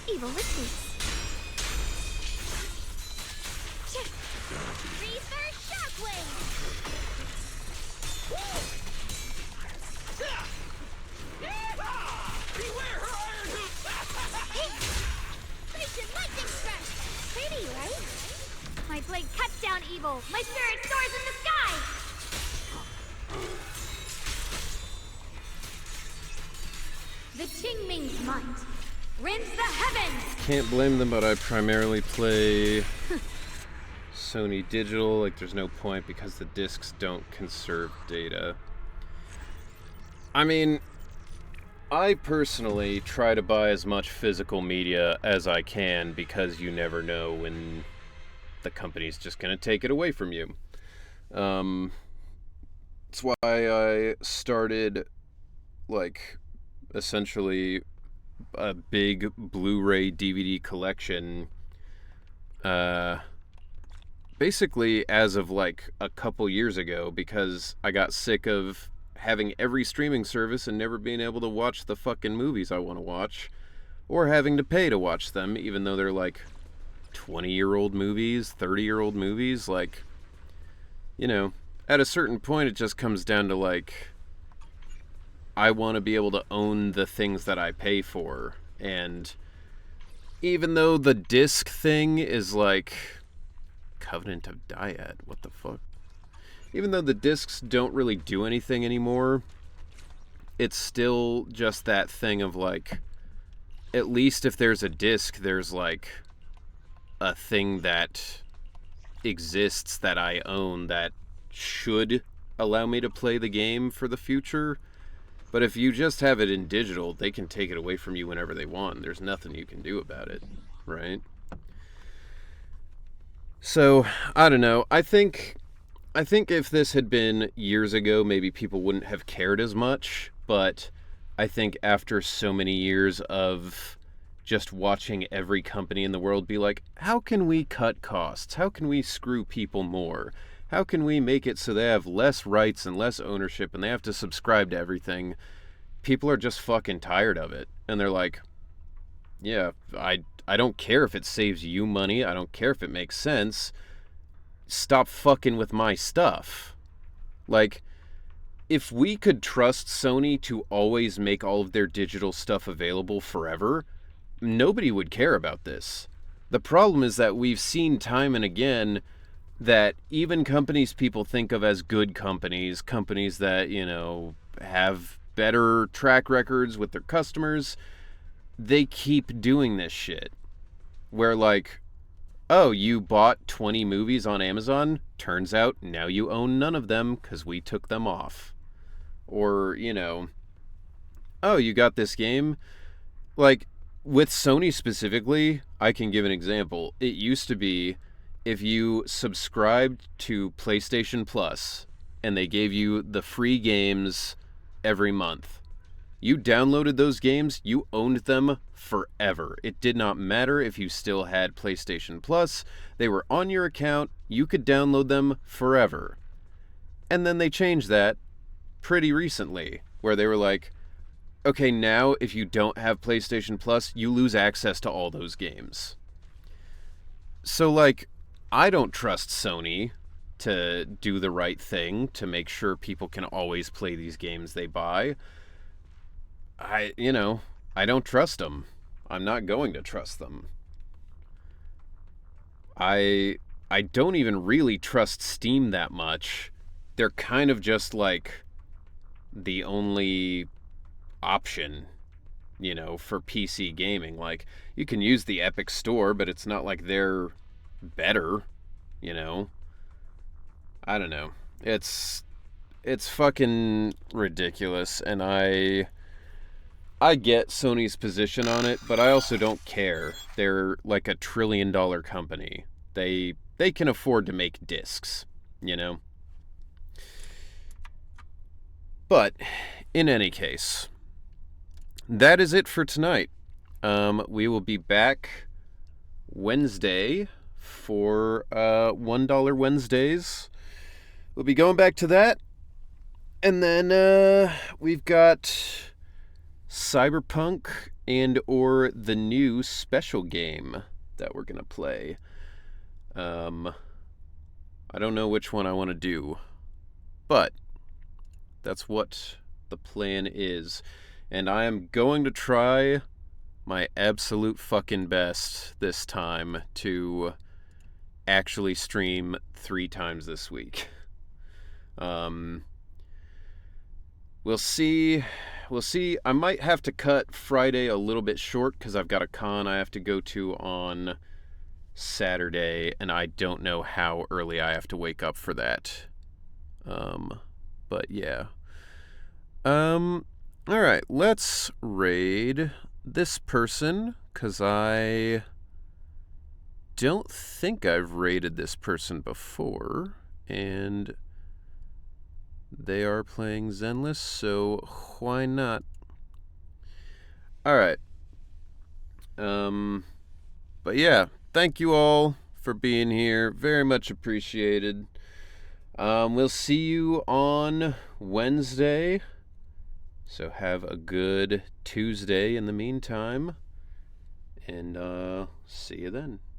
Evil retreats. Reverse shockwave. Beware her iron hoop! Station lightning strike. Pretty, right? My blade cuts down evil. My spirit soars in the sky. The Qingming's might rends the heavens. Can't blame them, but I primarily play Sony Digital. Like, there's no point because the discs don't conserve data. I mean, I personally try to buy as much physical media as I can because you never know when the company's just going to take it away from you. That's why I started, like, essentially a big Blu-ray DVD collection, basically as of, like, a couple years ago, because I got sick of having every streaming service and never being able to watch the fucking movies I want to watch, or having to pay to watch them, even though they're, like, 20-year-old movies, 30-year-old movies. Like, you know, at a certain point it just comes down to, like, I want to be able to own the things that I pay for. And even though the disc thing is like Covenant of Dyad, what the fuck? Even though the discs don't really do anything anymore, it's still just that thing of, like, at least if there's a disc, there's, like, a thing that exists that I own that should allow me to play the game for the future. But if you just have it in digital, they can take it away from you whenever they want. There's nothing you can do about it, right? So, I don't know. I think if this had been years ago, maybe people wouldn't have cared as much. But I think after so many years of just watching every company in the world be like, how can we cut costs? How can we screw people more? How can we make it so they have less rights and less ownership and they have to subscribe to everything? People are just fucking tired of it. And they're like, yeah, I don't care if it saves you money. I don't care if it makes sense. Stop fucking with my stuff. Like, if we could trust Sony to always make all of their digital stuff available forever, nobody would care about this. The problem is that we've seen time and again that even companies people think of as good companies, companies that, have better track records with their customers, they keep doing this shit. Where, like, oh, you bought 20 movies on Amazon? Turns out now you own none of them because we took them off. Or, oh, you got this game? Like, with Sony specifically, I can give an example. It used to be if you subscribed to PlayStation Plus and they gave you the free games every month, you downloaded those games, you owned them forever. It did not matter if you still had PlayStation Plus. They were on your account. You could download them forever. And then they changed that pretty recently, where they were like, okay, now if you don't have PlayStation Plus, you lose access to all those games. So, like, I don't trust Sony to do the right thing to make sure people can always play these games they buy. I don't trust them. I'm not going to trust them. I don't even really trust Steam that much. They're kind of just like the only option, for PC gaming. Like, you can use the Epic Store, but it's not like they're better, I don't know. It's fucking ridiculous, and I get Sony's position on it, but I also don't care. They're like $1 trillion company. They can afford to make discs, But in any case, that is it for tonight. We will be back Wednesday for $1 Wednesdays. We'll be going back to that. And then we've got Cyberpunk and or the new special game that we're going to play. I don't know which one I want to do, but that's what the plan is. And I am going to try my absolute fucking best this time to actually stream 3 times this week. We'll see. I might have to cut Friday a little bit short because I've got a con I have to go to on Saturday, and I don't know how early I have to wake up for that. But yeah. Alright, let's raid this person, because I don't think I've raided this person before, and they are playing Zenless, so why not? Alright. But yeah, thank you all for being here. Very much appreciated. We'll see you on Wednesday. So have a good Tuesday in the meantime. And see you then.